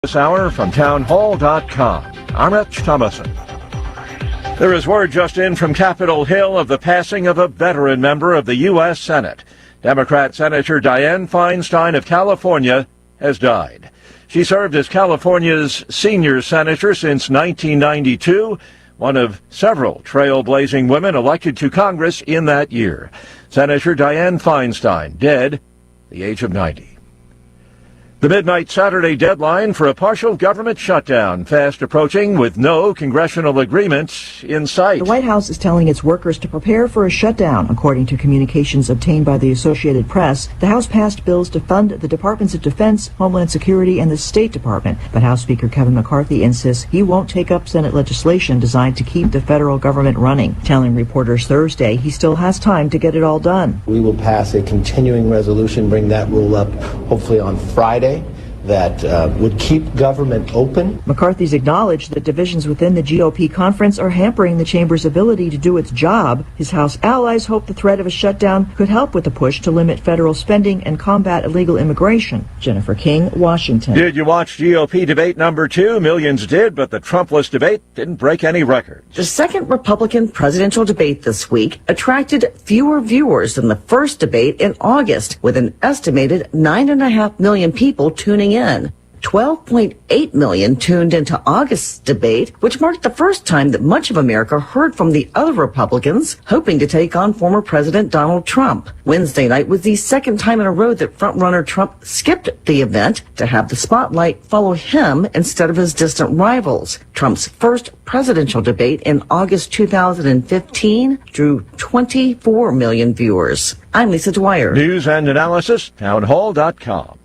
This hour from townhall.com. I'm Rich Thomason. There is word just in from Capitol Hill of the passing of a veteran member of the U.S. Senate. Democrat Senator Dianne Feinstein of California has died. She served as California's senior senator since 1992, one of several trailblazing women elected to Congress in that year. Senator Dianne Feinstein, dead at the age of 90. The midnight Saturday deadline for a partial government shutdown fast approaching with no congressional agreement in sight. The White House is telling its workers to prepare for a shutdown. According to communications obtained by the Associated Press, the House passed bills to fund the Departments of Defense, Homeland Security, and the State Department. But House Speaker Kevin McCarthy insists he won't take up Senate legislation designed to keep the federal government running, telling reporters Thursday he still has time to get it all done. We will pass a continuing resolution, bring that rule up hopefully on Friday, that would keep government open. McCarthy's acknowledged that divisions within the GOP conference are hampering the chamber's ability to do its job. His House allies hope the threat of a shutdown could help with the push to limit federal spending and combat illegal immigration. Jennifer King, Washington. Did you watch GOP debate number 2? Millions did, but the Trumpless debate didn't break any records. The second Republican presidential debate this week attracted fewer viewers than the first debate in August, with an estimated 9.5 million people tuning in. 12.8 million tuned into August's debate, which marked the first time that much of America heard from the other Republicans hoping to take on former President Donald Trump. Wednesday night was the second time in a row that frontrunner Trump skipped the event to have the spotlight follow him instead of his distant rivals. Trump's first presidential debate in August 2015 drew 24 million viewers. I'm Lisa Dwyer. News and analysis, townhall.com.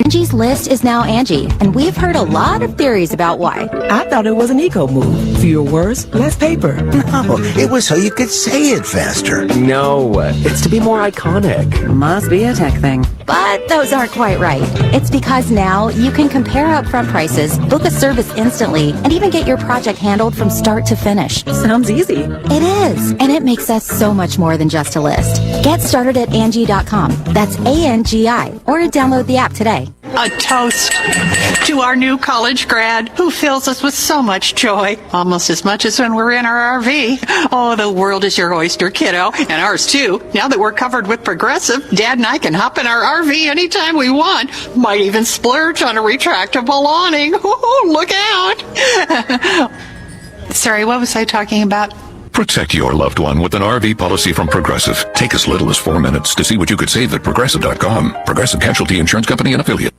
Angie's List is now Angie, and we've heard a lot of theories about why. I thought it was an eco move. Fewer words, less paper. No, it was so you could say it faster. No, it's to be more iconic. Must be a tech thing. But those aren't quite right. It's because now you can compare upfront prices, book a service instantly, and even get your project handled from start to finish. Sounds easy. It is, and it makes us so much more than just a list. Get started at Angie.com. That's ANGI, or download the app today. A toast to our new college grad who fills us with so much joy, almost as much as when we're in our RV. Oh, the world is your oyster, kiddo, and ours too. Now that we're covered with Progressive, Dad and I can hop in our RV anytime we want. Might even splurge on a retractable awning. Ooh, look out. Sorry, what was I talking about? Protect your loved one with an RV policy from Progressive. Take as little as 4 minutes to see what you could save at Progressive.com. Progressive Casualty Insurance Company and Affiliate.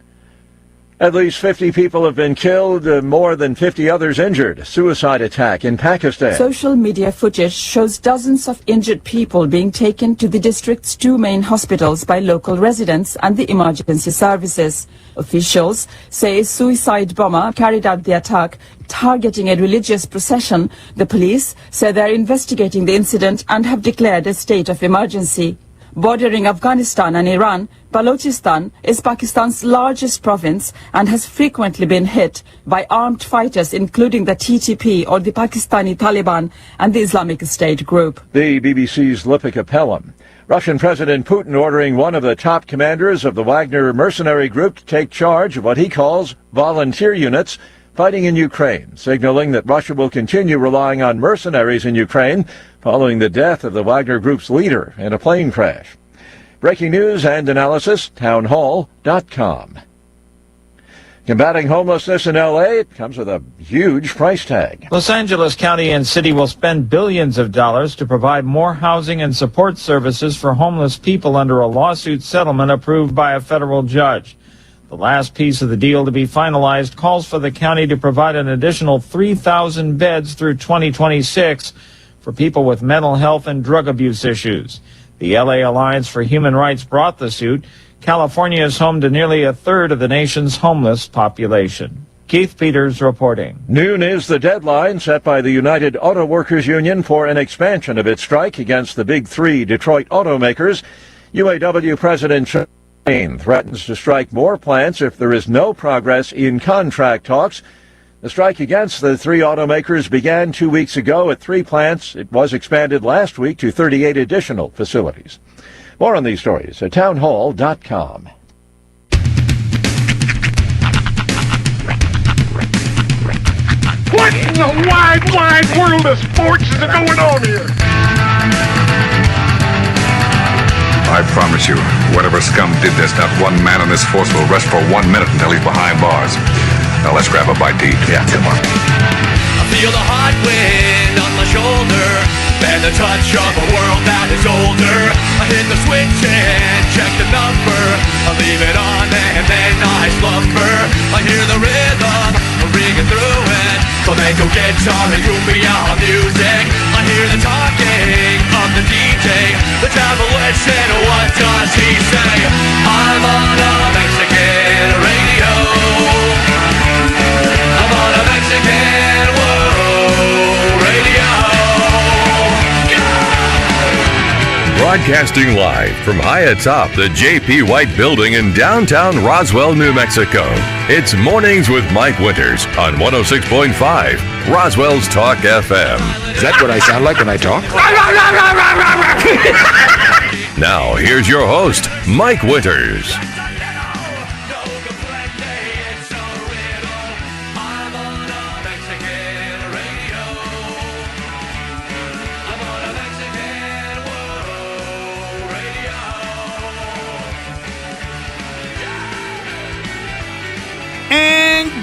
At least 50 people have been killed, more than 50 others injured. Suicide attack in Pakistan. Social media footage shows dozens of injured people being taken to the district's 2 main hospitals by local residents and the emergency services. Officials say a suicide bomber carried out the attack, targeting a religious procession. The police say they are investigating the incident and have declared a state of emergency. Bordering Afghanistan and Iran, Balochistan is Pakistan's largest province and has frequently been hit by armed fighters, including the TTP, or the Pakistani Taliban, and the Islamic State group. The BBC's Lipika Pelham. Russian President Putin ordering one of the top commanders of the Wagner mercenary group to take charge of what he calls volunteer units fighting in Ukraine, signaling that Russia will continue relying on mercenaries in Ukraine following the death of the Wagner Group's leader in a plane crash. Breaking news and analysis, townhall.com. Combating homelessness in L.A. comes with a huge price tag. Los Angeles County and City will spend billions of dollars to provide more housing and support services for homeless people under a lawsuit settlement approved by a federal judge. The last piece of the deal to be finalized calls for the county to provide an additional 3,000 beds through 2026 for people with mental health and drug abuse issues. The LA Alliance for Human Rights brought the suit. California is home to nearly a third of the nation's homeless population. Keith Peters reporting. Noon is the deadline set by the United Auto Workers Union for an expansion of its strike against the Big Three Detroit automakers. UAW President threatens to strike more plants if there is no progress in contract talks. The strike against the three automakers began 2 weeks ago at 3 plants. It was expanded last week to 38 additional facilities. More on these stories at townhall.com. the wide, wide world of sports is going on here? I promise you, whatever scum did this, not one man in this force will rest for 1 minute until he's behind bars. Now let's grab a bite to eat. Yeah, come on. I feel the hot wind on my shoulder and the touch of a world that is older. I hit the switch and check the number. I leave it on and then I slumber. I hear the rhythm ringing through it. Flamenco guitar and cumbia music. I hear the talking of the DJ. The devil listen, what does he say? I'm on a Mexican radio. I'm on a Mexican world radio. Broadcasting live from high atop the J.P. White Building in downtown Roswell, New Mexico. It's Mornings with Mike Winters on 106.5 Roswell's Talk FM. Is that what I sound like when I talk? Now, here's your host, Mike Winters.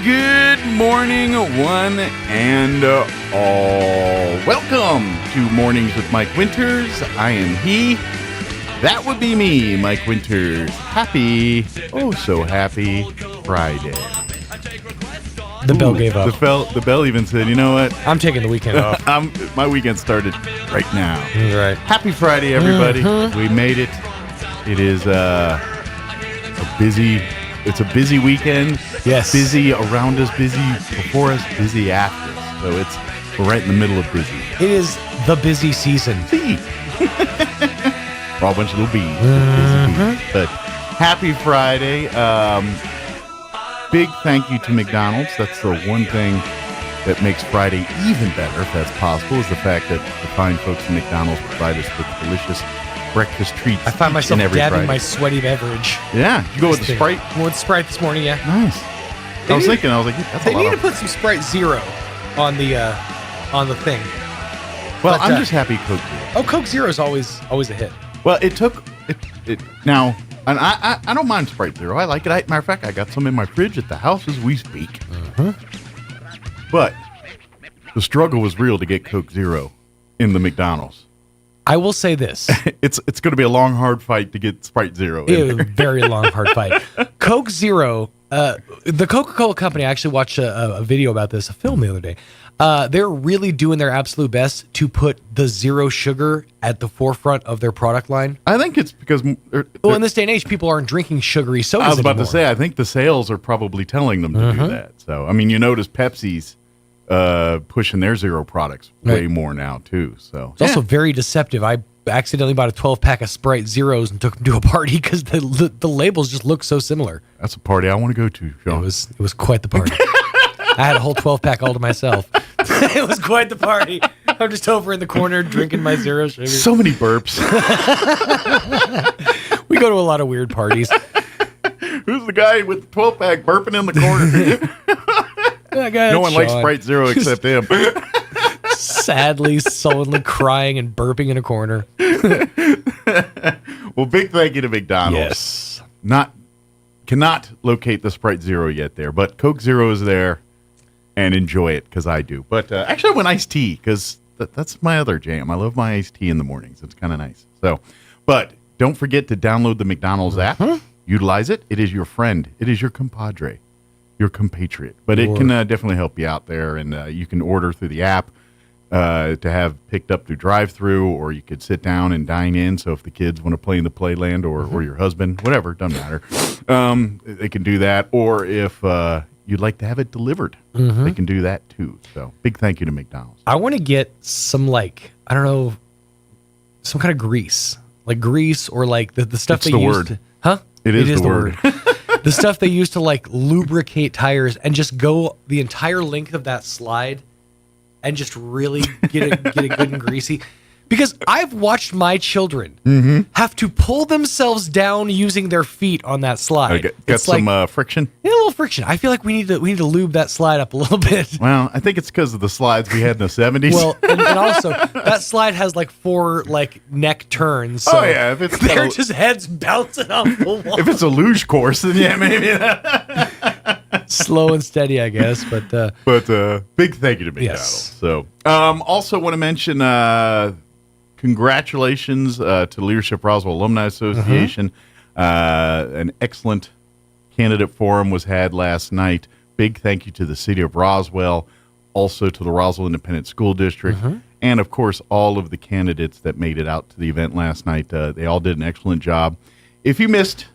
Good morning, one and all. Welcome to Mornings with Mike Winters. I am he. That would be me, Mike Winters. Happy, oh so happy Friday. The bell gave up. The bell even said, you know what? I'm taking the weekend off. My weekend started right now. Right. Happy Friday, everybody. We made it. It is a busy weekend. Yes. Busy around us, busy before us, busy after us. So we're right in the middle of busy. It is the busy season. We're all a bunch of little bees. Busy bees. But happy Friday. Big thank you to McDonald's. That's the one thing that makes Friday even better, if that's possible, is the fact that the fine folks at McDonald's provide us with delicious breakfast treats. I find myself dabbing Friday. my sweaty beverage. Yeah, you go with the Sprite? I went with Sprite this morning, yeah. Nice. I was like, that's they need to put some Sprite Zero on the thing. Well, I'm just happy Coke Zero. Oh, Coke Zero is always a hit. Well, it now, and I don't mind Sprite Zero. I like it. Matter of fact, I got some in my fridge at the house as we speak. But the struggle was real to get Coke Zero in the McDonald's. I will say this. It's going to be a long, hard fight to get Sprite Zero in there. Very long, hard fight. Coke Zero, the Coca-Cola company, I actually watched a video about this, a film the other day. They're really doing their absolute best to put the zero sugar at the forefront of their product line. I think it's because... in this day and age, people aren't drinking sugary sodas I was about anymore. to say, I think the sales are probably telling them to do that. So, I mean, you notice Pepsi's pushing their zero products way more now, too. So it's also very deceptive. I accidentally bought a 12-pack of Sprite Zeros and took them to a party because the labels just look so similar. That's a party I want to go to, Sean. It was quite the party. I had a whole 12-pack all to myself. It was quite the party. I'm just over in the corner drinking my zero sugar. So many burps. We go to a lot of weird parties. Who's the guy with the 12-pack burping in the corner? No one likes Sprite Zero except him. Sadly, sullenly crying and burping in a corner. Well, big thank you to McDonald's. Yes. Cannot locate the Sprite Zero yet there, but Coke Zero is there, and enjoy it, because I do. But actually I went iced tea, because that's my other jam. I love my iced tea in the mornings. It's kind of nice. So, but don't forget to download the McDonald's app. Utilize it. It is your friend. It is your compadre, your compatriot. But it can definitely help you out there, and you can order through the app to have picked up through drive-through, or you could sit down and dine in. So if the kids want to play in the playland, or your husband, whatever, doesn't matter, they can do that. Or if you'd like to have it delivered, they can do that too. So big thank you to McDonald's. I want to get some, like, I don't know, some kind of grease, or like the stuff they use to, It is the word. The stuff they use to like lubricate tires and just go the entire length of that slide and just really get it good and greasy. Because I've watched my children have to pull themselves down using their feet on that slide. Got some friction? Yeah, a little friction. I feel like we need to lube that slide up a little bit. Well, I think it's because of the slides we had in the 70s. Well, and also that slide has like 4 like neck turns. So if it's they're just heads bouncing off the wall. If it's a luge course, then yeah, maybe. Slow and steady, I guess. But big thank you to Big Battle. So, also want to mention congratulations to Leadership Roswell Alumni Association. An excellent candidate forum was had last night. Big thank you to the City of Roswell, also to the Roswell Independent School District, and of course all of the candidates that made it out to the event last night. They all did an excellent job. If you missed,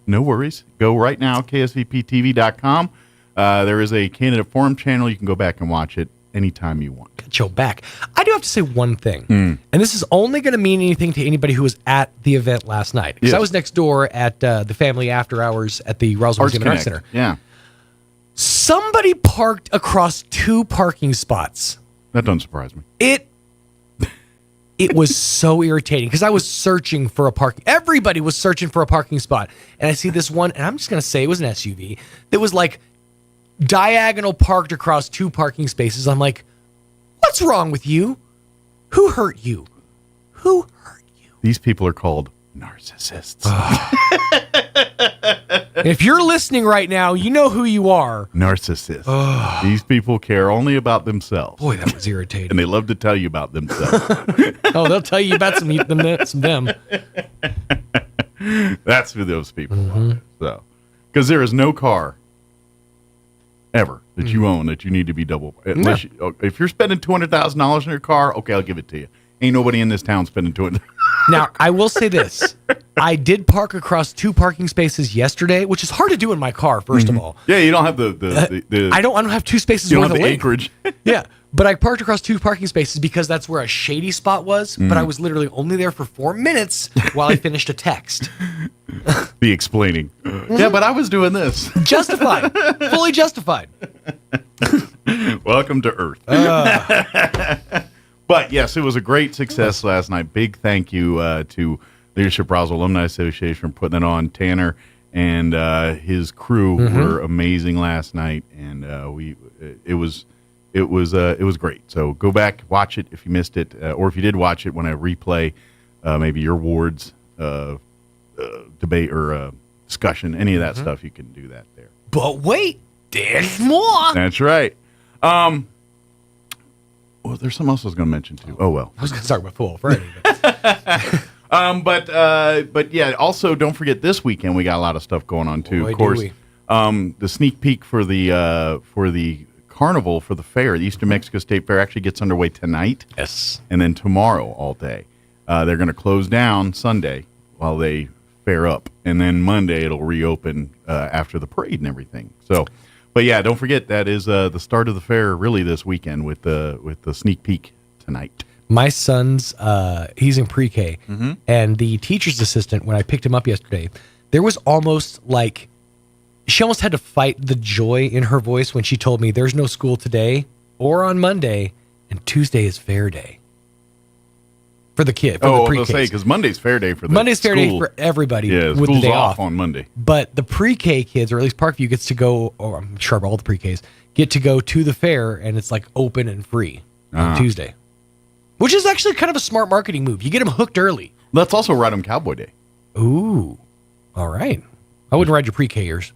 no worries. Go right now, ksvptv.com. There is a candidate forum channel. You can go back and watch it anytime you want. Get your back. I do have to say one thing, and this is only going to mean anything to anybody who was at the event last night. Because I was next door at the family after hours at the Roswell Museum and Arts Center. Yeah. Somebody parked across 2 parking spots. That doesn't surprise me. It was so irritating because I was searching for a parking. Everybody was searching for a parking spot, and I see this one, and I'm just going to say it was an SUV that was like diagonal parked across 2 parking spaces. I'm like, what's wrong with you? Who hurt you? Who hurt you? These people are called narcissists. If you're listening right now, you know who you are. Narcissists. These people care only about themselves. Boy, that was irritating. And they love to tell you about themselves. They'll tell you about some them. That's who those people are. So, because there is no car ever that you own that you need to be double. Unless if you're spending $200,000 in your car, okay, I'll give it to you. Ain't nobody in this town spending $200,000. Now, I will say this. I did park across 2 parking spaces yesterday, which is hard to do in my car, first of all. Yeah, you don't have the I don't have 2 spaces you worth don't of have the length. acreage. Yeah, but I parked across 2 parking spaces because that's where a shady spot was, but I was literally only there for 4 minutes while I finished a text. The explaining. Yeah, but I was doing this. Justified. Fully justified. Welcome to Earth. But yes, it was a great success last night. Big thank you to Leadership Roswell Alumni Association for putting it on. Tanner and his crew were amazing last night, and it was great. So go back, watch it if you missed it, or if you did watch it when I replay maybe your ward's debate or discussion, any of that stuff. You can do that there. But wait, there's more. That's right. Well, there's something else I was going to mention too. Oh well, I was going to talk about Football Friday. But yeah. Also, don't forget this weekend we got a lot of stuff going on too. Boy, of course, do the sneak peek for the carnival for the fair, the Eastern Mexico State Fair, actually gets underway tonight. Yes, and then tomorrow all day. They're going to close down Sunday while they fair up, and then Monday it'll reopen after the parade and everything. So. But yeah, don't forget that is the start of the fair really this weekend with the sneak peek tonight. My son's he's in pre-K, and the teacher's assistant, when I picked him up yesterday, there was almost like she almost had to fight the joy in her voice when she told me there's no school today or on Monday, and Tuesday is fair day for the kid. For the pre-K. I'll say because Monday's fair day for the Monday's school. fair day for everybody. Yeah, with the school's day off on Monday. But the pre-K kids, or at least Parkview, gets to go. Or I'm sure all the pre-Ks get to go to the fair, and it's like open and free on Tuesday, which is actually kind of a smart marketing move. You get them hooked early. That's also Ride 'em Cowboy Day. Ooh, all right. I wouldn't ride your pre-Kers.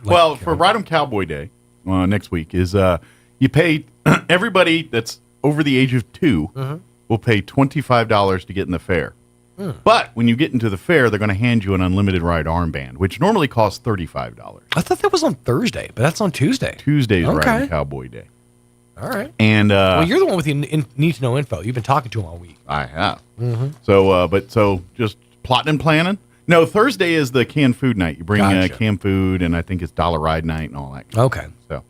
Well, for Ride 'em Cowboy Day next week is you pay everybody that's over the age of 2 will pay $25 to get in the fair. But when you get into the fair, they're going to hand you an unlimited ride armband, which normally costs $35. I thought that was on Thursday, but that's on Tuesday. Tuesday's Ride 'em Cowboy Day. All right. And well, you're the one with the need-to-know info. You've been talking to him all week. I have. So just plotting and planning. No, Thursday is the canned food night. You bring canned food, and I think it's dollar ride night and all that. Okay. So,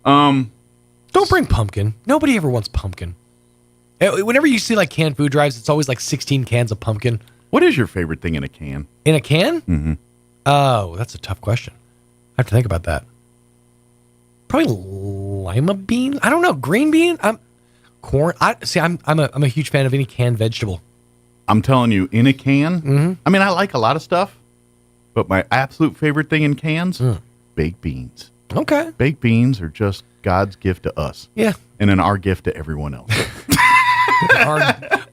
don't bring pumpkin. Nobody ever wants pumpkin. Whenever you see like canned food drives, it's always like 16 cans of pumpkin. What is your favorite thing in a can? In a can? Oh, that's a tough question. I have to think about that. Probably lima bean. I don't know. Green bean. corn. I'm a huge fan of any canned vegetable. I'm telling you, in a can. I mean, I like a lot of stuff, but my absolute favorite thing in cans, baked beans. Okay. Baked beans are just God's gift to us. Yeah. And then our gift to everyone else.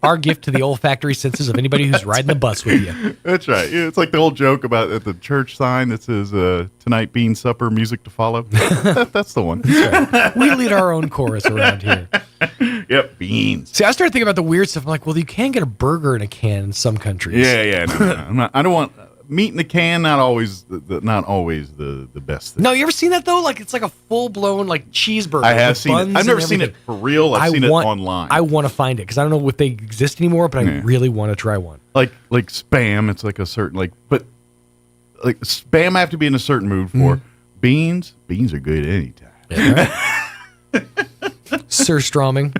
our gift to the olfactory senses of anybody who's riding the bus with you. That's right. Yeah, it's like the old joke about at the church sign that says, tonight bean supper, music to follow. That's the one. That's right. We lead our own chorus around here. Yep, beans. See, I started thinking about the weird stuff. I'm like, well, you can get a burger in a can in some countries. Yeah. No. I don't want meat in the can. Not always the best thing. No, you ever seen that though? Like it's like a full blown like cheeseburger. I have seen it. I've never seen it for real. I've seen it online. I want to find it because I don't know if they exist anymore, but I really want to try one. Like Spam, it's like a certain but Spam I have to be in a certain mood for. Beans are good anytime. Yeah. Sir Stroming.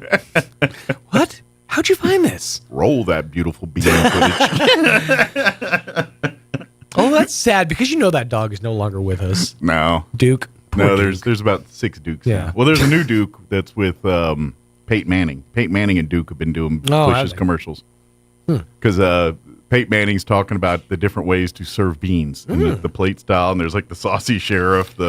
What? How'd you find this? Roll that beautiful bean footage. Oh, that's sad because you know that dog is no longer with us. No. Duke. No, Duke. there's about 6 Dukes. Yeah. Now. Well, there's a new Duke that's with Peyton Manning. Peyton Manning and Duke have been doing Bush's commercials. Because Peyton Manning's talking about the different ways to serve beans and the plate style, and there's like the saucy sheriff,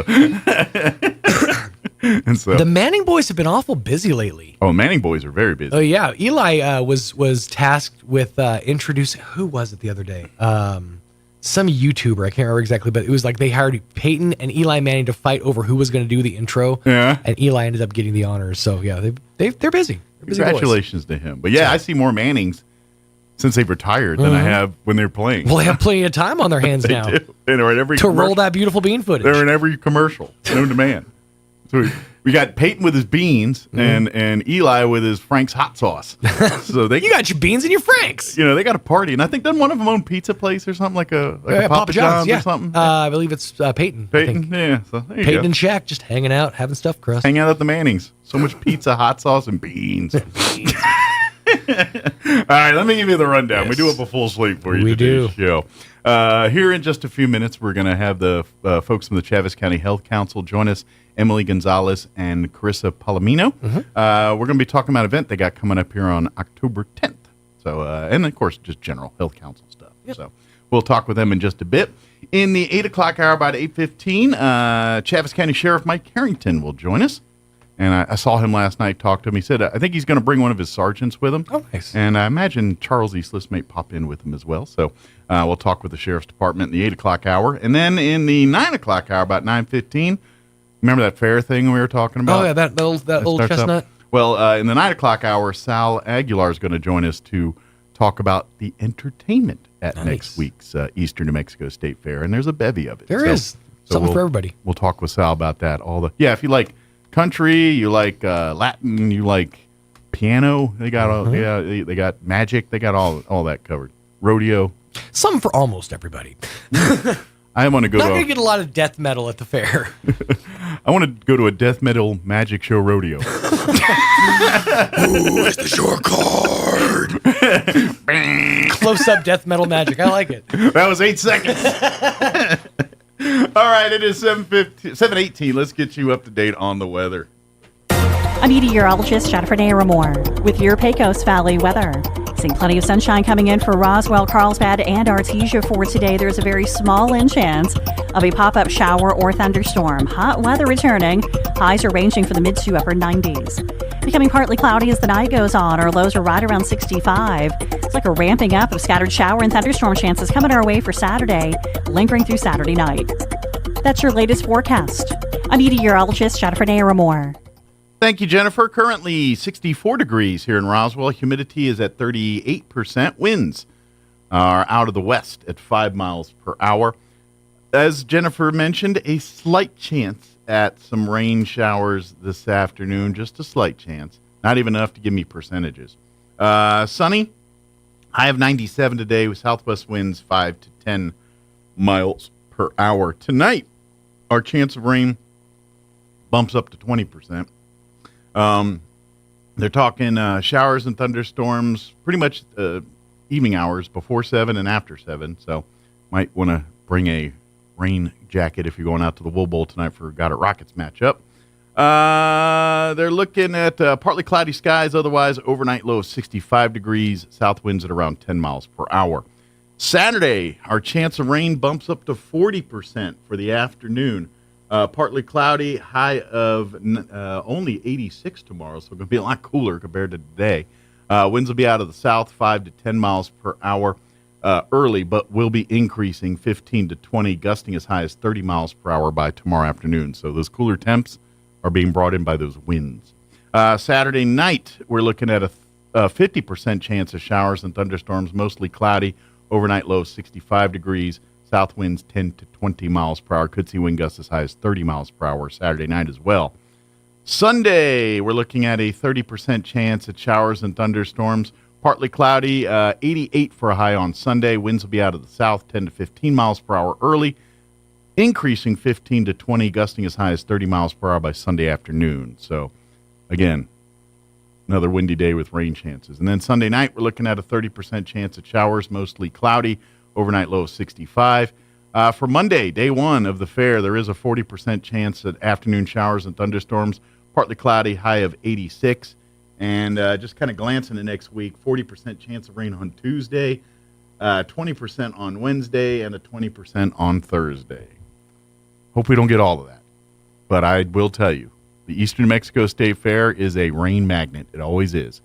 and so the Manning boys have been awful busy lately. Oh, Manning boys are very busy. Oh yeah, Eli was tasked with introducing. Who was it the other day? Some YouTuber, I can't remember exactly, but it was like they hired Peyton and Eli Manning to fight over who was going to do the intro. Yeah, and Eli ended up getting the honors. So yeah, they're busy. Congratulations to him. But yeah, I see more Mannings since they've retired than I have when they're playing. Well, they have plenty of time on their hands they now. Do. And they're in every to roll that beautiful bean footage. They're in every commercial, known to man. So we got Peyton with his beans and Eli with his Frank's hot sauce. So you got your beans and your Franks. You know, they got a party, and I think doesn't one of them own pizza place or something like a Papa John's or something. I believe it's Peyton. Yeah. So there you Peyton go. and Shaq just hanging out, having stuffed crust. Hang out at the Mannings. So much pizza, hot sauce, and beans. All right, let me give you the rundown. Yes. We do up a full slate for you today's show. Here in just a few minutes, we're going to have the folks from the Chaves County Health Council join us, Emily Gonzalez and Carissa Palomino. We're going to be talking about an event they got coming up here on October 10th. So, and of course, just general health council stuff. Yep. So we'll talk with them in just a bit. In the 8 o'clock hour, about 8:15, Chaves County Sheriff Mike Harrington will join us. And I saw him last night, talk to him. He said, I think he's going to bring one of his sergeants with him. Oh, nice. And I imagine Charles Eastless may pop in with him as well. So we'll talk with the Sheriff's Department in the 8 o'clock hour. And then in the 9 o'clock hour, about 9:15, remember that fair thing we were talking about? Oh, yeah, that old chestnut. Well, in the 9 o'clock hour, Sal Aguilar is going to join us to talk about the entertainment at next week's Eastern New Mexico State Fair. And there's a bevy of it. There is. Something for everybody. We'll talk with Sal about that. If you like country, you like Latin, you like piano, they got they got magic, they got all that covered. Rodeo, something for almost everybody. I want to go. Not going to get a lot of death metal at the fair. I want to go to a death metal magic show rodeo. Ooh, it's the short card. Close up death metal magic. I like it. That was 8 seconds. All right, it is 7:18. Let's get you up to date on the weather. I'm meteorologist Jennifer Naramore with your Pecos Valley weather. Seeing plenty of sunshine coming in for Roswell, Carlsbad, and Artesia for today. There's a very small chance of a pop-up shower or thunderstorm. Hot weather returning. Highs are ranging from the mid to upper 90s. Becoming partly cloudy as the night goes on. Our lows are right around 65. It's like a ramping up of scattered shower and thunderstorm chances coming our way for Saturday, lingering through Saturday night. That's your latest forecast. I'm meteorologist Jennifer Naramore. Thank you, Jennifer. Currently 64 degrees here in Roswell. Humidity is at 38%. Winds are out of the west at 5 miles per hour. As Jennifer mentioned, a slight chance at some rain showers this afternoon. Just a slight chance. Not even enough to give me percentages. Sunny. High of 97 today with southwest winds 5 to 10 miles per hour. Tonight, our chance of rain bumps up to 20%. They're talking showers and thunderstorms pretty much evening hours before 7 and after 7. So might want to bring a rain jacket if you're going out to the Wool Bowl tonight for Got It Rockets matchup. They're looking at partly cloudy skies, otherwise overnight low of 65 degrees, south winds at around 10 miles per hour. Saturday, our chance of rain bumps up to 40% for the afternoon. Partly cloudy, high of only 86 tomorrow, so it's going to be a lot cooler compared to today. Winds will be out of the south, 5 to 10 miles per hour early, but will be increasing 15 to 20, gusting as high as 30 miles per hour by tomorrow afternoon. So those cooler temps are being brought in by those winds. Saturday night, we're looking at a 50% chance of showers and thunderstorms, mostly cloudy. Overnight low 65 degrees. South winds 10 to 20 miles per hour. Could see wind gusts as high as 30 miles per hour Saturday night as well. Sunday, we're looking at a 30% chance at showers and thunderstorms. Partly cloudy, 88 for a high on Sunday. Winds will be out of the south, 10 to 15 miles per hour early. Increasing 15 to 20, gusting as high as 30 miles per hour by Sunday afternoon. So, again, another windy day with rain chances. And then Sunday night, we're looking at a 30% chance of showers, mostly cloudy, overnight low of 65. For Monday, day one of the fair, there is a 40% chance at afternoon showers and thunderstorms, partly cloudy, high of 86. And just kind of glancing the next week, 40% chance of rain on Tuesday, 20% on Wednesday, and a 20% on Thursday. Hope we don't get all of that. But I will tell you, the Eastern New Mexico State Fair is a rain magnet. It always is.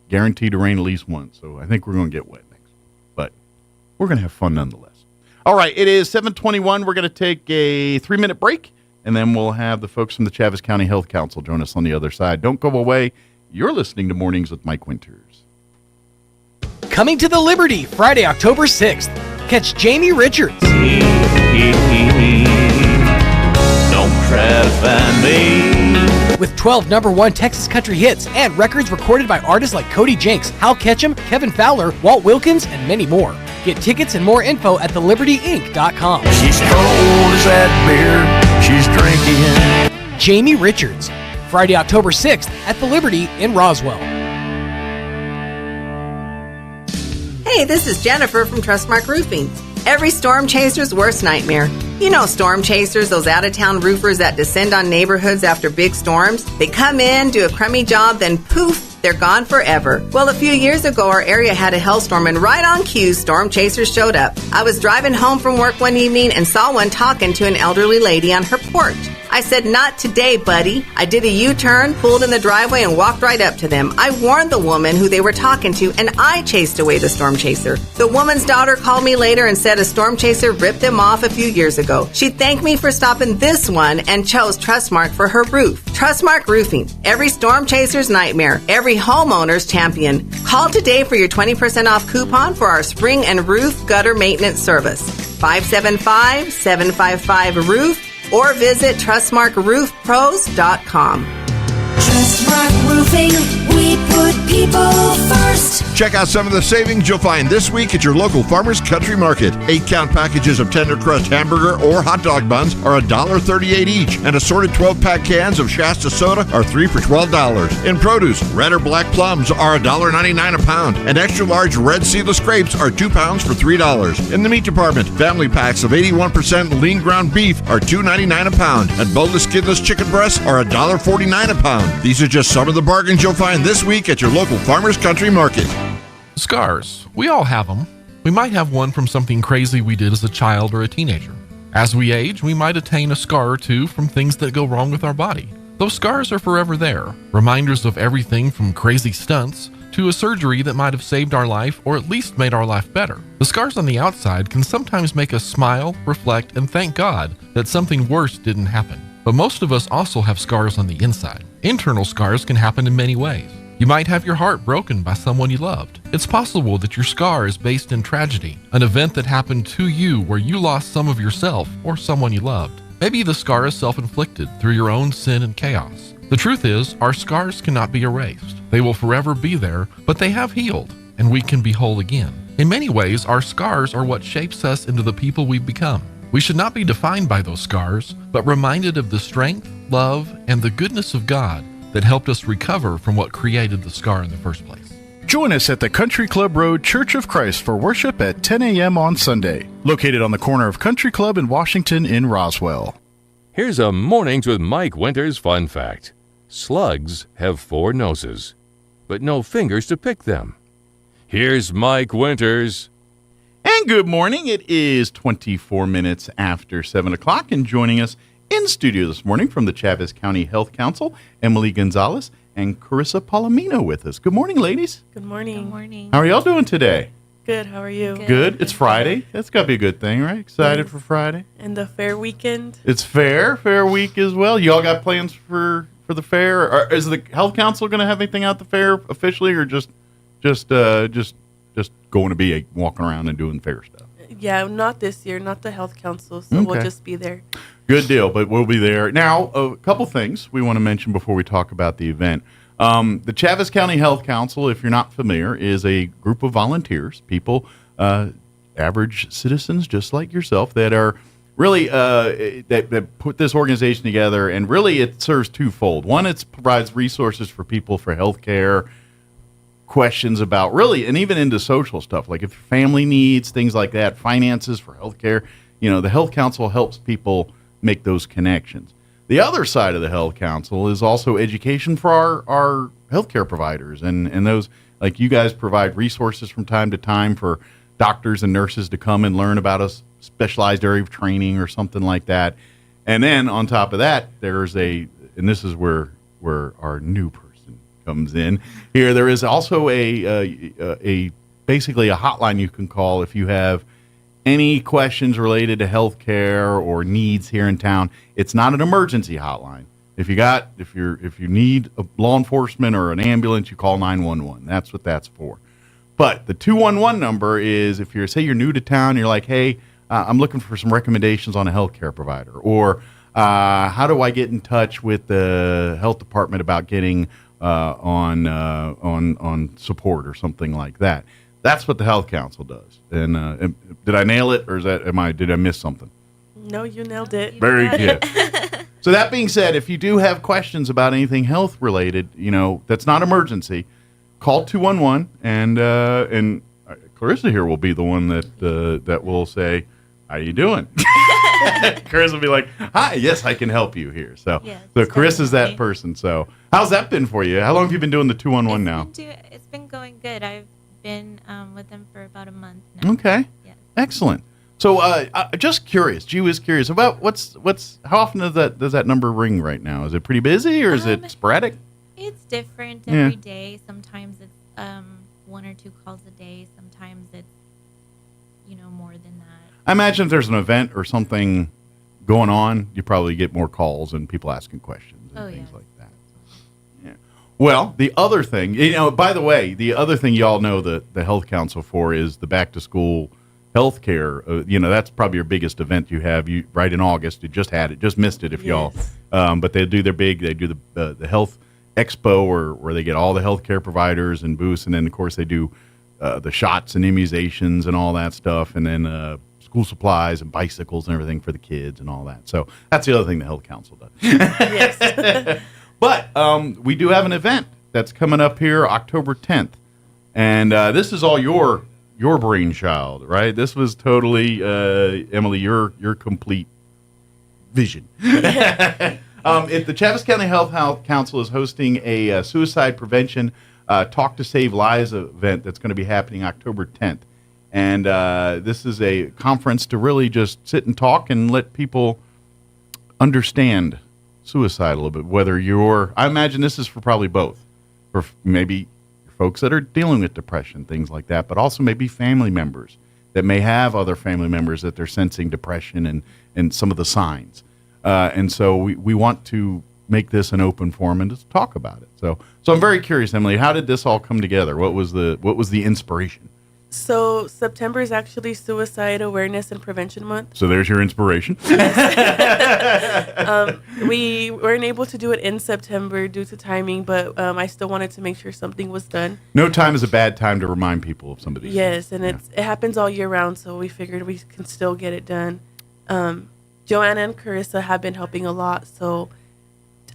Guaranteed to rain at least once. So I think we're going to get wet next. But we're going to have fun nonetheless. All right, it is 7:21. We're going to take a 3-minute break, and then we'll have the folks from the Chaves County Health Council join us on the other side. Don't go away. You're listening to Mornings with Mike Winters. Coming to the Liberty, Friday, October 6th. Catch Jamie Richards. Don't try to find me. With 12 #1 Texas country hits and records recorded by artists like Cody Jinks, Hal Ketchum, Kevin Fowler, Walt Wilkins, and many more. Get tickets and more info at thelibertyinc.com. She's cold as that beer she's drinking. Jamie Richards, Friday, October 6th at the Liberty in Roswell. Hey, this is Jennifer from Trustmark Roofing. Every storm chaser's worst nightmare. You know storm chasers, those out-of-town roofers that descend on neighborhoods after big storms. They come in, do a crummy job, then poof, they're gone forever. Well, a few years ago, our area had a hailstorm, and right on cue, storm chasers showed up. I was driving home from work one evening and saw one talking to an elderly lady on her porch. I said, "Not today, buddy." I did a U-turn, pulled in the driveway, and walked right up to them. I warned the woman who they were talking to, and I chased away the storm chaser. The woman's daughter called me later and said a storm chaser ripped them off a few years ago. She thanked me for stopping this one and chose Trustmark for her roof. Trustmark Roofing. Every storm chaser's nightmare. Every homeowner's champion. Call today for your 20% off coupon for our spring and roof gutter maintenance service. 575-755-ROOF. or visit TrustmarkRoofPros.com. Trustmark Roofing, we put people first. Check out some of the savings you'll find this week at your local Farmers Country Market. 8-count packages of tender crust hamburger or hot dog buns are $1.38 each, and assorted 12-pack cans of Shasta soda are 3 for $12. In produce, red or black plums are $1.99 a pound, and extra large red seedless grapes are 2 pounds for $3. In the meat department, family packs of 81% lean ground beef are $2.99 a pound, and boneless skinless chicken breasts are $1.49 a pound. These are just some of the bargains you'll find this week at your local Farmers Country Market. Scars. We all have them. We might have one from something crazy we did as a child or a teenager. As we age, we might attain a scar or two from things that go wrong with our body. Those scars are forever there, reminders of everything from crazy stunts to a surgery that might have saved our life or at least made our life better. The scars on the outside can sometimes make us smile, reflect, and thank God that something worse didn't happen. But most of us also have scars on the inside. Internal scars can happen in many ways. You might have your heart broken by someone you loved. It's possible that your scar is based in tragedy, an event that happened to you where you lost some of yourself or someone you loved. Maybe the scar is self-inflicted through your own sin and chaos. The truth is, our scars cannot be erased. They will forever be there, but they have healed, and we can be whole again. In many ways, our scars are what shapes us into the people we've become. We should not be defined by those scars, but reminded of the strength, love, and the goodness of God that helped us recover from what created the scar in the first place. Join us at the Country Club Road Church of Christ for worship at 10 a.m. on Sunday, located on the corner of Country Club and Washington in Roswell. Here's a Mornings with Mike Winters fun fact. Slugs have 4 noses, but no fingers to pick them. Here's Mike Winters. And good morning. It is 24 minutes after 7 o'clock, and joining us in studio this morning from the Chaves County Health Council, Emily Gonzalez and Carissa Palomino with us. Good morning, ladies. Good morning. Good morning. How are y'all doing today? Good. How are you? Good. It's Friday. That's got to be a good thing, right? Excited for Friday? And the fair weekend. It's fair week as well. Y'all got plans for the fair? Or is the Health Council going to have anything out the fair officially, or just going to be walking around and doing fair stuff? Yeah, not this year, not the Health Council, so we'll just be there. Good deal, but we'll be there. Now, a couple things we want to mention before we talk about the event. The Chaves County Health Council, if you're not familiar, is a group of volunteers, people, average citizens just like yourself, that are really that put this organization together, and really it serves twofold. One, it provides resources for people for health care, questions about really, and even into social stuff, like if family needs, things like that, finances for health care. The Health Council helps people make those connections. The other side of the Health Council is also education for our healthcare providers, and those, like you guys provide resources from time to time for doctors and nurses to come and learn about a specialized area of training or something like that. And then on top of that, there's and this is where our new person comes in here. There is also a basically a hotline you can call if you have any questions related to health care or needs here in town. It's not an emergency hotline. If you need a law enforcement or an ambulance, you call 911. That's what that's for. But the 211 number is if you're new to town, you're like, hey, I'm looking for some recommendations on a health care provider, or how do I get in touch with the health department about getting on support or something like that. That's what the Health Council does. And did I nail it, or did I miss something? No, you nailed it. Very good. So that being said, if you do have questions about anything health related, that's not emergency, call 211, and Carissa here will be the one that will say, "How you doing?" Carissa will be like, "Hi, yes, I can help you here." So Carissa's that person. So how's that been for you? How long have you been doing the 211 now? It's been going good. I've been with them for about a month now. Okay. Yeah. Excellent. So just curious, G was curious about how often does that number ring right now? Is it pretty busy, or is it sporadic? It's different every day. Sometimes it's 1 or 2 calls a day. Sometimes it's more than that. I imagine if there's an event or something going on, you probably get more calls and people asking questions and things like that. Yeah. Well, the other thing, by the way, the other thing y'all know the Health Council for is the back to school health care. That's probably your biggest event you have. Right in August. You just had it, just missed it if y'all. But they do they do the health expo where they get all the healthcare providers and booths, and then of course they do the shots and immunizations and all that stuff, and then school supplies and bicycles and everything for the kids and all that. So that's the other thing the Health Council does. Yes. But we do have an event that's coming up here October 10th, and this is all your brainchild, right? This was totally Emily, your complete vision. The Chaves County Health Council is hosting a suicide prevention Talk to Save Lives event that's going to be happening October 10th. And this is a conference to really just sit and talk and let people understand suicide a little bit. I imagine this is for probably both. For maybe folks that are dealing with depression, things like that, but also maybe family members that may have other family members that they're sensing depression and some of the signs. And so we want to make this an open forum and just talk about it. So I'm very curious, Emily, how did this all come together? What was the inspiration? So September is actually Suicide Awareness and Prevention Month. So there's your inspiration. We weren't able to do it in September due to timing, but I still wanted to make sure something was done. No time is a bad time to remind people of some of these things. And it happens all year round, so we figured we can still get it done. Joanna and Carissa have been helping a lot, so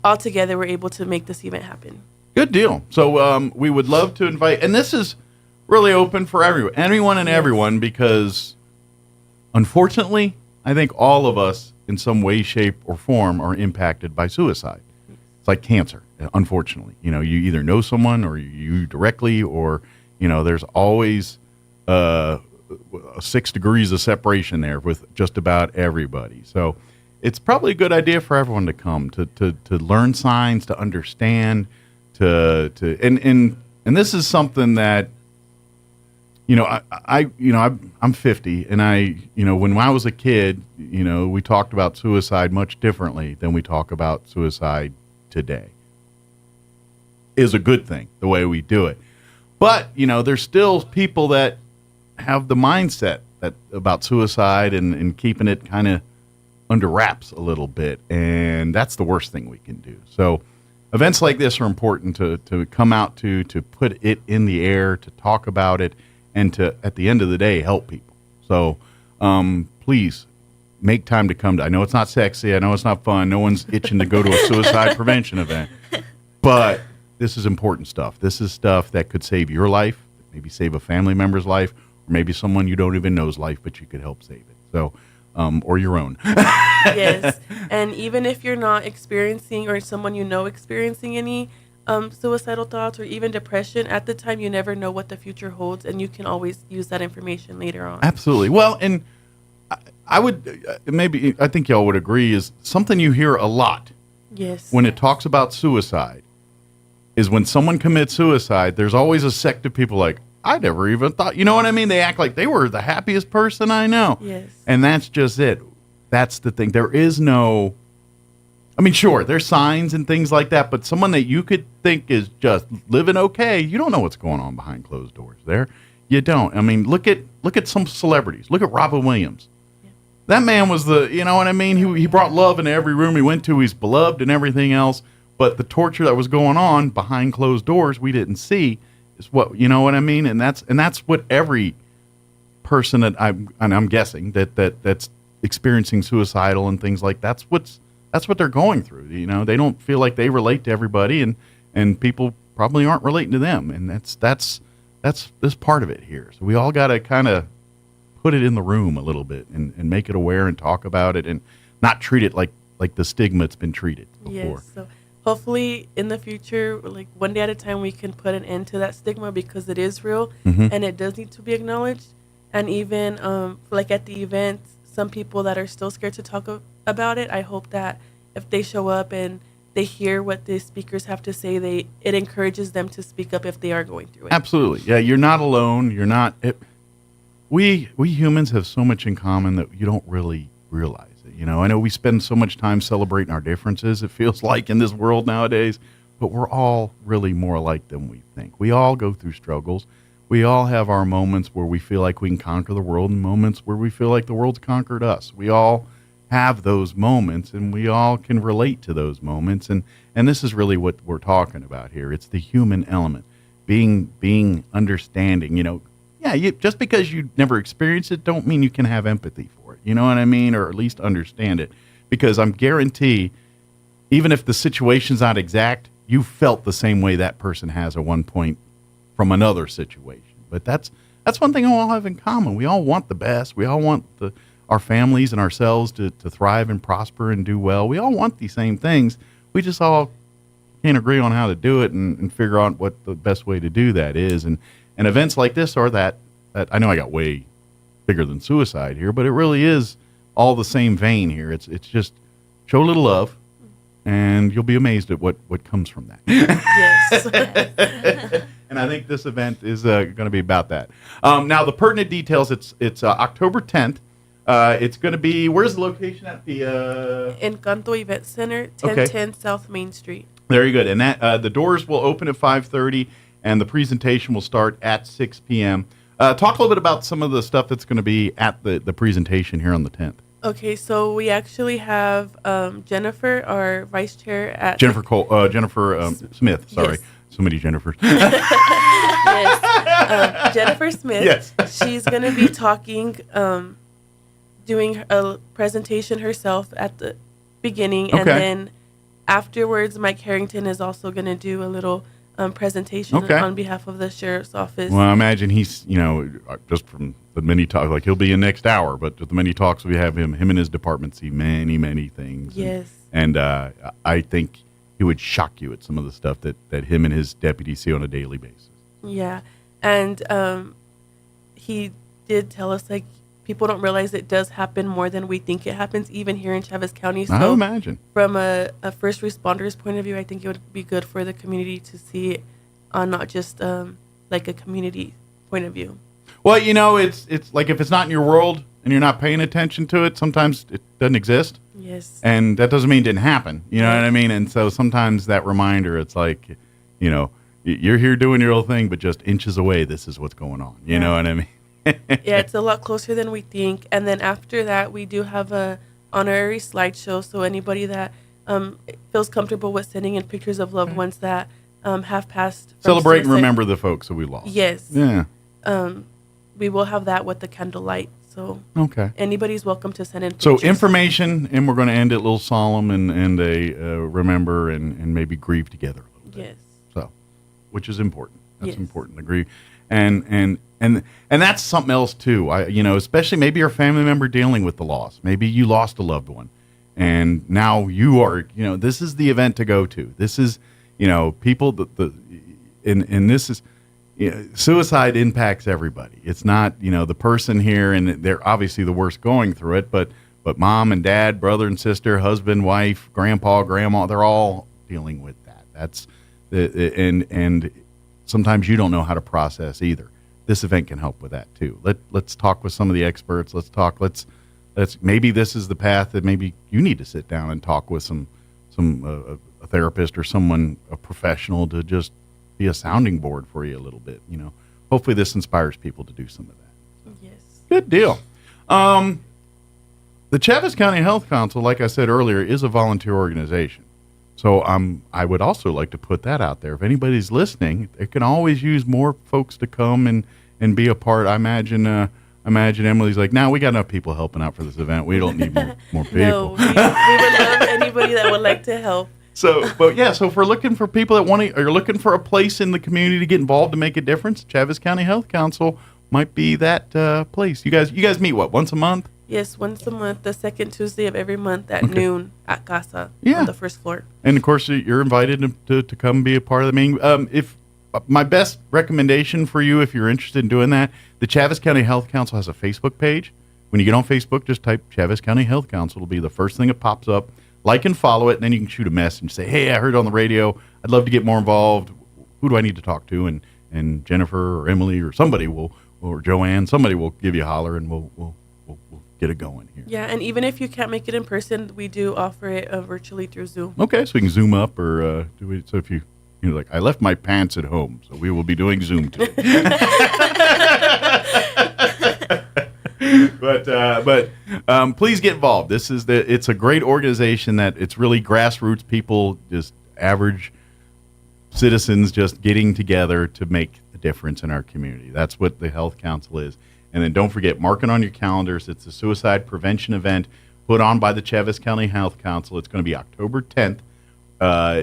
all together we're able to make this event happen. Good deal. So we would love to invite, and this is really open for anyone and everyone, because unfortunately, I think all of us in some way, shape, or form are impacted by suicide. It's like cancer, unfortunately. You know, you either know someone or you directly, or, you know, there's always 6 degrees of separation there with just about everybody. So it's probably a good idea for everyone to come to learn signs, to understand, and this is something that, you know, I'm 50, and when I was a kid, you know, we talked about suicide much differently than we talk about suicide today. Is a good thing, the way we do it. But, you know, there's still people that have the mindset about suicide and keeping it kind of under wraps a little bit, and that's the worst thing we can do. So events like this are important to come out to put it in the air, to talk about it, and to, at the end of the day, help people. So please make time to come to. I know it's not sexy. I know it's not fun. No one's itching to go to a suicide prevention event. But this is important stuff. This is stuff that could save your life, maybe save a family member's life, or maybe someone you don't even know's life, but you could help save it. So, or your own. Yes. And even if you're not experiencing, or someone you know experiencing any suicidal thoughts or even depression, at the time you never know what the future holds, and you can always use that information later on. Absolutely. Well, and I would I think y'all would agree, is something you hear a lot. Yes. When it talks about suicide, is when someone commits suicide, there's always a sect of people like, I never even thought, you know what I mean? They act like they were the happiest person I know. Yes. And that's just it. That's the thing. There is no, I mean, sure, there's signs and things like that, but someone that you could think is just living okay, you don't know what's going on behind closed doors there. You don't. I mean, look at some celebrities. Look at Robin Williams. Yeah. That man was you know what I mean? He brought love into every room he went to. He's beloved and everything else. But the torture that was going on behind closed doors we didn't see is what, you know what I mean? And that's what every person that I'm guessing that's experiencing suicidal and things like that's what they're going through. You know, they don't feel like they relate to everybody, and people probably aren't relating to them. And that's this part of it here. So we all got to kind of put it in the room a little bit and make it aware and talk about it and not treat it like the stigma it's been treated before. Yes. So hopefully in the future, like one day at a time, we can put an end to that stigma, because it is real and it does need to be acknowledged. And even like at the events, some people that are still scared to talk about it, I hope that if they show up and they hear what the speakers have to say, it encourages them to speak up if they are going through it. Absolutely. Yeah, you're not alone. You're not. We humans have so much in common that you don't really realize it. You know, I know we spend so much time celebrating our differences, it feels like, in this world nowadays, but we're all really more alike than we think. We all go through struggles. We all have our moments where we feel like we can conquer the world and moments where we feel like the world's conquered us. We all have those moments, and we all can relate to those moments. And this is really what we're talking about here. It's the human element, being understanding. You know, yeah, just because you never experienced it don't mean you can have empathy for it. You know what I mean? Or at least understand it. Because I'm guarantee, even if the situation's not exact, you felt the same way that person has at one point from another situation. But that's one thing we all have in common. We all want the best. We all want our families and ourselves to thrive and prosper and do well. We all want these same things. We just all can't agree on how to do it and figure out what the best way to do that is. And events like this are that I know I got way bigger than suicide here, but it really is all the same vein here. It's just show a little love, and you'll be amazed at what comes from that. Yes. And I think this event is going to be about that. Now, the pertinent details, it's October 10th. It's going to be, where's the location at? The Encanto Event Center, 1010 South Main Street. Very good. And that the doors will open at 5:30, and the presentation will start at 6 p.m. Talk a little bit about some of the stuff that's going to be at the presentation here on the 10th. Okay, so we actually have Jennifer, our vice chair at Jennifer Smith. Sorry, yes. So many Jennifers. Yes, Jennifer Smith. Yes, she's going to be talking, doing a presentation herself at the beginning, and then afterwards, Mike Harrington is also going to do a little presentation on behalf of the sheriff's office. Well, I imagine he's, just from the many talks, like he'll be in next hour, but the many talks we have him and his department see many, many things. Yes. And I think he would shock you at some of the stuff that him and his deputies see on a daily basis. Yeah. And he did tell us, like, people don't realize it does happen more than we think it happens, even here in Chavez County. So I imagine. From a first responder's point of view, I think it would be good for the community to see it on not just like a community point of view. Well, it's like if it's not in your world and you're not paying attention to it, sometimes it doesn't exist. Yes. And that doesn't mean it didn't happen. You know what I mean? And so sometimes that reminder, it's like, you're here doing your own thing, but just inches away, this is what's going on. You know what I mean? Yeah, it's a lot closer than we think. And then after that, we do have a honorary slideshow. So anybody that feels comfortable with sending in pictures of loved ones that have passed. Celebrate and remember the folks that we lost. Yes. Yeah. We will have that with the candlelight. So anybody's welcome to send in pictures. So information, and we're going to end it a little solemn and remember and maybe grieve together a little bit. Yes. So, which is important. That's Yes. important to grieve. And that's something else too. Especially maybe your family member dealing with the loss. Maybe you lost a loved one, and now you are. This is the event to go to. This is, people. And this is, suicide impacts everybody. It's not, the person here, and they're obviously the worst going through it. But mom and dad, brother and sister, husband, wife, grandpa, grandma, they're all dealing with that. That's and sometimes you don't know how to process either. This event can help with that too. Let's talk with some of the experts. Let's maybe this is the path that maybe you need to sit down and talk with a therapist or someone, a professional, to just be a sounding board for you a little bit. Hopefully this inspires people to do some of that. So. Yes. Good deal. The Chavez County Health Council, like I said earlier, is a volunteer organization. So I would also like to put that out there. If anybody's listening, they can always use more folks to come and be a part. I imagine Emily's like, no, we got enough people helping out for this event. We don't need more people. No, we would love anybody that would like to help. So if we're looking for people that or you're looking for a place in the community to get involved to make a difference, Chavez County Health Council might be that place. You guys meet once a month? Yes, once a month, the second Tuesday of every month at noon at Casa on the first floor. And of course, you're invited to come be a part of the meeting. If my best recommendation for you, if you're interested in doing that, the Chavez County Health Council has a Facebook page. When you get on Facebook, just type Chavez County Health Council. It'll be the first thing that pops up. Like and follow it, and then you can shoot a message and say, hey, I heard it on the radio. I'd love to get more involved. Who do I need to talk to? And Jennifer or Emily or somebody or Joanne, somebody will give you a holler, and we'll get it going here. Yeah, and even if you can't make it in person, we do offer it virtually through Zoom. Okay, so we can Zoom up, or so if you're like, I left my pants at home, so we will be doing Zoom today. But please get involved. It's a great organization that it's really grassroots people, just average citizens just getting together to make a difference in our community. That's what the Health Council is. And then don't forget, mark it on your calendars. It's a suicide prevention event put on by the Chavez County Health Council. It's going to be October 10th.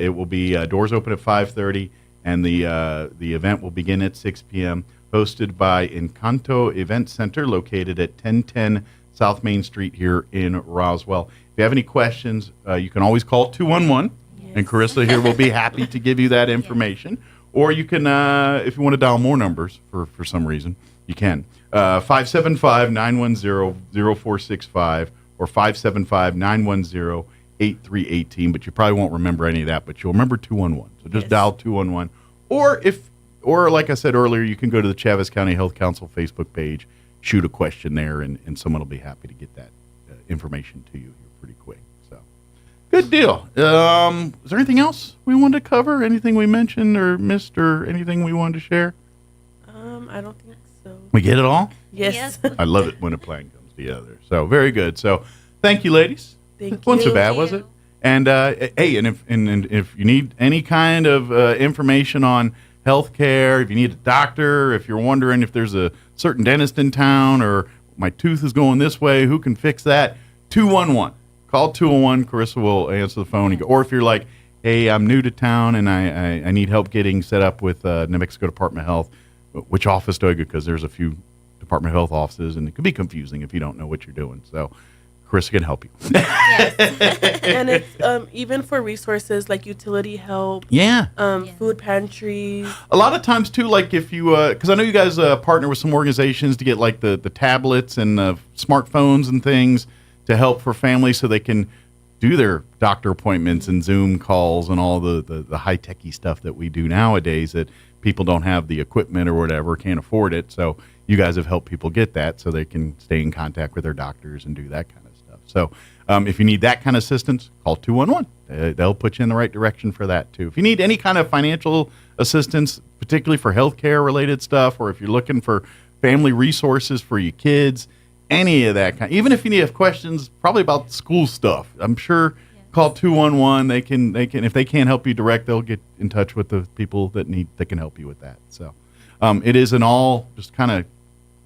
It will be doors open at 5:30, and the event will begin at 6 p.m. Hosted by Encanto Event Center, located at 1010 South Main Street here in Roswell. If you have any questions, you can always call 211, and Carissa here will be happy to give you that information. Or you can, if you want to dial more numbers for some reason, you can. 575-910-0465 or 575-910-8318. But you probably won't remember any of that, but you'll remember 211. So just dial 211. Or like I said earlier, you can go to the Chavez County Health Council Facebook page, shoot a question there, and someone will be happy to get that information to you here pretty quick. So, good deal. Is there anything else we wanted to cover? Anything we mentioned or missed, or anything we wanted to share? I don't think so. We get it all? Yes. I love it when a plan comes together. So, very good. So, thank you, ladies. Thank Wasn't you. so bad, was it? And hey, and if you need any kind of information on healthcare, if you need a doctor, if you're wondering if there's a certain dentist in town, or my tooth is going this way, who can fix that? 211. Call 211. Carissa will answer the phone. Or if you're like, hey, I'm new to town and I need help getting set up with New Mexico Department of Health. Which office do I go? Because there's a few Department of Health offices, and it can be confusing if you don't know what you're doing. So Chris can help you. And it's even for resources like utility help. Yeah. Food pantries. A lot of times, too, like if you, because I know you guys partner with some organizations to get like the tablets and smartphones and things to help for families so they can do their doctor appointments and Zoom calls and all the high-techy stuff that we do nowadays that people don't have the equipment or whatever, can't afford it. So you guys have helped people get that so they can stay in contact with their doctors and do that kind of stuff. So if you need that kind of assistance, call 211. They'll put you in the right direction for that, too. If you need any kind of financial assistance, particularly for healthcare-related stuff, or if you're looking for family resources for your kids, any of that kind, even if you have questions probably about school stuff, I'm sure call 211. They can if they can't help you direct, they'll get in touch with the people that can help you with that. So it is an all, just kind of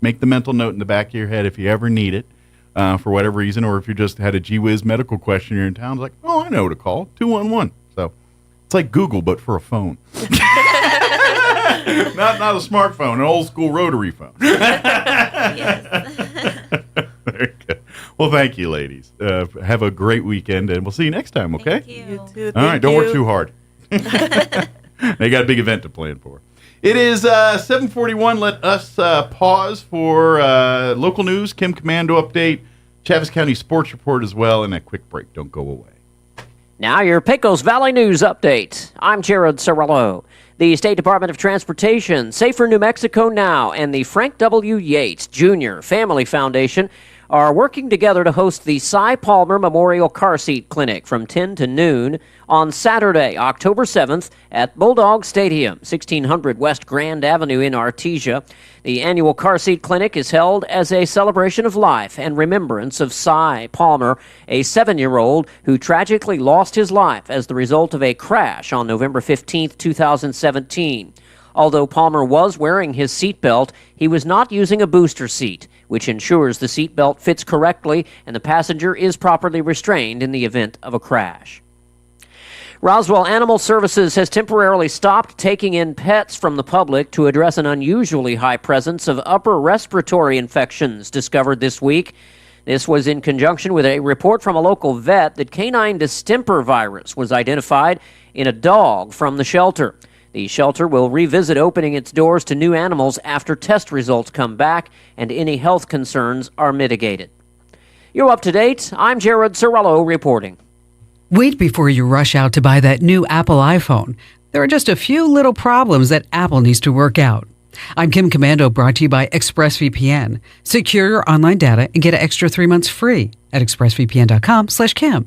make the mental note in the back of your head if you ever need it for whatever reason, or if you just had a gee whiz medical question you're in town, it's like, oh, I know to call 211. So it's like Google but for a phone. Not a smartphone, an old school rotary phone. Very good. Well, thank you, ladies. Have a great weekend, and we'll see you next time, okay? Thank you. Too. All right, don't work too hard. They got a big event to plan for. It is 7:41. Let us pause for local news, Kim Commando update, Chaves County Sports Report as well, and a quick break. Don't go away. Now your Pecos Valley News Update. I'm Jared Cirillo. The State Department of Transportation, Safer New Mexico Now, and the Frank W. Yates Jr. Family Foundation are working together to host the Cy Palmer Memorial Car Seat Clinic from 10 to noon on Saturday, October 7th at Bulldog Stadium, 1600 West Grand Avenue in Artesia. The annual car seat clinic is held as a celebration of life and remembrance of Cy Palmer, a 7-year-old who tragically lost his life as the result of a crash on November 15th, 2017. Although Palmer was wearing his seatbelt, he was not using a booster seat, which ensures the seatbelt fits correctly and the passenger is properly restrained in the event of a crash. Roswell Animal Services has temporarily stopped taking in pets from the public to address an unusually high presence of upper respiratory infections discovered this week. This was in conjunction with a report from a local vet that canine distemper virus was identified in a dog from the shelter. The shelter will revisit opening its doors to new animals after test results come back and any health concerns are mitigated. You're up to date. I'm Jared Cirillo reporting. Wait before you rush out to buy that new Apple iPhone. There are just a few little problems that Apple needs to work out. I'm Kim Commando, brought to you by ExpressVPN. Secure your online data and get an extra 3 months free at expressvpn.com/Kim.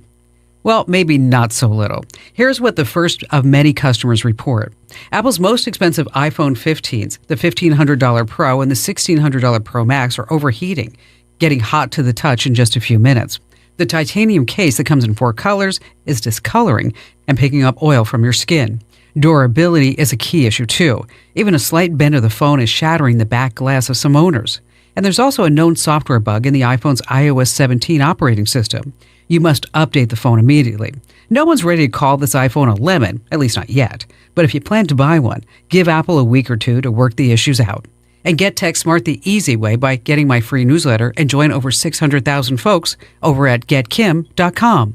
Well, maybe not so little. Here's what the first of many customers report. Apple's most expensive iPhone 15s, the $1,500 Pro and the $1,600 Pro Max, are overheating, getting hot to the touch in just a few minutes. The titanium case that comes in 4 colors is discoloring and picking up oil from your skin. Durability is a key issue, too. Even a slight bend of the phone is shattering the back glass of some owners. And there's also a known software bug in the iPhone's iOS 17 operating system. You must update the phone immediately. No one's ready to call this iPhone a lemon, at least not yet. But if you plan to buy one, give Apple a week or two to work the issues out. And get Tech Smart the easy way by getting my free newsletter and join over 600,000 folks over at getkim.com.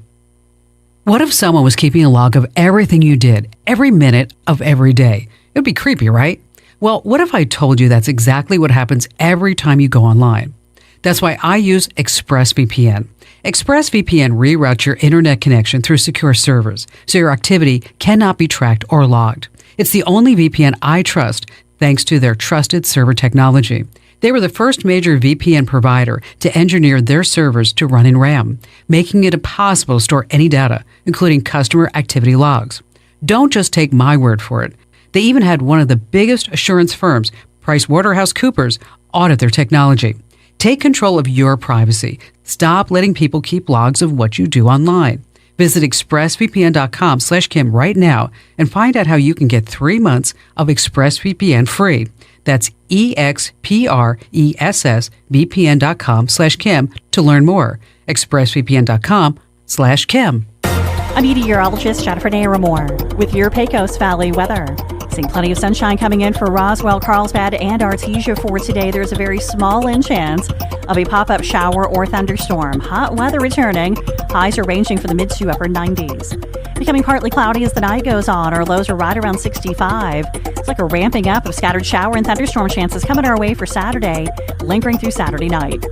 What if someone was keeping a log of everything you did, every minute of every day? It would be creepy, right? Well, what if I told you that's exactly what happens every time you go online? That's why I use ExpressVPN. ExpressVPN reroutes your internet connection through secure servers, so your activity cannot be tracked or logged. It's the only VPN I trust, thanks to their trusted server technology. They were the first major VPN provider to engineer their servers to run in RAM, making it impossible to store any data, including customer activity logs. Don't just take my word for it. They even had one of the biggest assurance firms, PricewaterhouseCoopers, audit their technology. Take control of your privacy. Stop letting people keep logs of what you do online. Visit expressvpn.com/Kim right now and find out how you can get 3 months of ExpressVPN free. That's expressvpn.com/Kim to learn more. expressvpn.com/Kim. I'm meteorologist Jennifer Naramore with your Pecos Valley weather. Seeing plenty of sunshine coming in for Roswell, Carlsbad, and Artesia for today. There's a very small chance of a pop-up shower or thunderstorm. Hot weather returning. Highs are ranging from the mid to upper 90s. Becoming partly cloudy as the night goes on. Our lows are right around 65. It's like a ramping up of scattered shower and thunderstorm chances coming our way for Saturday, lingering through Saturday night.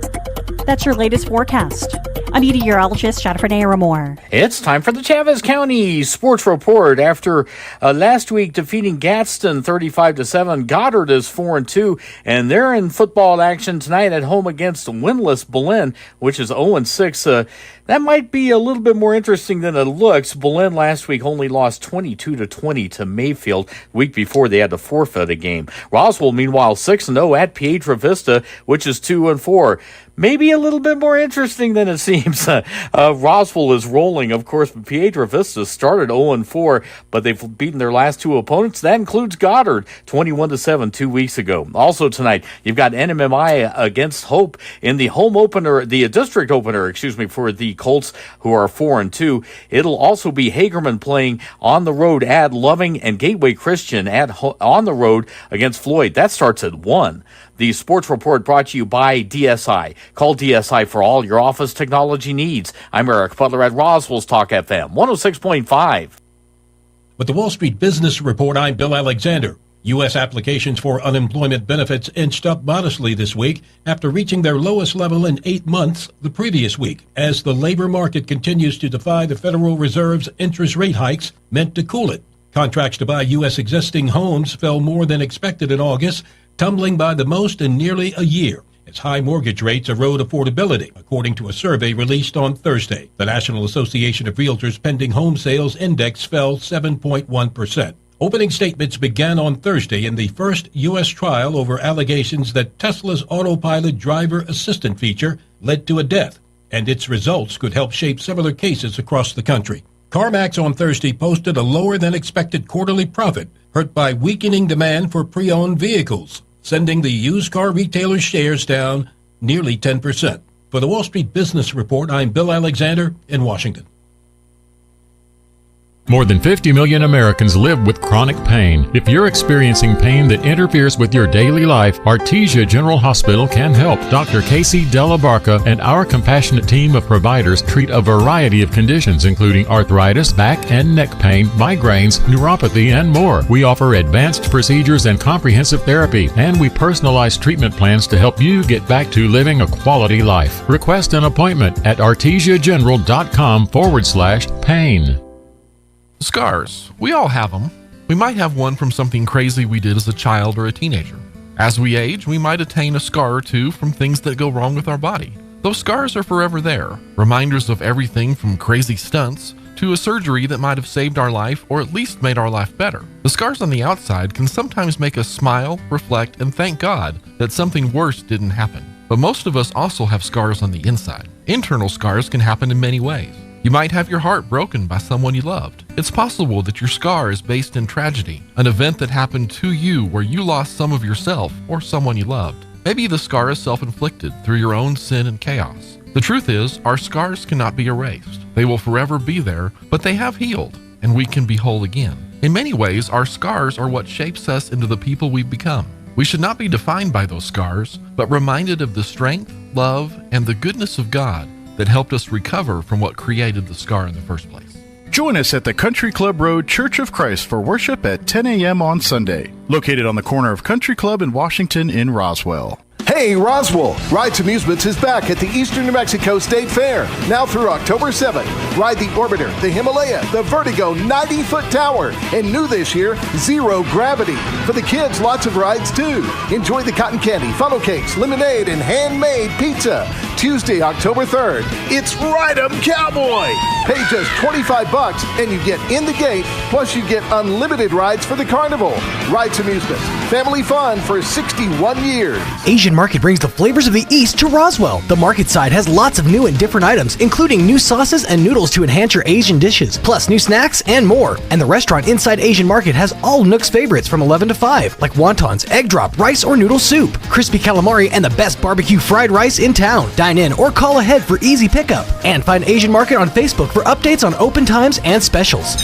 That's your latest forecast. I'm meteorologist Jennifer Naramore. It's time for the Chavez County Sports Report. After last week defeating Gadsden 35-7, Goddard is 4-2, and they're in football action tonight at home against winless Belen, which is 0-6. That might be a little bit more interesting than it looks. Belen last week only lost 22-20 to Mayfield. The week before they had to forfeit a game. Roswell, meanwhile, 6-0 at Piedra Vista, which is 2-4. Maybe a little bit more interesting than it seems. Roswell is rolling, of course, but Piedra Vista started 0-4, but they've beaten their last two opponents. That includes Goddard, 21-7 2 weeks ago. Also tonight, you've got NMMI against Hope in the home opener, the district opener, for the Colts, who are 4-2. It'll also be Hagerman playing on the road at Loving and Gateway Christian on the road against Floyd. That starts at 1. The Sports Report brought to you by DSI. Call DSI for all your office technology needs. I'm Eric Butler at Roswell's Talk FM 106.5. With the Wall Street Business Report, I'm Bill Alexander. U.S. applications for unemployment benefits inched up modestly this week after reaching their lowest level in 8 months the previous week, as the labor market continues to defy the Federal Reserve's interest rate hikes meant to cool it. Contracts to buy U.S. existing homes fell more than expected in August, tumbling by the most in nearly a year, as high mortgage rates erode affordability, according to a survey released on Thursday. The National Association of Realtors Pending Home Sales Index fell 7.1%. Opening statements began on Thursday in the first U.S. trial over allegations that Tesla's autopilot driver assistant feature led to a death, and its results could help shape similar cases across the country. CarMax on Thursday posted a lower-than-expected quarterly profit, hurt by weakening demand for pre-owned vehicles, sending the used car retailer's shares down nearly 10%. For the Wall Street Business Report, I'm Bill Alexander in Washington. More than 50 million Americans live with chronic pain. If you're experiencing pain that interferes with your daily life, Artesia General Hospital can help. Dr. Casey Della Barca and our compassionate team of providers treat a variety of conditions, including arthritis, back and neck pain, migraines, neuropathy, and more. We offer advanced procedures and comprehensive therapy, and we personalize treatment plans to help you get back to living a quality life. Request an appointment at artesiageneral.com/pain. Scars. We all have them. We might have one from something crazy we did as a child or a teenager. As we age, we might attain a scar or two from things that go wrong with our body. Those scars are forever there, reminders of everything from crazy stunts to a surgery that might have saved our life or at least made our life better. The scars on the outside can sometimes make us smile, reflect, and thank God that something worse didn't happen. But most of us also have scars on the inside. Internal scars can happen in many ways. You might have your heart broken by someone you loved. It's possible that your scar is based in tragedy, an event that happened to you where you lost some of yourself or someone you loved. Maybe the scar is self-inflicted through your own sin and chaos. The truth is, our scars cannot be erased. They will forever be there, but they have healed, and we can be whole again. In many ways, our scars are what shapes us into the people we've become. We should not be defined by those scars, but reminded of the strength, love, and the goodness of God that helped us recover from what created the scar in the first place. Join us at the Country Club Road Church of Christ for worship at 10 a.m. on Sunday, located on the corner of Country Club and Washington in Roswell. Hey, Roswell! Rides Amusements is back at the Eastern New Mexico State Fair, now through October 7th. Ride the Orbiter, the Himalaya, the Vertigo 90-foot tower, and new this year, Zero Gravity. For the kids, lots of rides too. Enjoy the cotton candy, funnel cakes, lemonade, and handmade pizza. Tuesday, October 3rd, it's Ride 'em Cowboy! Pay just $25 and you get in the gate, plus you get unlimited rides for the carnival. Rides Amusements, family fun for 61 years. Asian market Market brings the flavors of the East to Roswell. The market side has lots of new and different items, including new sauces and noodles to enhance your Asian dishes, plus new snacks and more. And the restaurant inside Asian Market has all Nook's favorites from 11 to 5, like wontons, egg drop, rice or noodle soup, crispy calamari, and the best barbecue fried rice in town. Dine in or call ahead for easy pickup. And find Asian Market on Facebook for updates on open times and specials.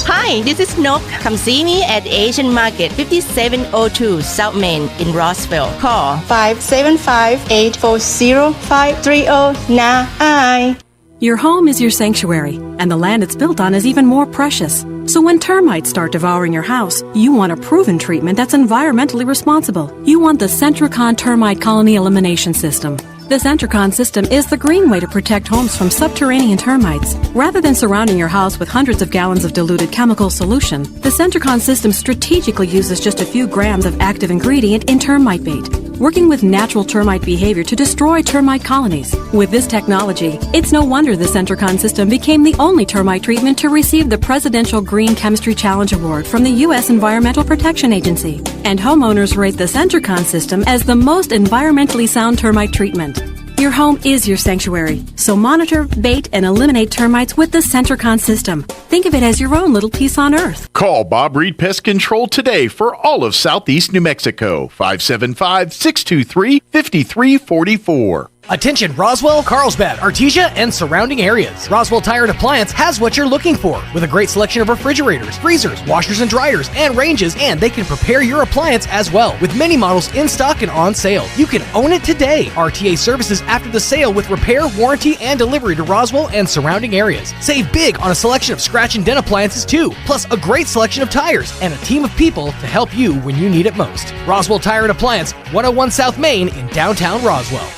Hi, this is Nook. Come see me at Asian Market, 5702 South Main in Roswell. Call 575-840-5309. Your home is your sanctuary, and the land it's built on is even more precious. So when termites start devouring your house, you want a proven treatment that's environmentally responsible. You want the Centricon Termite Colony Elimination System. The Centricon system is the green way to protect homes from subterranean termites. Rather than surrounding your house with hundreds of gallons of diluted chemical solution, the Centricon system strategically uses just a few grams of active ingredient in termite bait, working with natural termite behavior to destroy termite colonies. With this technology, it's no wonder the Centricon system became the only termite treatment to receive the Presidential Green Chemistry Challenge Award from the U.S. Environmental Protection Agency. And homeowners rate the Centricon system as the most environmentally sound termite treatment. Your home is your sanctuary, so monitor, bait, and eliminate termites with the Centricon system. Think of it as your own little piece on Earth. Call Bob Reed Pest Control today for all of Southeast New Mexico. 575-623-5344. Attention Roswell, Carlsbad, Artesia, and surrounding areas. Roswell Tire and Appliance has what you're looking for, with a great selection of refrigerators, freezers, washers and dryers, and ranges, and they can prepare your appliance as well, with many models in stock and on sale. You can own it today. RTA services after the sale with repair, warranty, and delivery to Roswell and surrounding areas. Save big on a selection of scratch and dent appliances too, plus a great selection of tires and a team of people to help you when you need it most. Roswell Tire and Appliance, 101 South Main in downtown Roswell.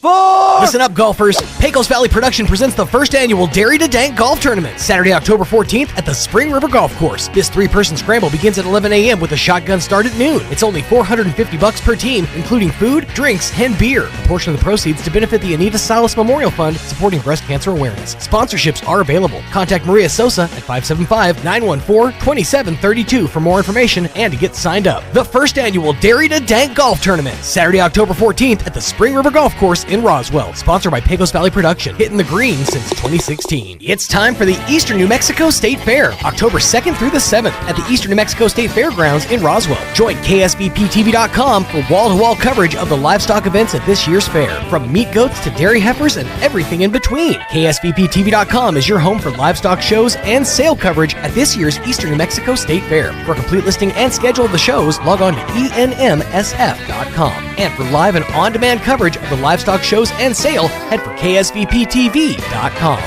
Listen up, golfers. Pecos Valley Production presents the first annual Dairy to Dank Golf Tournament, Saturday, October 14th at the Spring River Golf Course. This 3-person scramble begins at 11 a.m. with a shotgun start at noon. It's only $450 per team, including food, drinks, and beer. A portion of the proceeds to benefit the Anita Salas Memorial Fund supporting breast cancer awareness. Sponsorships are available. Contact Maria Sosa at 575-914-2732 for more information and to get signed up. The first annual Dairy to Dank Golf Tournament, Saturday, October 14th at the Spring River Golf Course in Roswell, sponsored by Pecos Valley Production, hitting the green since 2016. It's time for the Eastern New Mexico State Fair, October 2nd through the 7th at the Eastern New Mexico State Fairgrounds in Roswell. Join KSVPTV.com for wall-to-wall coverage of the livestock events at this year's fair, from meat goats to dairy heifers and everything in between. KSVPTV.com is your home for livestock shows and sale coverage at this year's Eastern New Mexico State Fair. For a complete listing and schedule of the shows, log on to enmsf.com. And for live and on-demand coverage of the livestock shows and sale, head for ksvptv.com.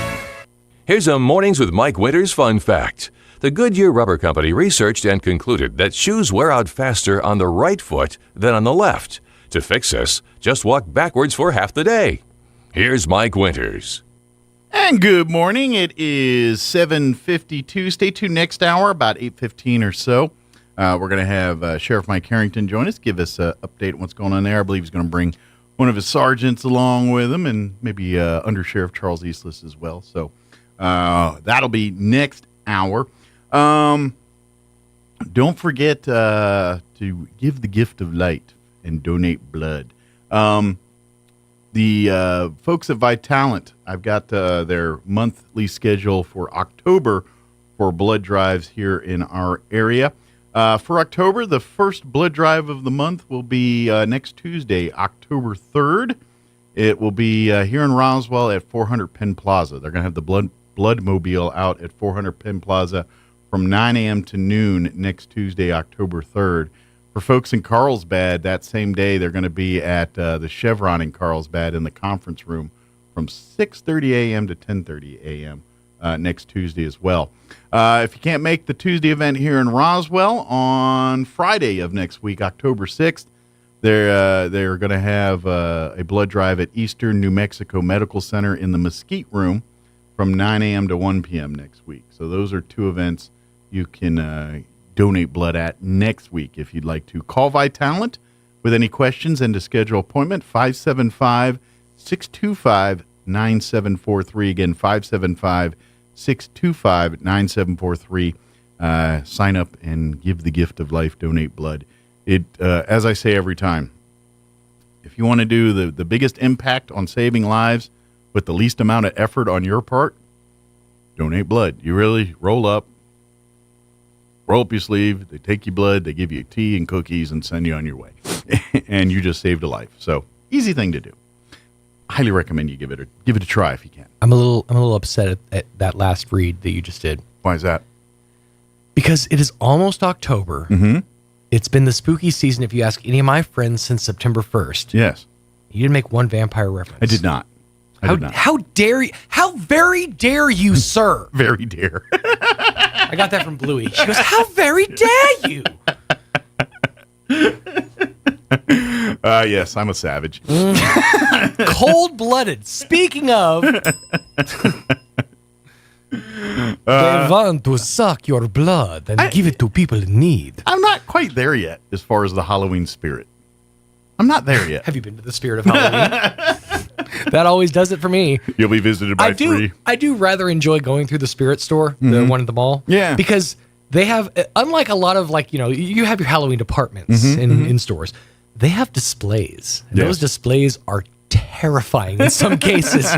Here's a Mornings with Mike Winters fun fact. The Goodyear Rubber Company researched and concluded that shoes wear out faster on the right foot than on the left. To fix this, just walk backwards for half the day. Here's Mike Winters. And good morning. It is 7:52. Stay tuned next hour, about 8:15 or so. We're going to have Sheriff Mike Harrington join us, give us an update on what's going on there. I believe he's going to bring one of his sergeants along with him, and maybe Under Sheriff Charles Eastlis as well. So that'll be next hour. Don't forget to give the gift of light and donate blood. The folks at Vitalent, I've got their monthly schedule for October for blood drives here in our area. For October, the first blood drive of the month will be next Tuesday, October 3rd. It will be here in Roswell at 400 Penn Plaza. They're going to have the blood mobile out at 400 Penn Plaza from 9 a.m. to noon next Tuesday, October 3rd. For folks in Carlsbad, that same day, they're going to be at the Chevron in Carlsbad in the conference room from 6:30 a.m. to 10:30 a.m. Next Tuesday as well. If you can't make the Tuesday event here in Roswell, on Friday of next week, October 6th, they're going to have a blood drive at Eastern New Mexico Medical Center in the Mesquite Room from 9 a.m. to 1 p.m. next week. So those are two events you can donate blood at next week if you'd like to. Call Vitalent with any questions and to schedule an appointment, 575-625-9743. Again, 575-625-9743. Sign up and give the gift of life, donate blood. It, as I say every time, if you want to do the biggest impact on saving lives with the least amount of effort on your part, donate blood. You really roll up your sleeve, they take your blood, they give you tea and cookies and send you on your way. And you just saved a life. So, easy thing to do. Highly recommend you give it a try if you can. I'm a little upset at that last read that you just did. Why is that? Because it is almost October. Mm-hmm. It's been the spooky season if you ask any of my friends since September 1st. Yes. You didn't make one vampire reference. I did not. How dare you? How very dare you, sir? Very dare. I got that from Bluey. She goes, how very dare you? Yes, I'm a savage. Cold-blooded. Speaking of, they want to suck your blood and give it to people in need. I'm not quite there yet as far as the Halloween spirit. I'm not there yet. Have you been to the spirit of Halloween? That always does it for me. You'll be visited by three. I do rather enjoy going through the spirit store, the one at the mall. Yeah. Because they have, unlike a lot of you have your Halloween departments in stores. They have displays. And those displays are terrifying in some cases.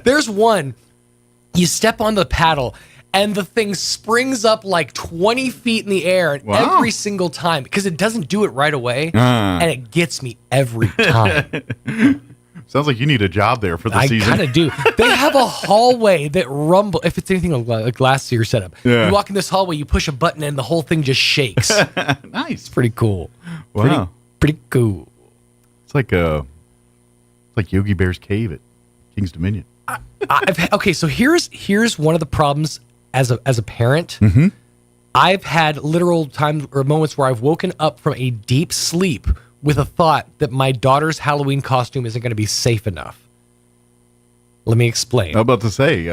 There's one, you step on the paddle and the thing springs up like 20 feet in the air every single time because it doesn't do it right away. And it gets me every time. Sounds like you need a job there for the season. I kind of do. They have a hallway that rumble. If it's anything like last year's setup, you walk in this hallway, you push a button, and the whole thing just shakes. Nice. It's pretty cool. Wow. Pretty cool. It's like Yogi Bear's cave at King's Dominion. Okay, so here's one of the problems as a parent. Mm-hmm. I've had literal times or moments where I've woken up from a deep sleep with a thought that my daughter's Halloween costume isn't going to be safe enough. Let me explain. I'm about to say,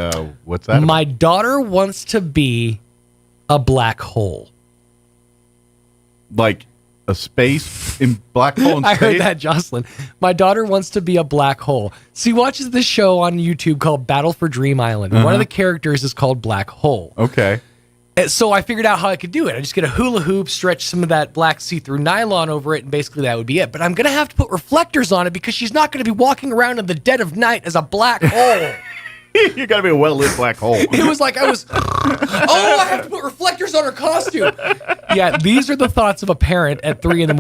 what's that My daughter wants to be a black hole. Like a space in black hole in space? I heard that, Jocelyn. My daughter wants to be a black hole. She watches this show on YouTube called Battle for Dream Island. One of the characters is called Black Hole. Okay. So I figured out how I could do it. I just get a hula hoop, stretch some of that black see-through nylon over it, and basically that would be it. But I'm going to have to put reflectors on it because she's not going to be walking around in the dead of night as a black hole. You got to be a well-lit black hole. It was like I have to put reflectors on her costume. Yeah, these are the thoughts of a parent at 3 a.m.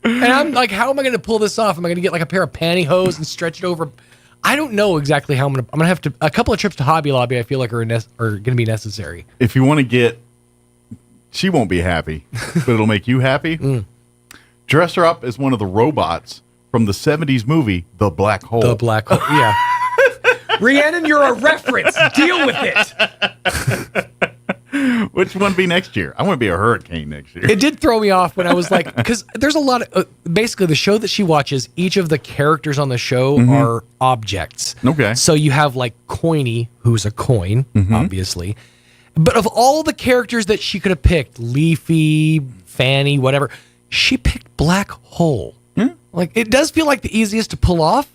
And I'm like, how am I going to pull this off? Am I going to get like a pair of pantyhose and stretch it over? I don't know exactly how I'm going to have to, a couple of trips to Hobby Lobby I feel like are going to be necessary. If you want to get, she won't be happy, but it'll make you happy. Dress her up as one of the robots from the 70s movie, The Black Hole. The Black Hole, yeah. Rhiannon, you're a reference. Deal with it. Which one be next year? I want to be a hurricane next year. It did throw me off when I was like, because there's a lot of, basically the show that she watches, each of the characters on the show are objects. Okay. So you have like Coiny, who's a coin, obviously. But of all the characters that she could have picked, Leafy, Fanny, whatever, she picked Black Hole. Like, it does feel like the easiest to pull off,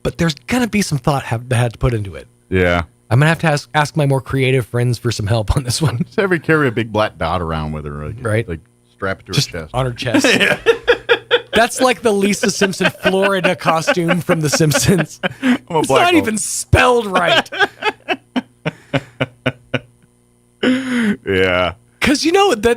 but there's going to be some thought that had to put into it. Yeah. I'm going to have to ask my more creative friends for some help on this one. Just have her carry a big black dot around with her. Right. Like strap it to Just her chest. on her chest. That's like the Lisa Simpson Florida costume from The Simpsons. It's not even spelled right. Yeah. Because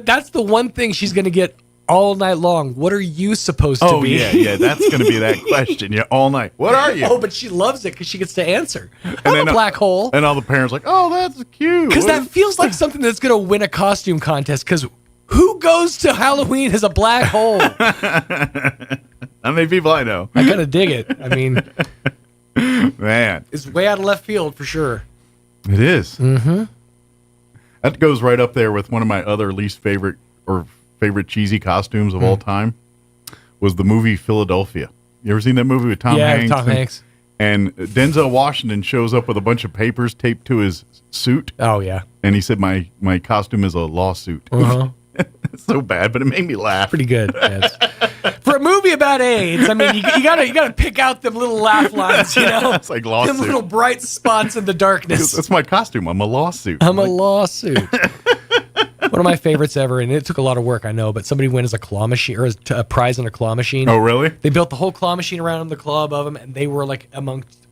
that's the one thing she's going to get all night long. What are you supposed to be? Yeah. That's going to be that question. Yeah, all night. What are you? Oh, but she loves it because she gets to answer. I'm a black hole. And all the parents are like, oh, that's cute. Because that feels like something that's going to win a costume contest. Because who goes to Halloween as a black hole? How many people I know? I kind of dig it. I mean, man, it's way out of left field for sure. It is. Mm-hmm. That goes right up there with one of my other least favorite cheesy costumes of all time. Was the movie Philadelphia. You ever seen that movie with Tom Hanks? Yeah, Tom Hanks. And Denzel Washington shows up with a bunch of papers taped to his suit. Oh, yeah. And he said, my costume is a lawsuit. It's so bad, but it made me laugh. Pretty good. Yes. For a movie about AIDS, I mean, you gotta pick out them little laugh lines, It's like lawsuit. Them little bright spots in the darkness. That's my costume. I'm a lawsuit. I'm a lawsuit. One of my favorites ever, and it took a lot of work, I know, but somebody went as a claw machine, or as a prize in a claw machine. Oh, really? They built the whole claw machine around the claw above them, and they were like amongst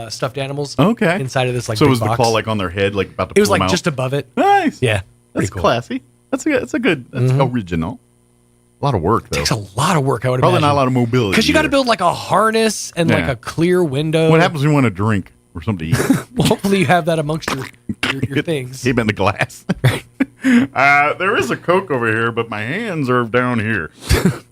stuffed animals. Okay. Inside of this like so big was the box. claw like on their head, like about to It was pull them like out? just above it. Nice. Yeah. That's cool. classy. That's original. A lot of work, though. Takes a lot of work, I would Probably imagine. not a lot of mobility. Because you got to build like a harness and like Yeah. a clear window. What happens when you want to drink or something to eat? Well, hopefully you have that amongst your things. Keep it in the glass. There is a Coke over here, but my hands are down here.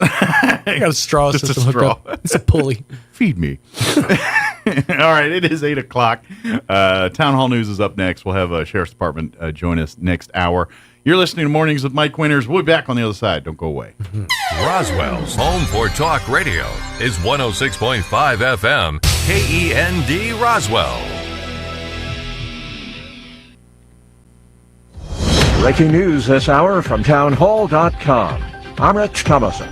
I got a straw Just a system hooked straw. up. It's a pulley. Feed me. All right, it is 8 o'clock. Town Hall News is up next. We'll have a Sheriff's Department join us next hour. You're listening to Mornings with Mike Winters. We'll be back on the other side. Don't go away. Roswell's home for talk radio is 106.5 FM, KEND Roswell. Breaking news this hour from townhall.com. I'm Rich Thomason.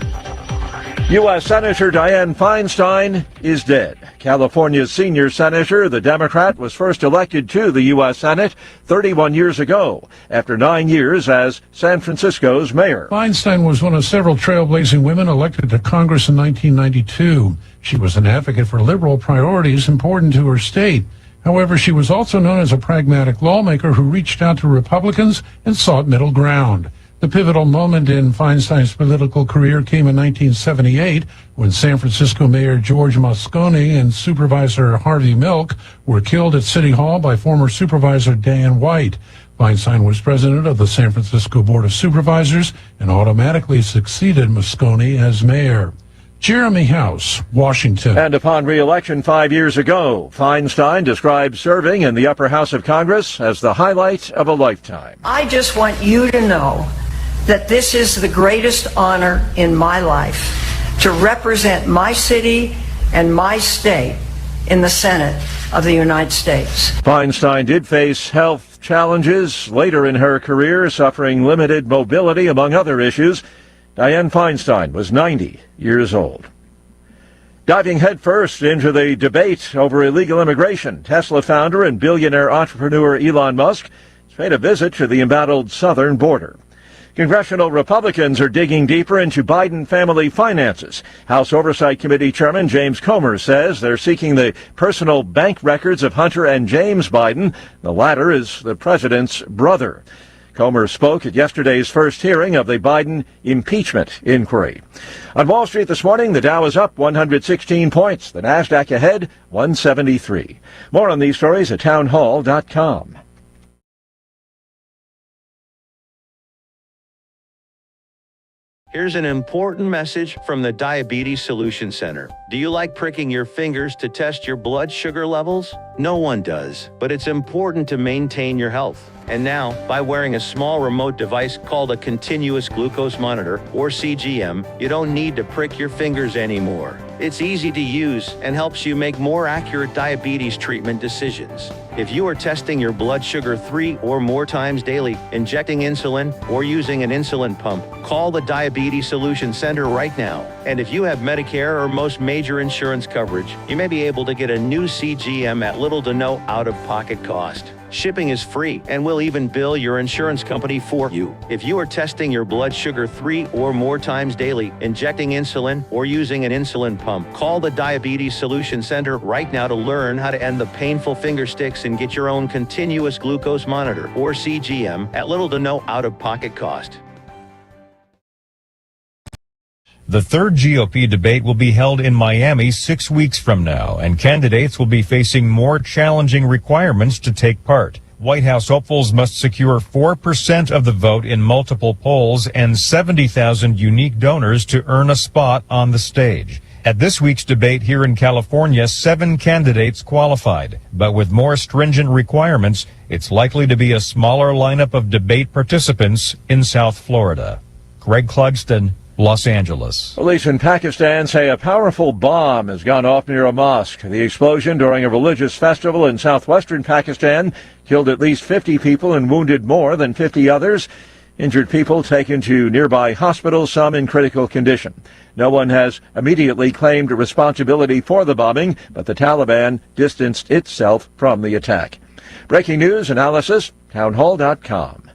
U.S. Senator Dianne Feinstein is dead. California's senior senator, the Democrat, was first elected to the U.S. Senate 31 years ago, after 9 years as San Francisco's mayor. Feinstein was one of several trailblazing women elected to Congress in 1992. She was an advocate for liberal priorities important to her state. However, she was also known as a pragmatic lawmaker who reached out to Republicans and sought middle ground. The pivotal moment in Feinstein's political career came in 1978 when San Francisco Mayor George Moscone and Supervisor Harvey Milk were killed at City Hall by former Supervisor Dan White. Feinstein was president of the San Francisco Board of Supervisors and automatically succeeded Moscone as mayor. Jeremy House, Washington. And upon re-election 5 years ago, Feinstein described serving in the upper house of Congress as the highlight of a lifetime. I just want you to know that this is the greatest honor in my life, to represent my city and my state in the Senate of the United States. Feinstein did face health challenges later in her career, suffering limited mobility, among other issues. Dianne Feinstein was 90 years old. Diving headfirst into the debate over illegal immigration, Tesla founder and billionaire entrepreneur Elon Musk has made a visit to the embattled southern border. Congressional Republicans are digging deeper into Biden family finances. House Oversight Committee Chairman James Comer says they're seeking the personal bank records of Hunter and James Biden. The latter is the president's brother. Comer spoke at yesterday's first hearing of the Biden impeachment inquiry. On Wall Street this morning, the Dow is up 116 points. The Nasdaq ahead, 173. More on these stories at townhall.com. Here's an important message from the Diabetes Solution Center. Do you like pricking your fingers to test your blood sugar levels? No one does, but it's important to maintain your health. And now, by wearing a small remote device called a continuous glucose monitor, or CGM, you don't need to prick your fingers anymore. It's easy to use and helps you make more accurate diabetes treatment decisions. If you are testing your blood sugar 3 or more times daily, injecting insulin, or using an insulin pump, call the Diabetes Solution Center right now. And if you have Medicare or most major insurance coverage, you may be able to get a new CGM at little to no out-of-pocket cost. Shipping is free and will even bill your insurance company for you. If you are testing your blood sugar 3 or more times daily, injecting insulin, or using an insulin pump, call the Diabetes Solution Center right now to learn how to end the painful finger sticks and get your own continuous glucose monitor, or CGM, at little to no out-of-pocket cost. The third GOP debate will be held in Miami 6 weeks from now, and candidates will be facing more challenging requirements to take part. White House hopefuls must secure 4% of the vote in multiple polls and 70,000 unique donors to earn a spot on the stage. At this week's debate here in California, 7 candidates qualified, but with more stringent requirements, it's likely to be a smaller lineup of debate participants in South Florida. Greg Clugston, Los Angeles. Police in Pakistan say a powerful bomb has gone off near a mosque. The explosion during a religious festival in southwestern Pakistan killed at least 50 people and wounded more than 50 others. Injured people taken to nearby hospitals, some in critical condition. No one has immediately claimed responsibility for the bombing, but the Taliban distanced itself from the attack. Breaking news analysis, townhall.com.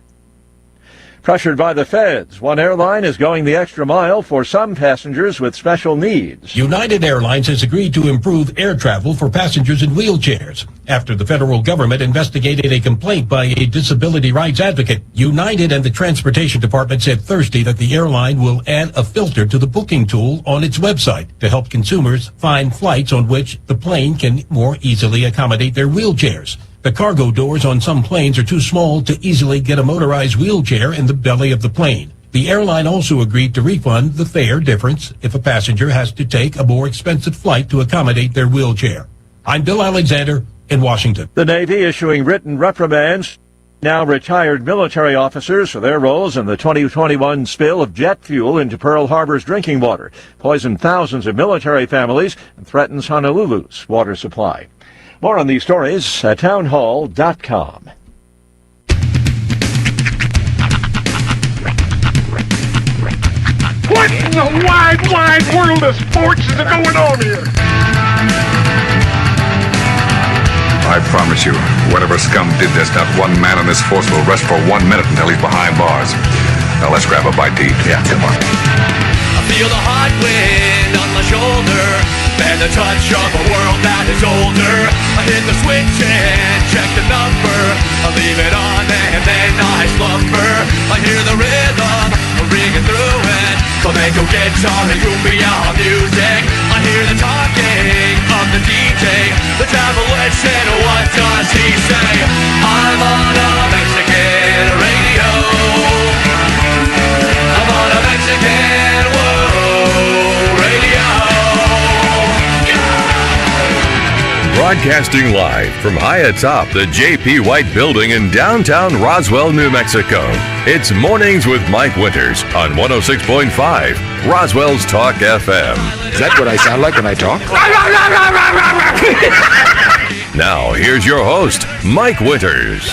Pressured by the feds, one airline is going the extra mile for some passengers with special needs. United Airlines has agreed to improve air travel for passengers in wheelchairs after the federal government investigated a complaint by a disability rights advocate. United and the Transportation Department said Thursday that the airline will add a filter to the booking tool on its website to help consumers find flights on which the plane can more easily accommodate their wheelchairs. The cargo doors on some planes are too small to easily get a motorized wheelchair in the belly of the plane. The airline also agreed to refund the fare difference if a passenger has to take a more expensive flight to accommodate their wheelchair. I'm Bill Alexander in Washington. The Navy issuing written reprimands now retired military officers for their roles in the 2021 spill of jet fuel into Pearl Harbor's drinking water, poisoned thousands of military families, and threatens Honolulu's water supply. More on these stories at townhall.com. What in the wide, wide world of sports is going on here? I promise you, whatever scum did this, not one man in this force will rest for 1 minute until he's behind bars. Now let's grab a bite to eat. Yeah, come on. I feel the hot wind on my shoulder and the touch of a world that is older. I hit the switch and check the number. I leave it on and then I slumber. I hear the rhythm ringing through it. Flamenco guitar and cumbia music. I hear the talking of the DJ. The travel listen, what does he say? I'm on a Mexican radio. I'm on a Mexican radio. Broadcasting live from high atop the J.P. White Building in downtown Roswell, New Mexico. It's Mornings with Mike Winters on 106.5 Roswell's Talk FM. Is that what I sound like when I talk? Now, here's your host, Mike Winters.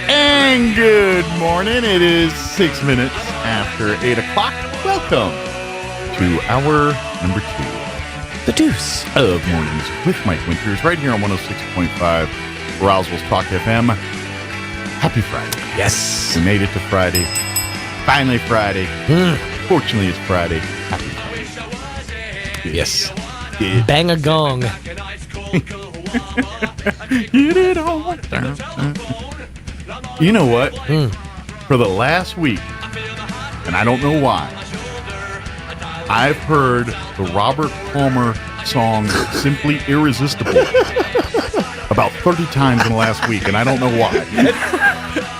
And good morning. It is 6 minutes after 8 o'clock. Welcome to hour number 2. The Deuce of Mornings with Mike Winters, right here on 106.5 Roswell's Talk FM. Happy Friday. Yes. We made it to Friday. Finally Friday. Fortunately, it's Friday. Happy Friday. Yes. Bang a gong. Get it on. You know what? For the last week, and I don't know why, I've heard the Robert Palmer song Simply Irresistible about 30 times in the last week, and I don't know why.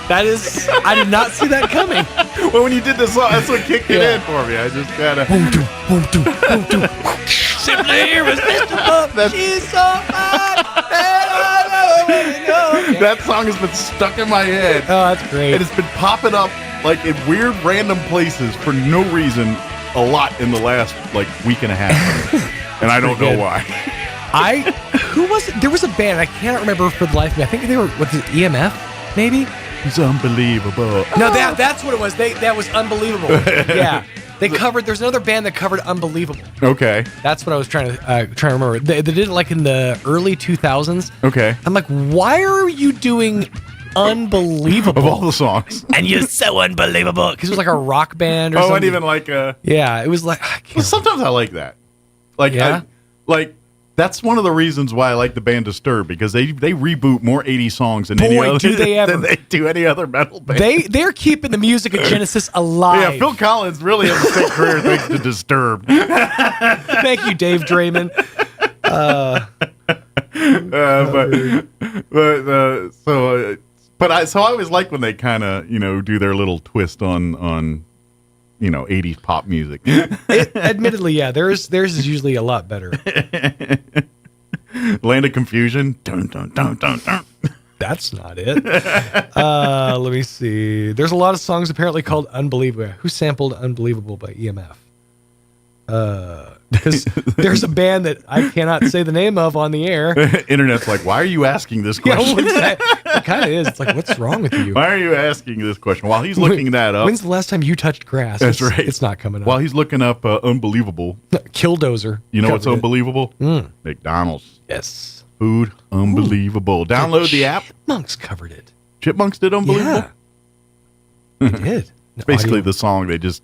That is, I did not see that coming. Well, when you did this song, that's what kicked it in for me. I just gotta... Simply irresistible. She's so fine. That song has been stuck in my head. Oh, that's great. And it's been popping up like in weird random places for no reason a lot in the last like week and a half. And I don't know why. Who was it? There was a band, I cannot remember for the life of me. I think they were, what's it, EMF, maybe? It's unbelievable. No, that's what it was. That was Unbelievable. Yeah. They covered, there's another band that covered Unbelievable. Okay. That's what I was trying to remember. They did it like in the early 2000s. Okay. I'm like, why are you doing Unbelievable? Of all the songs. And you're so unbelievable. Because it was like a rock band or something. And even like a... Yeah, it was like... Well, sometimes I like that. Like, yeah? That's one of the reasons why I like the band Disturbed, because they reboot more 80 songs than any other do they ever. than they do any other metal band. They're keeping the music of Genesis alive. Yeah, Phil Collins really has a great career thanks to Disturbed. Thank you, Dave Draymond. So I always like when they kind of do their little twist on 80s pop music. Admittedly, yeah, theirs is usually a lot better. Land of Confusion. Dun, dun, dun, dun, dun. That's not it. Let me see. There's a lot of songs apparently called Unbelievable. Who sampled Unbelievable by EMF? Because there's a band that I cannot say the name of on the air. Internet's like, why are you asking this question? Yeah, it kind of is. It's like, what's wrong with you? Why are you asking this question? While he's looking that up. When's the last time you touched grass? That's right. It's not coming up. While he's looking up Unbelievable. Killdozer. You know what's Unbelievable? McDonald's. Yes. Food, unbelievable. Download the app. Chipmunks covered it. Chipmunks did Unbelievable? Yeah. They did. It's basically the song they just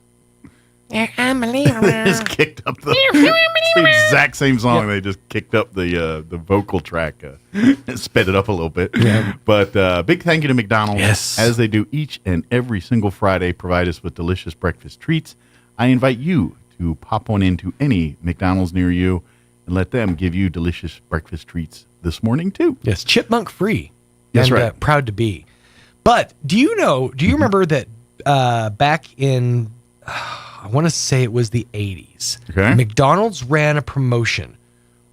just kicked up it's the exact same song. They just kicked up the vocal track and sped it up a little bit. Yeah. But big thank you to McDonald's. Yes. As they do each and every single Friday, provide us with delicious breakfast treats. I invite you to pop on into any McDonald's near you and let them give you delicious breakfast treats this morning too. Yes, chipmunk free. That's and, right. Proud to be. But do you remember that back in, I want to say it was the 80s, okay. McDonald's ran a promotion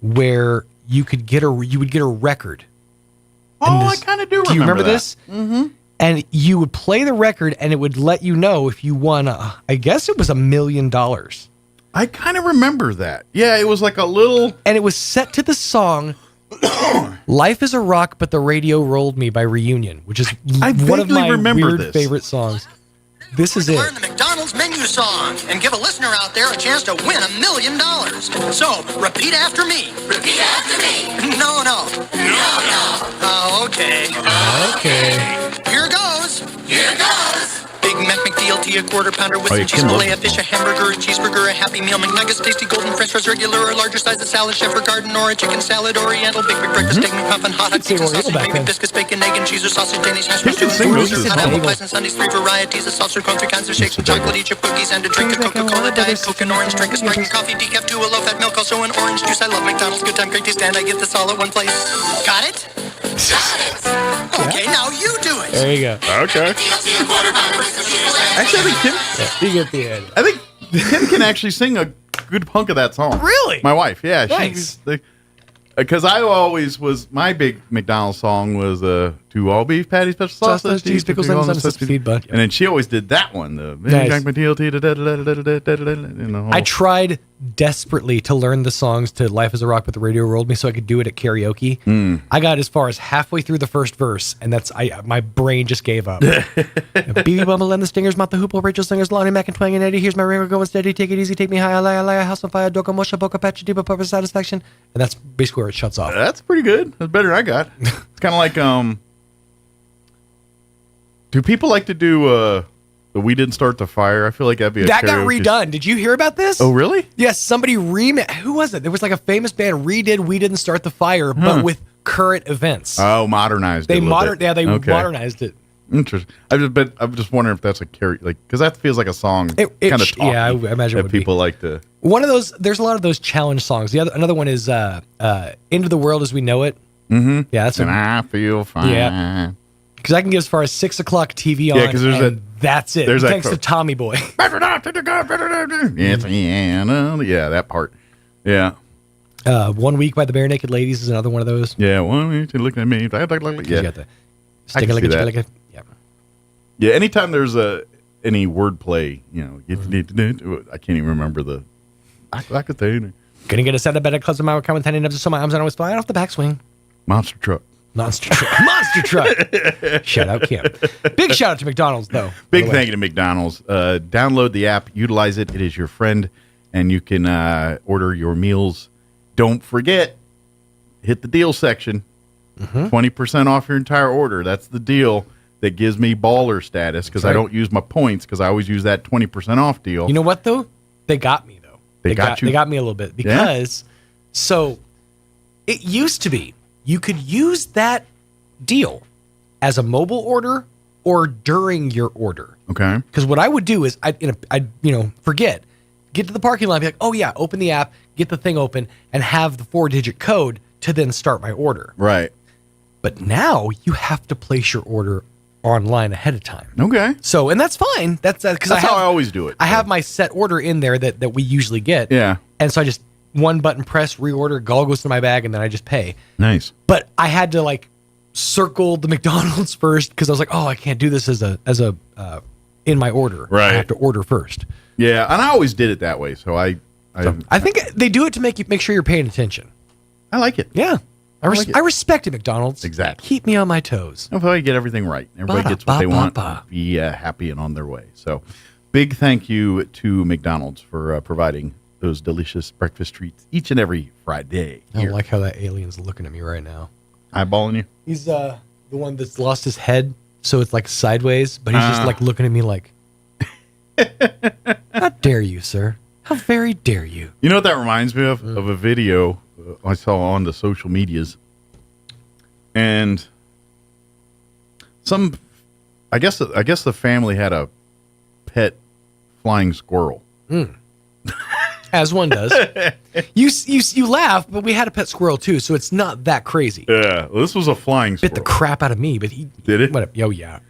where you would get a record. I kind of do remember Do you remember that. this? Mm-hmm. And you would play the record and it would let you know if you won, I guess it was $1 million. I kind of remember that. Yeah, it was like a little... And it was set to the song Life is a Rock, But the Radio Rolled Me by Reunion, which is one of my weird favorite songs. This is it. Learn the McDonald's menu song and give a listener out there a chance to win $1 million. So, repeat after me. Repeat after me. No. Oh, okay. Okay. Here goes. Here goes. Big Mac, McDLT, a quarter pounder with some cheese, Kim fillet, a loves fish, a hamburger, a cheeseburger, a Happy Meal, McNuggets, tasty golden French fries, regular or larger size, a salad, chef or garden, or a chicken salad, oriental, big breakfast, steak, McMuffin, hot pizza, sausage, make biscuits, bacon, egg and cheese, or sausage, Danish hash browns, two hot apple pies and sundaes, 3 varieties of sauce or cone, 3 kinds of shakes, and chocolate, each chip cookies, and a drink, a Coca-Cola, Diet Coke, an orange drink, a Sprite, coffee, decaf, 2, a low-fat milk, also an orange juice. I love McDonald's, good time, great taste, and I get this all at one place. Got it? Okay, now you do it. There you go. Okay. Actually, I think Kim... You get the end. I think Kim can actually sing a good hunk of that song. Really? My wife, yeah. Nice. Because I always was... My big McDonald's song was 2 all-beef patties, special sausage, cheese, pickles, lemons, and a speed bun. And then she always did that one. The nice. I tried desperately to learn the songs to Life is a Rock, But the Radio Rolled Me so I could do it at karaoke. I got as far as halfway through the first verse, and my brain just gave up. BB Bumble and the Stingers, Mott the Hoople, Rachel Singers, Lonnie Mac and Twang and Eddie. Here's my ringer going steady. Take it easy, take me high. I lie, house on fire. Doka Mosha, Boca Patch, Deepa Purpose Satisfaction. And that's basically where it shuts off. That's pretty good. That's better than I got. It's kind of like, do people like to do the We Didn't Start the Fire? I feel like that'd be that got redone. Did you hear about this? Oh, really? Yes, somebody who was it? There was like a famous band redid We Didn't Start the Fire, but with current events. Oh, modernized they it. They modernized it. Interesting. I'm just wondering if that's a because that feels like a song kind of talky. Yeah, I imagine it would people like to. One of those. There's a lot of those challenge songs. Another one is "Into the World as We Know It." Mm-hmm. Yeah, that's. And I feel fine. Yeah. Because I can get as far as 6 o'clock TV on. Yeah, because that's it. There's thanks to Tommy Boy. Yeah, that part. Yeah. 1 Week by the Bare Naked Ladies is another one of those. Yeah, 1 week to look at me. Yeah. You got the sticking like a yeah. Yeah, anytime there's any wordplay, I can't even remember the. Gonna get a set of better clubs of my coming 10 nubs so my arms are always flying off the backswing. Monster truck. Monster truck. Shout out Kim. Big shout out to McDonald's though. Big thank you to McDonald's. Download the app, utilize it. It is your friend, and you can order your meals. Don't forget, hit the deal section. 20% off your entire order. That's the deal that gives me baller status because I don't use my points because I always use that 20% off deal. You know what though? They got me though. They got you. They got me a little bit because so it used to be you could use that deal as a mobile order or during your order. Okay. Because what I would do is I'd forget, get to the parking lot, be like, oh yeah, open the app, get the thing open, and have the 4-digit code to then start my order. Right. But now you have to place your order online ahead of time. Okay. So, and that's fine. That's because how I always do it. I have my set order in there that we usually get. Yeah. And so I just one button press, reorder, it all goes to my bag, and then I just pay. Nice. But I had to circle the McDonald's first because I was like, oh, I can't do this as a in my order. Right. I have to order first. Yeah, and I always did it that way. So I think they do it to make sure you're paying attention. I like it. Yeah. I respect it, McDonald's. Exactly. Keep me on my toes. Hopefully you get everything right. Everybody gets what they want. Be happy and on their way. So big thank you to McDonald's for providing those delicious breakfast treats each and every Friday. I don't like how that alien's looking at me right now. Eyeballing you? He's the one that's lost his head, so it's like sideways, but he's just like looking at me like, how dare you, sir? How very dare you? You know what that reminds me of? Of a video I saw on the social medias. And I guess the family had a pet flying squirrel. As one does. You laugh, but we had a pet squirrel too, so it's not that crazy. Yeah, well, this was a flying squirrel. Bit the crap out of me, but he did it. Whatever. Oh yeah.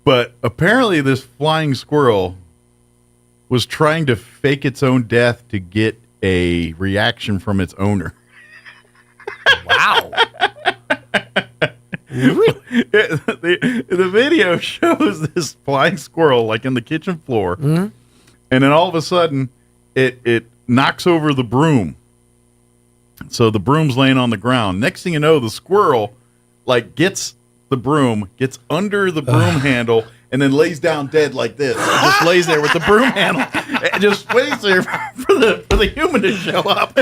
But apparently, this flying squirrel was trying to fake its own death to get a reaction from its owner. Wow. Really? The video shows this flying squirrel like in the kitchen floor, and then all of a sudden it knocks over the broom. So the broom's laying on the ground. Next thing you know, the squirrel like gets the broom, gets under the broom handle, and then lays down dead like this. It just lays there with the broom handle and just waits there for the human to show up.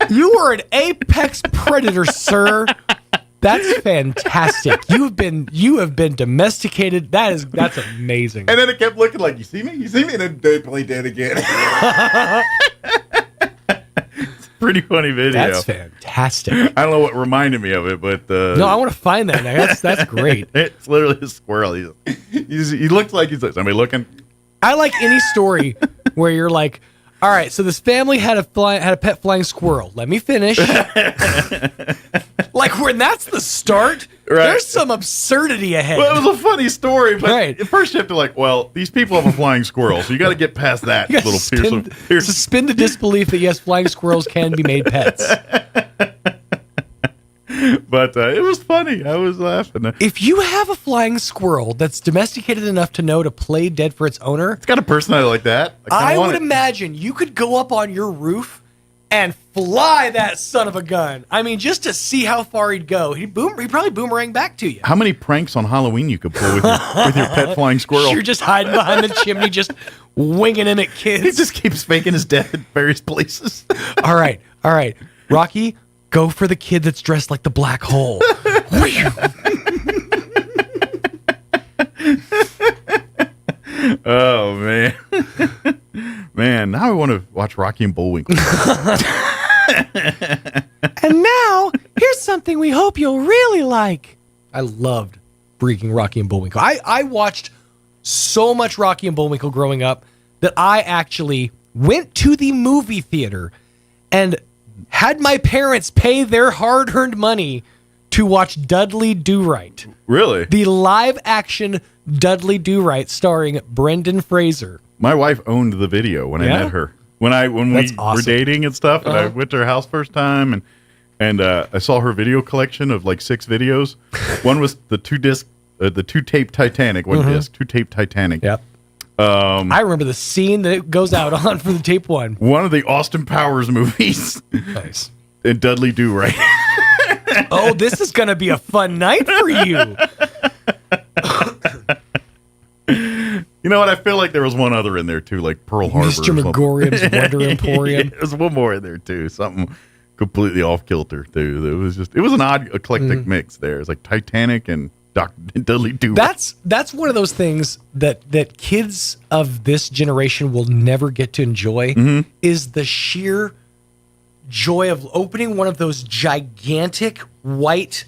You are an apex predator, sir. That's fantastic. You have been domesticated. That's amazing. And then it kept looking like, you see me? You see me? And then they play dead again. It's a pretty funny video. That's fantastic. I don't know what reminded me of it, but no, I want to find that now. That's great. It's literally a squirrel. He looks like he's like, somebody looking. I like any story where you're like, all right, so this family had a pet flying squirrel. Let me finish. Like when that's the start, there's some absurdity ahead. Well, it was a funny story, but at first you have to like, well, these people have a flying squirrel, so you got to get past that little suspend the disbelief that yes, flying squirrels can be made pets. But it was funny. I was laughing. If you have a flying squirrel that's domesticated enough to know to play dead for its owner, it's got a personality like that. I would imagine you could go up on your roof and fly that son of a gun. I mean, just to see how far he'd go. He'd probably boomerang back to you. How many pranks on Halloween you could pull with your pet flying squirrel? You're just hiding behind the chimney, just winging him at kids. He just keeps faking his death at various places. All right. Rocky, go for the kid that's dressed like the black hole. Oh, man. Man, now I want to watch Rocky and Bullwinkle. And now, here's something we hope you'll really like. I loved freaking Rocky and Bullwinkle. I watched so much Rocky and Bullwinkle growing up that I actually went to the movie theater and had my parents pay their hard-earned money to watch Dudley Do-Right. Really? The live-action Dudley Do-Right starring Brendan Fraser. My wife owned the video when I met her. When we were dating and stuff, and I went to her house first time, and I saw her video collection of like 6 videos. One was the 2-tape Titanic, disc, 2-tape Titanic. Yep. I remember the scene that it goes out on for the tape one. One of the Austin Powers movies. Nice. And Dudley Do-Right. Oh, this is going to be a fun night for you. You know what? I feel like there was one other in there too, like Pearl Harbor. Mr. Megorium's Wonder Emporium. There's one more in there too. Something completely off kilter too. It was an odd eclectic mix there. It's like Titanic and Dudley Do-Right. That's one of those things that kids of this generation will never get to enjoy is the sheer joy of opening one of those gigantic white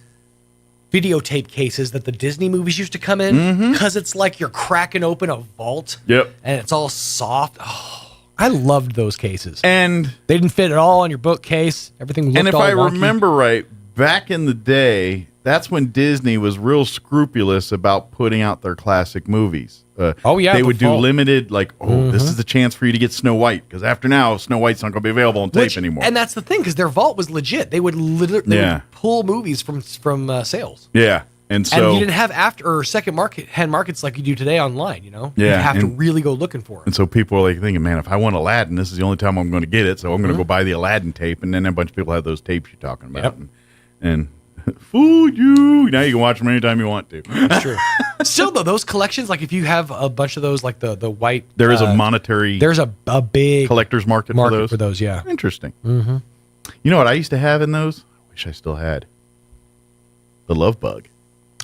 videotape cases that the Disney movies used to come in, because it's like you're cracking open a vault. Yep. And it's all soft. Oh, I loved those cases. And they didn't fit at all on your bookcase. Everything looked all And if I wonky. remember right, back in the day, that's when Disney was real scrupulous about putting out their classic movies. They would do limited, like, this is the chance for you to get Snow White, because after now, Snow White's not going to be available on tape anymore. And that's the thing, because their vault was legit. They would literally pull movies from sales. Yeah. And so you didn't have after or second hand markets like you do today online, you know? Yeah, you have to really go looking for it. And so people are like thinking, man, if I want Aladdin, this is the only time I'm going to get it, so I'm going to go buy the Aladdin tape. And then a bunch of people have those tapes you're talking about. And fooled you. Now you can watch them anytime you want to. That's true. Still though, those collections, like if you have a bunch of those, like the white, There is a monetary. there's a big collector's market for those. Yeah, Interesting. Mm-hmm. You know what I used to have in those? I wish I still had. The Love Bug.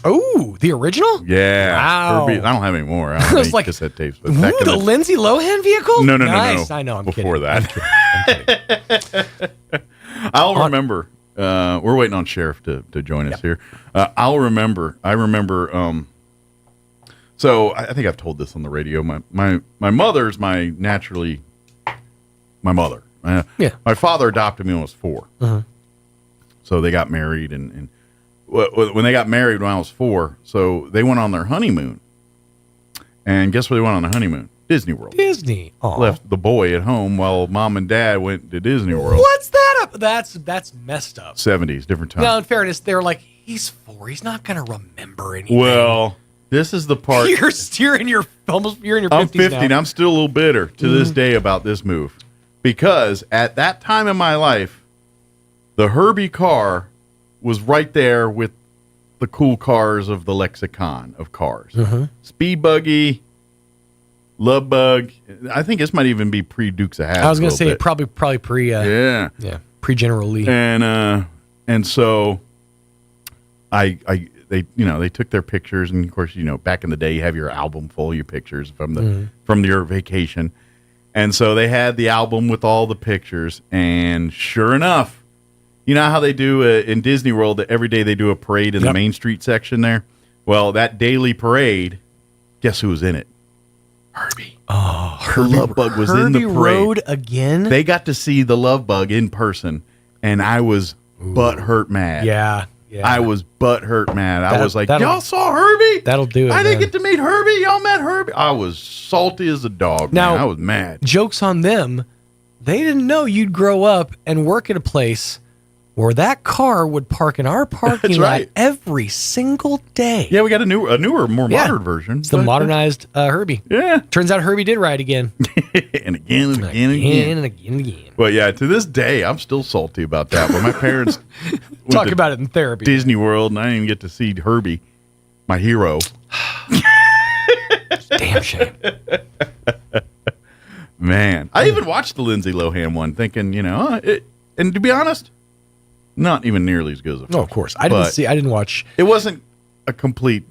Oh, the original? Yeah. Wow. Herbie. I don't have any more. I don't I have was any like, cassette tapes. But back in the Lindsay Lohan vehicle? No. Nice. I know. I'm Before kidding. that. I'll remember. We're waiting on Sheriff to join us here. I remember. So I think I've told this on the radio. My mother's my mother. My father adopted me when I was 4. Uh-huh. So they got married, and when they got married when I was 4, so they went on their honeymoon. And guess where they went on the honeymoon? Disney World. Disney. Aw. Left the boy at home while mom and dad went to Disney World. What's that up? That's messed up. 70s, different time. Now, in fairness, they're like, he's 4. He's not going to remember anything. Well, this is the part. You're in your 50s I'm 50 now. and I'm still a little bitter to this day about this move. Because at that time in my life, the Herbie car was right there with the cool cars of the lexicon of cars. Uh-huh. Speed Buggy, Love Bug. I think this might even be pre-Dukes of Hazzard. I was going to say probably pre. Yeah, pre-General Lee. And so they took their pictures, and of course, back in the day, you have your album full of your pictures from your vacation. And so they had the album with all the pictures, and sure enough, you know how they do in Disney World, that every day they do a parade in the Main Street section there? Well, that daily parade, guess who was in it? Herbie. Oh, the Love Bug was in the parade. Rode again? They got to see the Love Bug in person, and I was butthurt mad. Yeah. I was butthurt mad. I was like, y'all saw Herbie? That'll do it. I didn't get to meet Herbie. Y'all met Herbie. I was salty as a dog. Now, man. I was mad. Joke's on them. They didn't know you'd grow up and work at a place where that car would park in our parking lot every single day. Yeah, we got a newer, more modern version. It's the modernized Herbie. Yeah. Turns out Herbie did ride again. and again and again and again. And again. But yeah, to this day, I'm still salty about that. But my parents talk about it in therapy. Disney World, and I didn't even get to see Herbie, my hero. Damn shame. Man, I even watched the Lindsay Lohan one, thinking, and to be honest, not even nearly as good as the first. No, of course. I didn't watch. It wasn't a complete.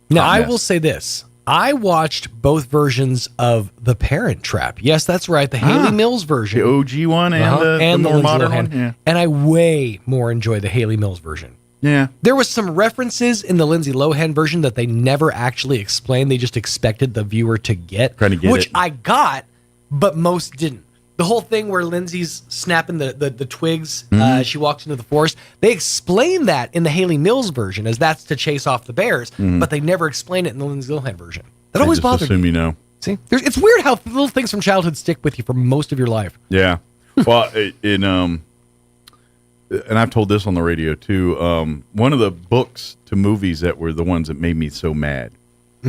Now, I will say this. I watched both versions of The Parent Trap. Yes, that's right. The Haley Mills version. The OG one and the more modern one. Yeah. And I way more enjoy the Haley Mills version. Yeah. There was some references in the Lindsay Lohan version that they never actually explained. They just expected the viewer to get, which I got, but most didn't. The whole thing where Lindsay's snapping the twigs, she walks into the forest. They explain that in the Haley Mills version, as that's to chase off the bears, but they never explain it in the Lindsay Lohan version. That always bothered me. Assume you know. See, it's weird how little things from childhood stick with you for most of your life. Yeah. Well, and I've told this on the radio too. One of the books to movies that were the ones that made me so mad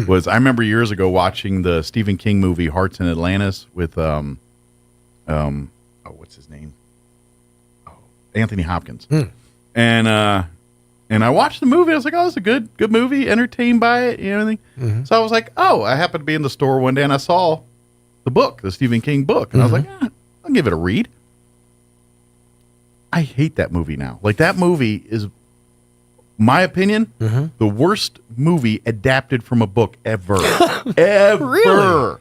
was, I remember years ago watching the Stephen King movie Hearts in Atlantis with what's his name? Anthony Hopkins. And I watched the movie. I was like, oh, it's a good movie. Entertained by it, everything. So I was like, oh, I happened to be in the store one day and I saw the book, the Stephen King book, and I was like, I'll give it a read. I hate that movie now. Like, that movie is, my opinion, the worst movie adapted from a book ever. Ever. Really?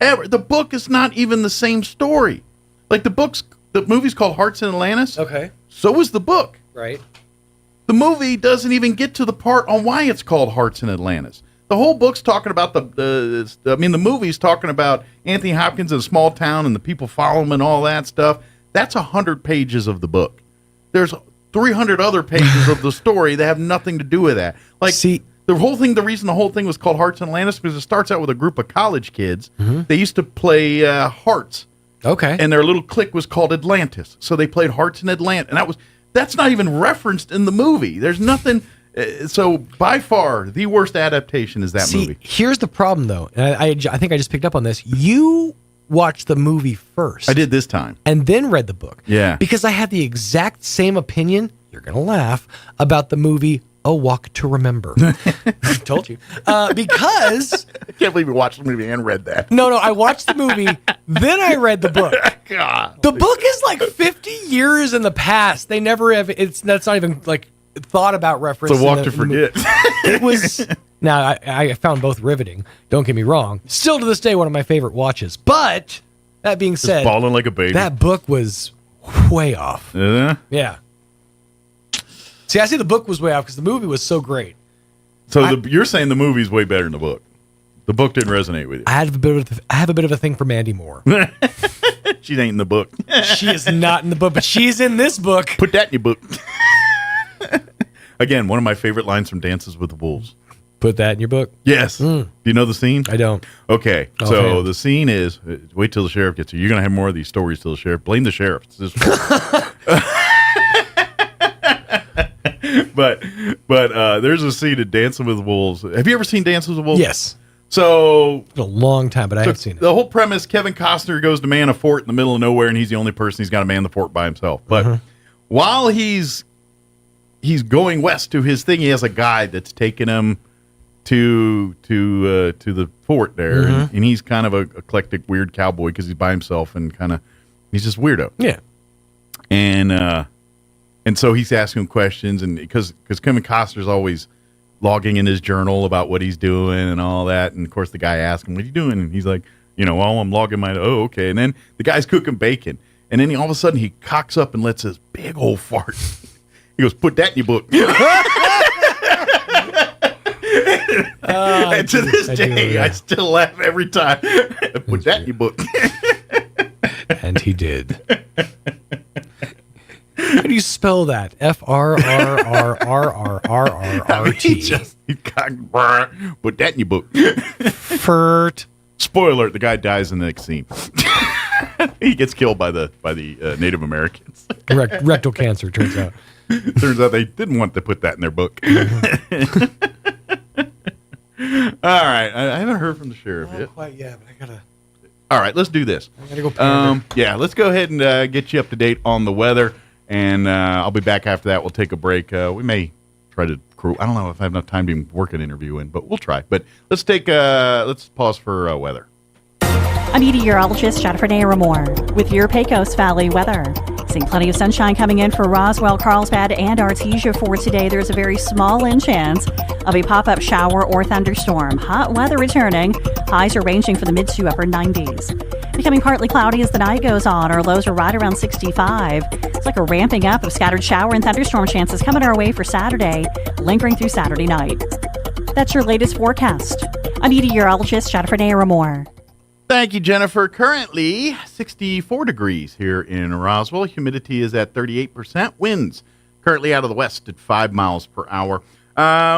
Ever. The book is not even the same story. Like, the movie's called Hearts in Atlantis. Okay. So is the book. Right. The movie doesn't even get to the part on why it's called Hearts in Atlantis. The whole book's talking about the movie's talking about Anthony Hopkins in a small town and the people follow him and all that stuff. That's 100 pages of the book. There's 300 other pages of the story that have nothing to do with that. Like, the reason the whole thing was called Hearts in Atlantis, because it starts out with a group of college kids. They used to play hearts. Okay. And their little clique was called Atlantis. So they played Hearts in Atlantis. And that's not even referenced in the movie. There's nothing. So by far, the worst adaptation is that movie. Here's the problem, though. And I think I just picked up on this. You watched the movie first. I did this time. And then read the book. Yeah. Because I had the exact same opinion, you're going to laugh, about the movie A Walk to Remember. Told you. Because... I can't believe you watched the movie and read that. No, I watched the movie, then I read the book. God. The book is like 50 years in the past. They never have... That's not even like thought about reference. It's a walk to forget. It was... Now, I found both riveting. Don't get me wrong. Still to this day, one of my favorite watches. But, that being said... Balling like a baby. That book was way off. Yeah. See, I see the book was way off because the movie was so great. So you're saying the movie's way better than the book. The book didn't resonate with you. I have a bit of a thing for Mandy Moore. She ain't in the book. She is not in the book, but she's in this book. Put that in your book. Again, one of my favorite lines from Dances with the Wolves. Put that in your book? Yes. Do you know the scene? I don't. Okay. So the scene is, wait till the sheriff gets here. You're going to have more of these stories till the sheriff. Blame the sheriff. It's this But there's a scene in Dancing with Wolves. Have you ever seen Dancing with Wolves? Yes. So it's been a long time, but I haven't seen it. The whole premise: Kevin Costner goes to man a fort in the middle of nowhere, and he's the only person he's got to man the fort by himself. But while he's going west to his thing, he has a guide that's taking him to the fort there, and he's kind of a eclectic, weird cowboy because he's by himself and he's just weirdo. Yeah. And so he's asking him questions, and because Kevin Costner's always logging in his journal about what he's doing and all that, and of course the guy asks him, "What are you doing?" And he's like, "Well, I'm logging my." Oh, okay. And then the guy's cooking bacon, and then all of a sudden he cocks up and lets his big old fart. He goes, "Put that in your book." And to this day, I still laugh every time. Put that in your book. And he did. How do you spell that? F-R-R-R-R-R-R-R-T. Put that in your book. Furt. Spoiler alert, the guy dies in the next scene. He gets killed by the Native Americans. Rectal cancer, turns out. Turns out they didn't want to put that in their book. All right. I haven't heard from the sheriff yet. Not quite yet, but I gotta... All right, let's do this. I gotta go pander. Yeah, let's go ahead and get you up to date on the weather, and I'll be back after that. We'll take a break. We may try to I don't know if I have enough time to work an interview in, but we'll try. But let's pause for weather. I'm meteorologist Jennifer Naramore with your Pecos Valley weather. Seeing plenty of sunshine coming in for Roswell, Carlsbad, and Artesia for today. There's a very small chance of a pop-up shower or thunderstorm. Hot weather returning. Highs are ranging from the mid to upper 90s. Becoming partly cloudy as the night goes on. Our lows are right around 65. It's like a ramping up of scattered shower and thunderstorm chances coming our way for Saturday, lingering through Saturday night. That's your latest forecast. I'm meteorologist Jennifer Naramore. Thank you, Jennifer. Currently 64 degrees here in Roswell. Humidity is at 38%. Winds currently out of the west at 5 miles per hour.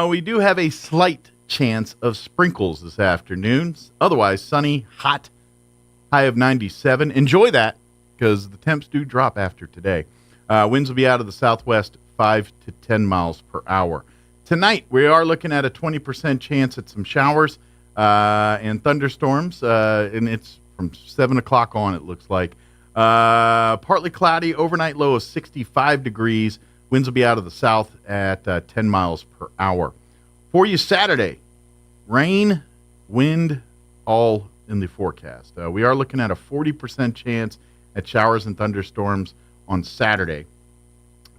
We do have a slight chance of sprinkles this afternoon. Otherwise, sunny, hot, high of 97. Enjoy that because the temps do drop after today. Winds will be out of the southwest 5 to 10 miles per hour. Tonight, we are looking at a 20% chance at some showers and thunderstorms, and it's from 7 o'clock on, it looks like. Partly cloudy, overnight low of 65 degrees. Winds will be out of the south at 10 miles per hour. For you Saturday, rain, wind, all in the forecast. We are looking at a 40% chance at showers and thunderstorms on Saturday.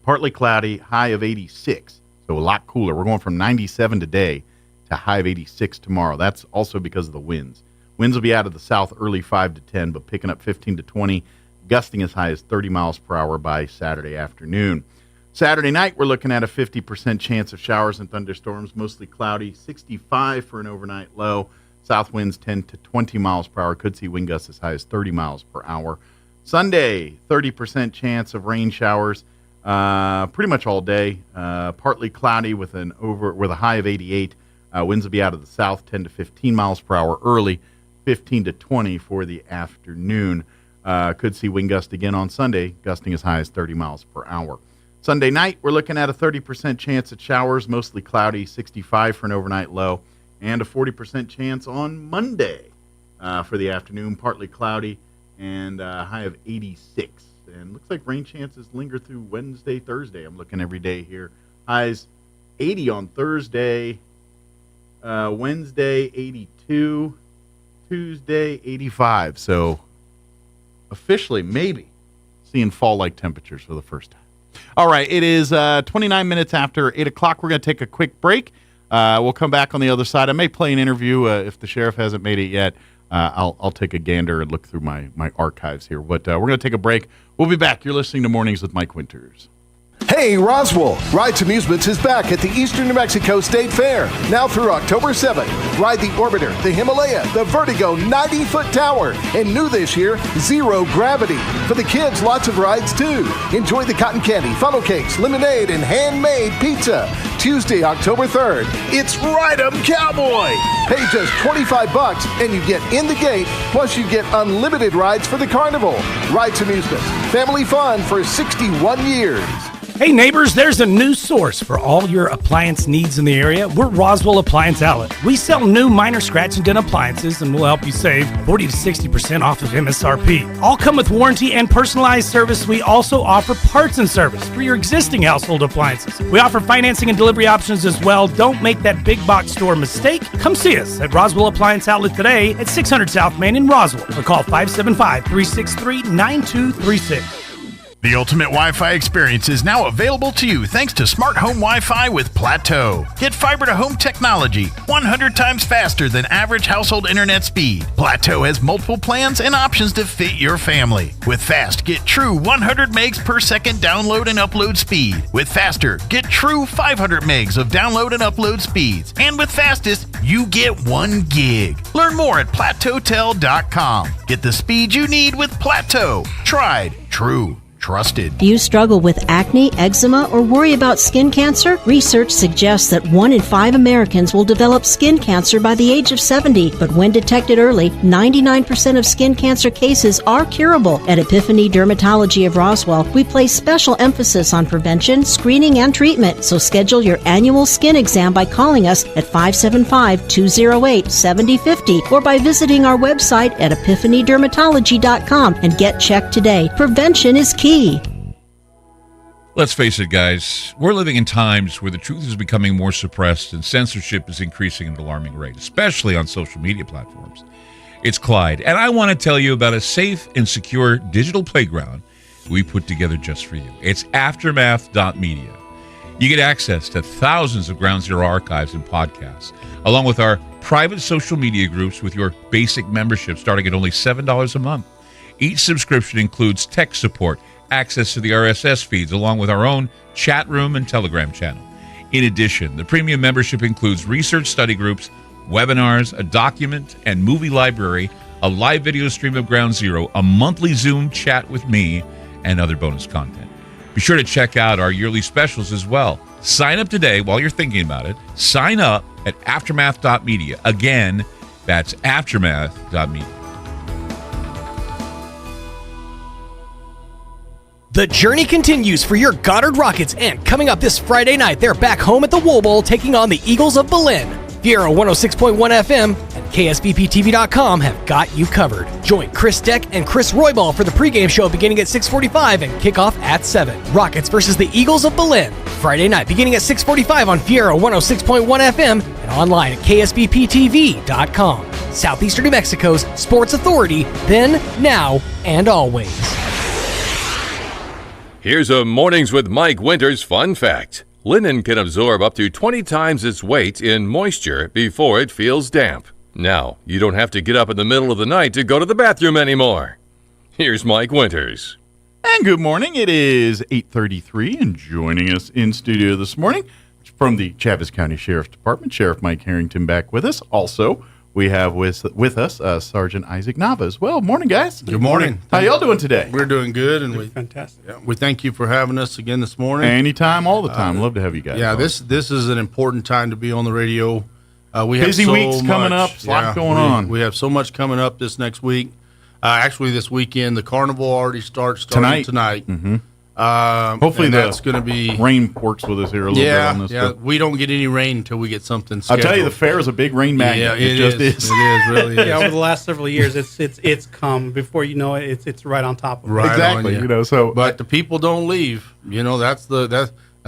Partly cloudy, high of 86, so a lot cooler. We're going from 97 today to high of 86 tomorrow. That's also because of the winds. Winds will be out of the south early 5 to 10, but picking up 15 to 20, gusting as high as 30 miles per hour by Saturday afternoon. Saturday night, we're looking at a 50% chance of showers and thunderstorms, mostly cloudy, 65 for an overnight low. South winds 10 to 20 miles per hour. Could see wind gusts as high as 30 miles per hour. Sunday, 30% chance of rain showers pretty much all day. Partly cloudy with a high of 88. Winds will be out of the south 10 to 15 miles per hour early, 15 to 20 for the afternoon. Could see wind gust again on Sunday, gusting as high as 30 miles per hour. Sunday night, we're looking at a 30% chance at showers, mostly cloudy, 65 for an overnight low, and a 40% chance on Monday for the afternoon, partly cloudy, and a high of 86. And looks like rain chances linger through Wednesday, Thursday. I'm looking every day here. Highs 80 on Thursday. Wednesday, 82. Tuesday, 85. So officially, maybe seeing fall-like temperatures for the first time. All right, it is 29 minutes after 8 o'clock. We're going to take a quick break. We'll come back on the other side. I may play an interview if the sheriff hasn't made it yet. I'll take a gander and look through my archives here. But we're going to take a break. We'll be back. You're listening to Mornings with Mike Winters. Hey, Roswell! Rides Amusements is back at the Eastern New Mexico State Fair. Now through October 7th. Ride the Orbiter, the Himalaya, the Vertigo 90-foot tower, and new this year, Zero Gravity. For the kids, lots of rides too. Enjoy the cotton candy, funnel cakes, lemonade, and handmade pizza. Tuesday, October 3rd, it's Ride 'em Cowboy! Pay just $25 and you get in the gate, plus you get unlimited rides for the carnival. Rides Amusements. Family fun for 61 years. Hey neighbors, there's a new source for all your appliance needs in the area. We're Roswell Appliance Outlet. We sell new minor scratch and dent appliances and we'll help you save 40 to 60% off of MSRP. All come with warranty and personalized service. We also offer parts and service for your existing household appliances. We offer financing and delivery options as well. Don't make that big box store mistake. Come see us at Roswell Appliance Outlet today at 600 South Main in Roswell or call 575-363-9236. The ultimate Wi-Fi experience is now available to you thanks to Smart Home Wi-Fi with Plateau. Get fiber-to-home technology 100 times faster than average household internet speed. Plateau has multiple plans and options to fit your family. With Fast, get true 100 megs per second download and upload speed. With Faster, get true 500 megs of download and upload speeds. And with Fastest, you get 1 gig. Learn more at plateautel.com. Get the speed you need with Plateau. Tried, true, trusted. Do you struggle with acne, eczema, or worry about skin cancer? Research suggests that 1 in 5 Americans will develop skin cancer by the age of 70, but when detected early, 99% of skin cancer cases are curable. At Epiphany Dermatology of Roswell, we place special emphasis on prevention, screening, and treatment, so schedule your annual skin exam by calling us at 575-208-7050 or by visiting our website at epiphanydermatology.com and get checked today. Prevention is key. Let's face it, guys. We're living in times where the truth is becoming more suppressed and censorship is increasing at an alarming rate, especially on social media platforms. It's Clyde, and I want to tell you about a safe and secure digital playground we put together just for you. It's aftermath.media. You get access to thousands of Ground Zero archives and podcasts, along with our private social media groups with your basic membership starting at only $7 a month. Each subscription includes tech support, access to the RSS feeds, along with our own chat room and Telegram channel. In addition, the premium membership includes research study groups, webinars, a document and movie library, a live video stream of Ground Zero, a monthly Zoom chat with me, and other bonus content. Be sure to check out our yearly specials as well. Sign up today while you're thinking about it. Sign up at aftermath.media. Again, that's aftermath.media. The journey continues for your Goddard Rockets, and coming up this Friday night, they're back home at the Wool Bowl taking on the Eagles of Belen. Fiero 106.1 FM and KSBPTV.com have got you covered. Join Chris Deck and Chris Roybal for the pregame show beginning at 6:45 and kickoff at 7. Rockets versus the Eagles of Belen. Friday night beginning at 6:45 on Fiero 106.1 FM and online at KSBPTV.com. Southeastern New Mexico's sports authority, then, now, and always. Here's a Mornings with Mike Winters fun fact. Linen can absorb up to 20 times its weight in moisture before it feels damp. Now, you don't have to get up in the middle of the night to go to the bathroom anymore. Here's Mike Winters. And good morning. It is 8:33, and joining us in studio this morning from the Chaves County Sheriff's Department, Sheriff Mike Harrington back with us. Also, we have with us Sergeant Isaac Nava as well. Morning, guys. Good morning. How y'all doing today? We're doing good, and fantastic. Yeah, we thank you for having us again this morning. Anytime, all the time. Love to have you guys. Yeah, this is an important time to be on the radio. We have busy so weeks coming much, up. A lot going on. We have so much coming up this next week. Actually, this weekend, the carnival already starts tonight. Mm-hmm. Hopefully that's going to be rain works with us here a little bit on this. Yeah, we don't get any rain until we get something scheduled. I'll tell you, the fair is a big rain magnet. Yeah, it just is. It is, really is. Yeah, over the last several years, it's come. Before you know it, it's right on top of it. Right exactly. On, yeah. So but the people don't leave. That's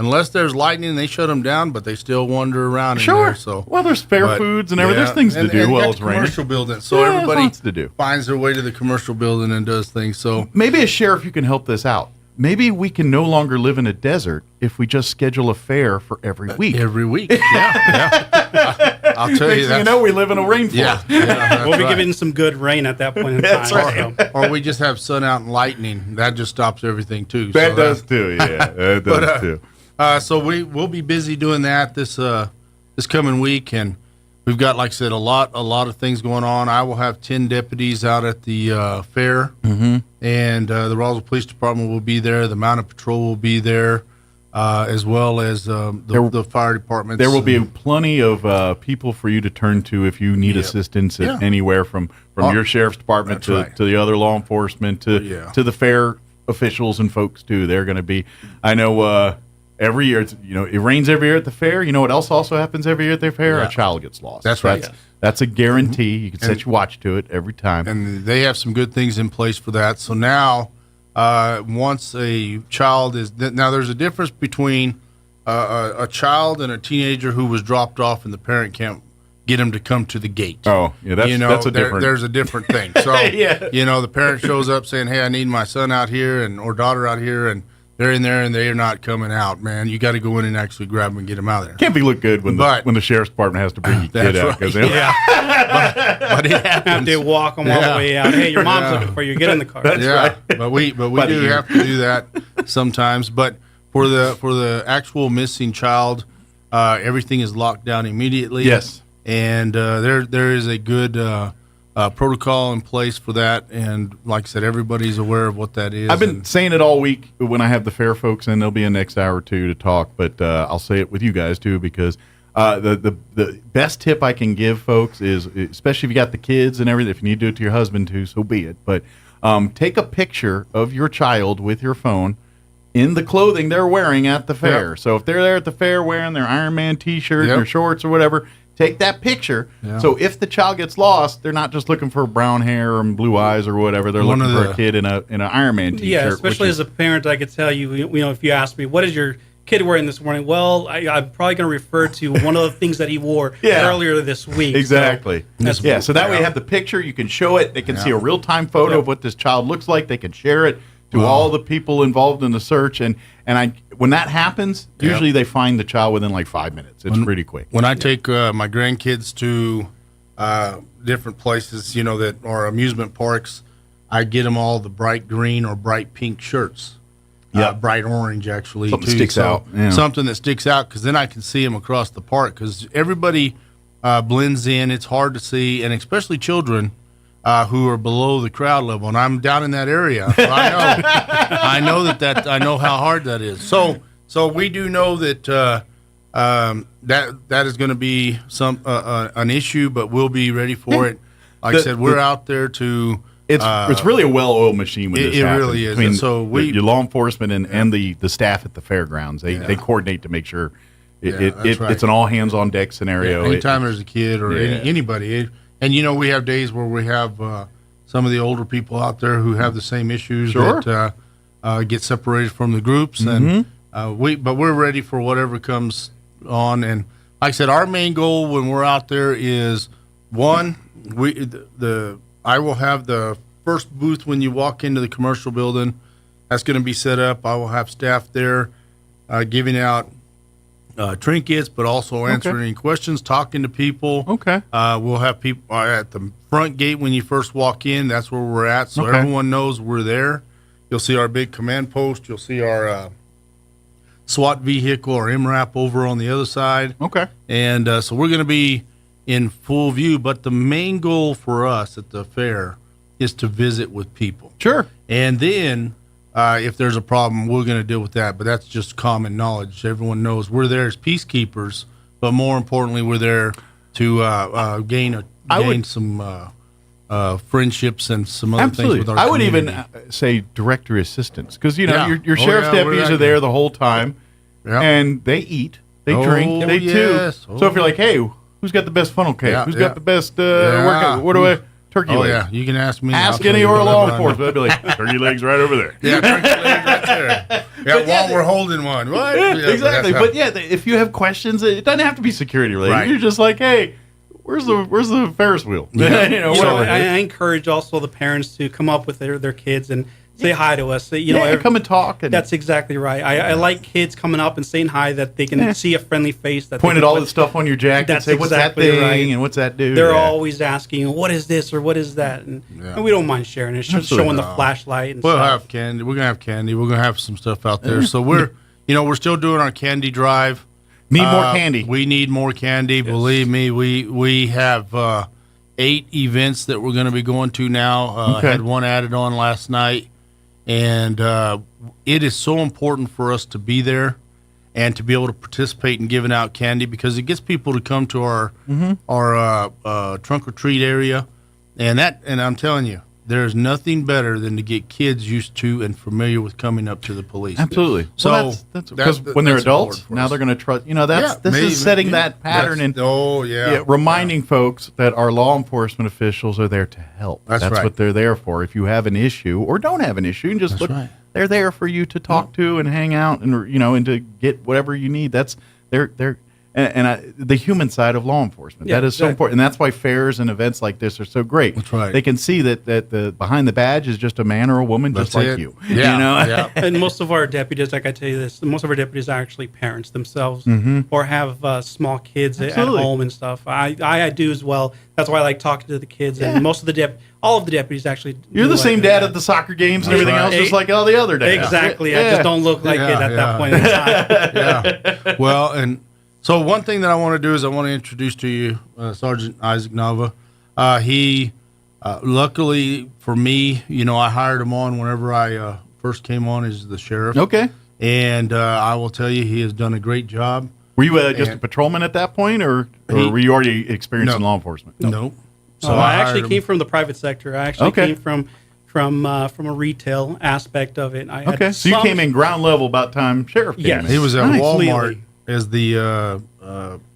unless there's lightning, they shut them down, but they still wander around in there. So, well, there's fair foods and everything. There's things to do while it's raining. Commercial building, so everybody lots to do. finds their way to the commercial building and does things. So maybe as sheriff, you can help this out. Maybe we can no longer live in a desert if we just schedule a fair for every week. Every week, yeah. I'll tell you that. We live in a rainforest. Yeah, we'll be getting some good rain at that point in time. That's right. Or we just have sun out and lightning. That just stops everything too. That does too. Yeah, that does too. So we'll be busy doing that this coming week, and we've got, like I said, a lot of things going on. I will have 10 deputies out at the fair, and the Roswell Police Department will be there. The Mounted Patrol will be there, as well as the fire department. There will be plenty of people for you to turn to if you need assistance at anywhere from your sheriff's department to the other law enforcement to the fair officials and folks too. They're going to be. I know. Every year, it rains every year at the fair. You know what else also happens every year at the fair? A child gets lost. That's right. That's a guarantee. You can set your watch to it every time. And they have some good things in place for that. So now, once a child is... Now, there's a difference between a child and a teenager who was dropped off and the parent can't get him to come to the gate. Oh, yeah, that's a different... There's a different thing. So, the parent shows up saying, hey, I need my son out here or daughter out here, and they're in there and they are not coming out, man. You got to go in and actually grab them and get them out of there. Can't be look good when the sheriff's department has to bring your kid out. Right. But it happens. Have to walk them all the way out. Hey, your mom's looking for you. Get in the car. That's right. But we do have to do that sometimes. But for the actual missing child, everything is locked down immediately. Yes. And there is a good protocol in place for that, and like I said, everybody's aware of what that is. I've been saying it all week when I have the fair folks in. They'll be in next hour or two to talk, but I'll say it with you guys too, because the best tip I can give folks is, especially if you got the kids and everything, if you need to do it to your husband too, so be it. But take a picture of your child with your phone in the clothing they're wearing at the fair. So if they're there at the fair wearing their Iron Man T-shirt, their shorts or whatever, take that picture. So if the child gets lost, they're not just looking for brown hair and blue eyes or whatever. They're looking for a kid in an Iron Man T-shirt. Yeah, especially as a parent, I could tell you, if you ask me, what is your kid wearing this morning? Well, I'm probably going to refer to one of the things that he wore earlier this week. Exactly. So that way you have the picture. You can show it. They can see a real-time photo of what this child looks like. They can share it to all the people involved in the search. And when that happens, usually they find the child within like 5 minutes. It's pretty quick. When I take my grandkids to different places, that are amusement parks, I get them all the bright green or bright pink shirts. Bright orange, actually. Something sticks out. Yeah. Something that sticks out, because then I can see them across the park, because everybody blends in. It's hard to see, and especially children who are below the crowd level. And I'm down in that area. So I know how hard that is. So we do know that that is going to be an issue, but we'll be ready for it. Like I said, we're out there to... It's really a well-oiled machine when this happens. It really is. Between so your law enforcement and the staff at the fairgrounds, they coordinate to make sure it's an all-hands-on-deck scenario. Anytime there's a kid or anybody. And, we have days where we have some of the older people out there who have the same issues that get separated from the groups. And but we're ready for whatever comes on. And like I said, our main goal when we're out there is, one, I will have the first booth when you walk into the commercial building. That's going to be set up. I will have staff there giving out trinkets, but also answering questions, talking to people. We'll have people at the front gate when you first walk in. That's where we're at, so everyone knows we're there. You'll see our big command post. You'll see our SWAT vehicle or MRAP over on the other side. And so we're going to be in full view, but the main goal for us at the fair is to visit with people. And then if there's a problem, we're going to deal with that, but that's just common knowledge. Everyone knows we're there as peacekeepers, but more importantly, we're there to gain some friendships and some other things with our I would community. even say directory assistants, because your sheriff's deputies are there the whole time, and they eat, they drink, they too. So if you're like, hey, who's got the best funnel cake? Who's got the best workout? turkey Oh legs. yeah, you can ask me. Ask I'll tell any you or what law I've done. enforcement. They'll be like, turkey legs right over there. Yeah, turkey legs right there. Yeah, while we're holding one. What? Yeah, Yeah, exactly. that's But yeah, if you have questions, it doesn't have to be security related. Right. You're just like, hey, where's the Ferris wheel? Yeah. I encourage also the parents to come up with their kids and say hi to us. Come and talk. And that's exactly right. I like kids coming up and saying hi, that they can see a friendly face. That point they at can all put- the stuff on your jacket. That's Say, what's exactly that thing right. and what's that do? They're Yeah. always asking, what is this or what is that? And we don't mind sharing it. It's just Absolutely. showing the flashlight and We'll stuff. have candy. We're gonna have candy. We're gonna have some stuff out there. So we're still doing our candy drive. Need more candy. We need more candy. Believe me, we have 8 events that we're going to be going to now. Okay. Had one added on last night, and it is so important for us to be there and to be able to participate in giving out candy, because it gets people to come to our trunk or treat area, and I'm telling you, there's nothing better than to get kids used to and familiar with coming up to the police. Absolutely. So Well, that's because when they're adults, now they're going to trust. This is setting that pattern and reminding folks that our law enforcement officials are there to help. That's right. what they're there for. If you have an issue or don't have an issue, and just look, they're there for you to talk to and hang out and and to get whatever you need. That's they're the human side of law enforcement. Yeah, that is so important, and that's why fairs and events like this are so great. That's right. They can see that the behind the badge is just a man or a woman just like you. Yeah. And most of our deputies, like I tell you this, most of our deputies are actually parents themselves or have small kids at home and stuff. I do as well. That's why I like talking to the kids. And most of the all of the deputies actually. You're the same dad at the soccer games and everything else, just like all the other dads. Exactly. I just don't look like it at that point in time. Yeah. Well, and so one thing that I want to do is I want to introduce to you Sergeant Isaac Nava. He, luckily for me, I hired him on whenever I first came on as the sheriff. Okay. And I will tell you, he has done a great job. Were you just a patrolman at that point, or were you already experienced in law enforcement? No. So I actually came from the private sector. I actually Okay. came from a retail aspect of it. I had Okay, so you some- came in ground level about time sheriff came Yes. in. He was at Nice. Walmart as the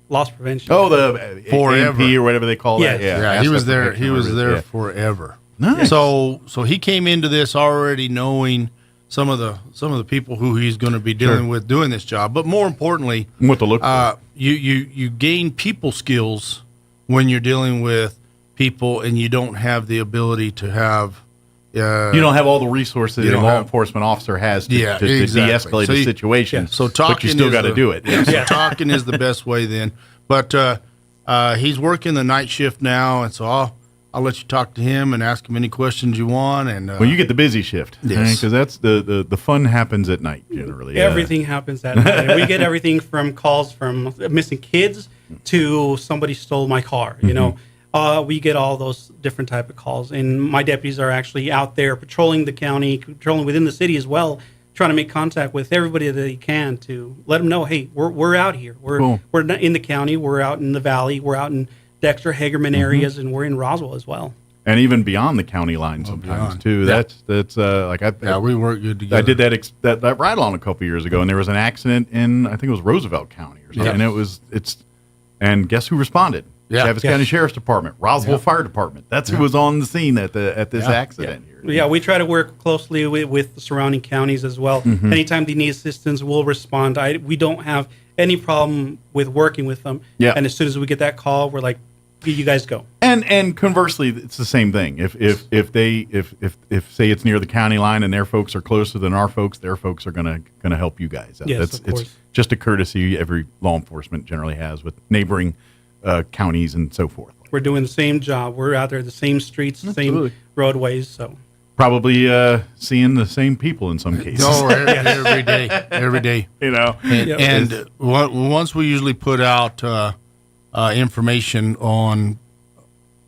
loss prevention. Oh, the Forever. AMP or whatever they call Yes. that. Yeah, Yeah, he was asset there. protection He or was whatever it there is. forever. Nice. So he came into this already knowing some of the people who he's going to be dealing with doing this job. But more importantly, what to look for. You gain people skills when you're dealing with people, and you don't have the ability to have. You don't have all the resources you a don't law have- enforcement officer has to, Yeah, to exactly. de-escalate So a you- situation. So talking, but you still is got to the- do it. Yeah, so talking is the best way then. But he's working the night shift now, and so I'll let you talk to him and ask him any questions you want. And Well, you get the busy shift, Yes. because that's the fun happens at night generally. Everything happens at night. We get everything from calls from missing kids to somebody stole my car. We get all those different type of calls, and my deputies are actually out there patrolling the county, patrolling within the city as well, trying to make contact with everybody that they can to let them know, hey, we're out here. We're not in the county. We're out in the valley. We're out in Dexter, Hagerman areas, and we're in Roswell as well. And even beyond the county line sometimes too. Yeah. That's like we work good together. I did that ride along a couple years ago, and there was an accident in, I think it was Roosevelt County or something. Yeah. And guess who responded? Yeah. Travis County Sheriff's Department, Roswell Fire Department. That's who was on the scene at this accident here. Yeah, we try to work closely with the surrounding counties as well. Mhm. Anytime they need assistance, we'll respond. We don't have any problem with working with them. Yeah. And as soon as we get that call, we're like, you guys go. And conversely, it's the same thing. If say it's near the county line and their folks are closer than our folks, their folks are gonna help you guys out. Yes, of course. It's just a courtesy every law enforcement generally has with neighboring counties and so forth. We're doing the same job. We're out there, the same streets, the same roadways. So Probably seeing the same people in some cases. No, every day. And once we usually put out information on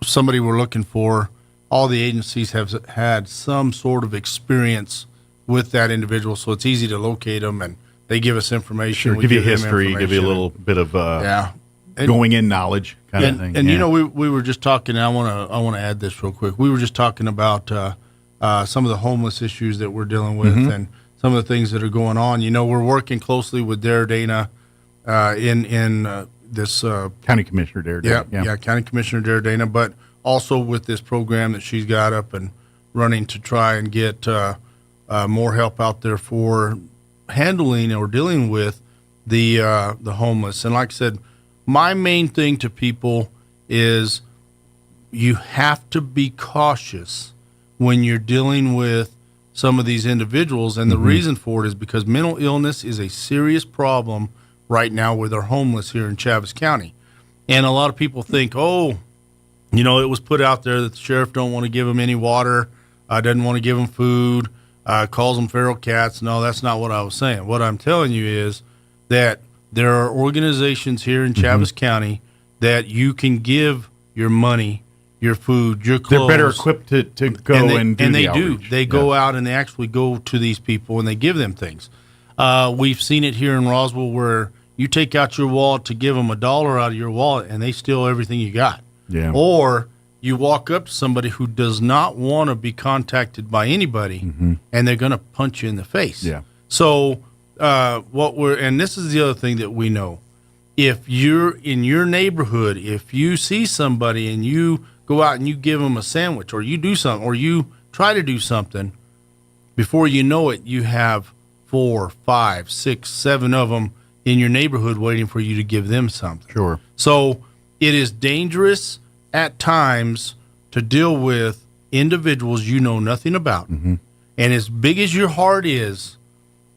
somebody we're looking for, all the agencies have had some sort of experience with that individual, so it's easy to locate them, and they give us information. Sure, We give you them history, give you a information. little bit of And- going in knowledge kind of thing. And yeah. we were just talking. I want to add this real quick. We were just talking about some of the homeless issues that we're dealing with, Mhm. and some of the things that are going on. We're working closely with Dana in this County Commissioner Dana. County Commissioner Dana. But also with this program that she's got up and running to try and get more help out there for handling or dealing with the homeless. And like I said, my main thing to people is you have to be cautious when you're dealing with some of these individuals. And the reason for it is because mental illness is a serious problem right now with our homeless here in Chaves County. And a lot of people think, oh, you know, it was put out there that the sheriff don't want to give them any water, doesn't want to give them food, calls them feral cats. No, that's not what I was saying. What I'm telling you is that there are organizations here in Chaves County that you can give your money, your food, your clothes. They're better equipped to go and do the outreach. They go out and they actually go to these people and they give them things. We've seen it here in Roswell where you take out your wallet to give them $1 out of your wallet and they steal everything you got. Yeah. Or you walk up to somebody who does not want to be contacted by anybody and they're going to punch you in the face. Yeah. So and this is the other thing that we know. If you're in your neighborhood, if you see somebody and you go out and you give them a sandwich or you do something or you try to do something, before you know it, you have 4, 5, 6, 7 of them in your neighborhood waiting for you to give them something. Sure. So it is dangerous at times to deal with individuals you know nothing about. And as big as your heart is,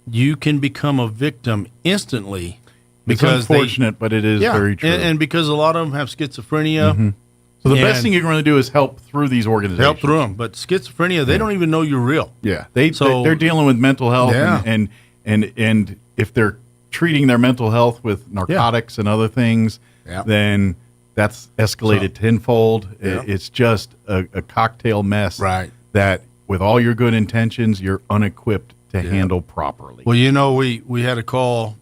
you can become a victim instantly. It's unfortunate, but it is very true. And because a lot of them have schizophrenia. So the best thing you're going to do is help through these organizations. Help through them. But schizophrenia, they don't even know you're real. Yeah. They're dealing with mental health. And if they're treating their mental health with narcotics and other things, then that's escalated tenfold. It's just a cocktail mess that with all your good intentions, you're unequipped to handle properly. Well, you know, we had a call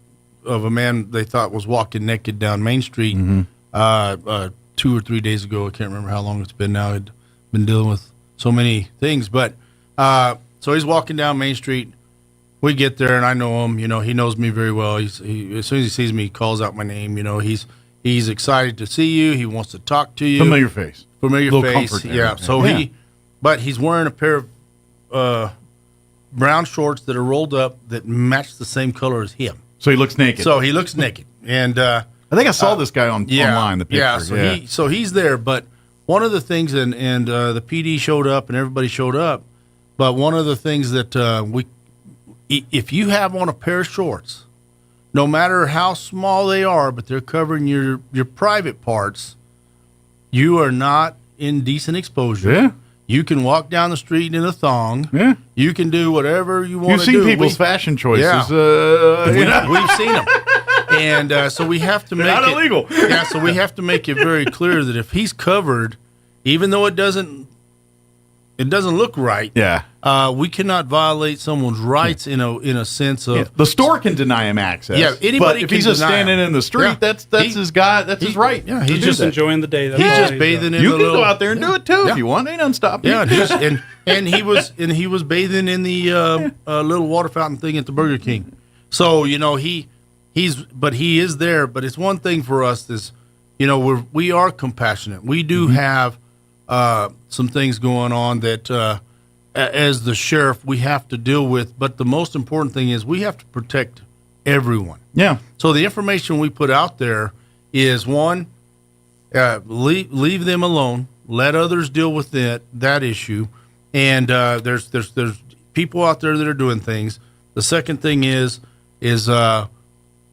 of a man they thought was walking naked down Main Street 2 or 3 days ago. I can't remember how long it's been now. I'd been dealing with so many things. But so he's walking down Main Street. We get there, and I know him. You know, he knows me very well. As soon as he sees me, he calls out my name. You know, he's excited to see you. He wants to talk to you. Familiar face. Familiar face. Yeah. So but he's wearing a pair of brown shorts that are rolled up that match the same color as him. So he looks naked. And I think I saw this guy online, the picture. Yeah, so he's there. But one of the things, and the PD showed up and everybody showed up, but one of the things that if you have on a pair of shorts, no matter how small they are, but they're covering your private parts, you are not in decent exposure. Yeah. You can walk down the street in a thong. Yeah. You can do whatever you want to do. You've seen people's fashion choices. Yeah. We've seen them. And so we have to make not illegal. Yeah, so we have to make it very clear that if he's covered, even though it doesn't look right. Yeah. We cannot violate someone's rights in a sense of the store can deny him access. Yeah, anybody but if can he's just deny standing him. in the street, that's his guy. That's his right. Yeah, he's just enjoying the day. He's just bathing in you the can little, go out there and do it too if you want. Ain't unstoppable. Yeah, and he was bathing in the little water fountain thing at the Burger King. So you know he is there. But it's one thing for us is, you know, we are compassionate. We do have some things going on that as the sheriff we have to deal with. But the most important thing is we have to protect everyone. Yeah. So the information we put out there is one, leave them alone. Let others deal with that issue. And there's people out there that are doing things. The second thing is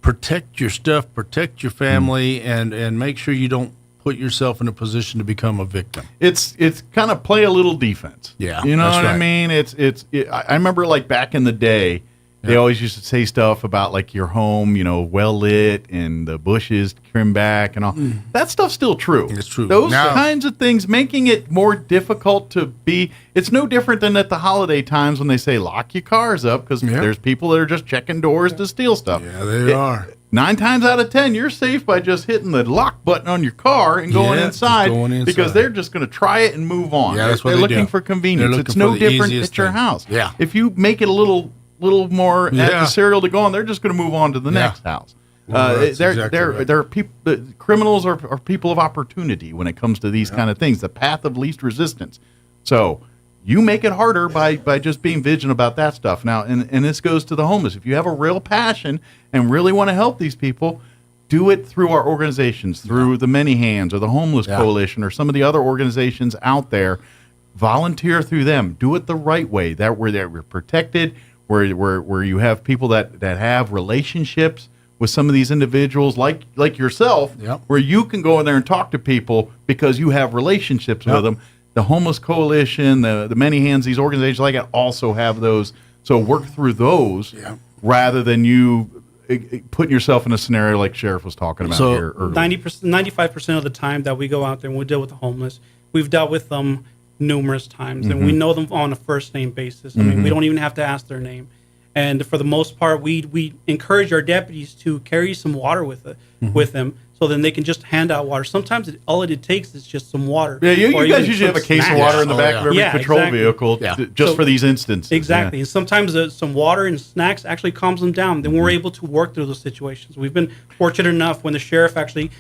protect your stuff, protect your family, and make sure you don't put yourself in a position to become a victim. It's kind of play a little defense. Yeah, you know that's what I right. mean. I remember like back in the day, they always used to say stuff about like your home, you know, well lit and the bushes trimmed back and all. That stuff's still true. It's true. Those kinds of things, making it more difficult to be. It's no different than at the holiday times when they say lock your cars up because there's people that are just checking doors to steal stuff. Yeah, they are. 9 times out of 10, you're safe by just hitting the lock button on your car and going inside because they're just going to try it and move on. Yeah, that's what they're they looking do. for convenience. They're It's looking no for the different easiest at your thing. house. Yeah. If you make it a little more adversarial to go on, they're just going to move on to the next house. They're people. Criminals are people of opportunity when it comes to these kind of things. The path of least resistance. So you make it harder by just being vigilant about that stuff. Now, and this goes to the homeless. If you have a real passion and really want to help these people, do it through our organizations, through the Many Hands or the Homeless Coalition or some of the other organizations out there. Volunteer through them. Do it the right way. That where they're protected, where you have people that have relationships with some of these individuals like yourself, where you can go in there and talk to people because you have relationships with them. The Homeless Coalition, the Many Hands, these organizations like that also have those. So work through those rather than you putting yourself in a scenario like Sheriff was talking about here earlier. 95% of the time that we go out there and we deal with the homeless, we've dealt with them numerous times, and we know them on a first name basis. I mean, we don't even have to ask their name. And for the most part, we encourage our deputies to carry some water with them, so then they can just hand out water. Sometimes all it takes is just some water. Yeah, you guys usually have a case of water in the back of every patrol vehicle just for these instances. Exactly. And sometimes some water and snacks actually calms them down. Then we're able to work through those situations. We've been fortunate enough when the sheriff actually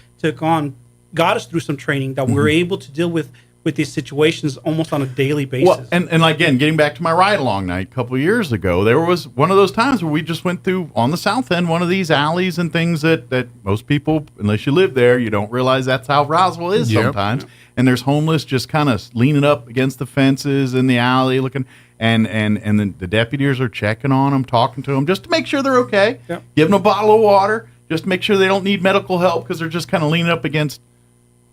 got us through some training that we're able to deal with these situations almost on a daily basis. Well, and again, getting back to my ride-along night a couple of years ago, there was one of those times where we just went through, on the south end, one of these alleys and things that most people, unless you live there, you don't realize that's how Roswell is sometimes. And there's homeless just kind of leaning up against the fences in the alley looking, and then the deputies are checking on them, talking to them, just to make sure they're okay. Give them a bottle of water, just to make sure they don't need medical help because they're just kind of leaning up against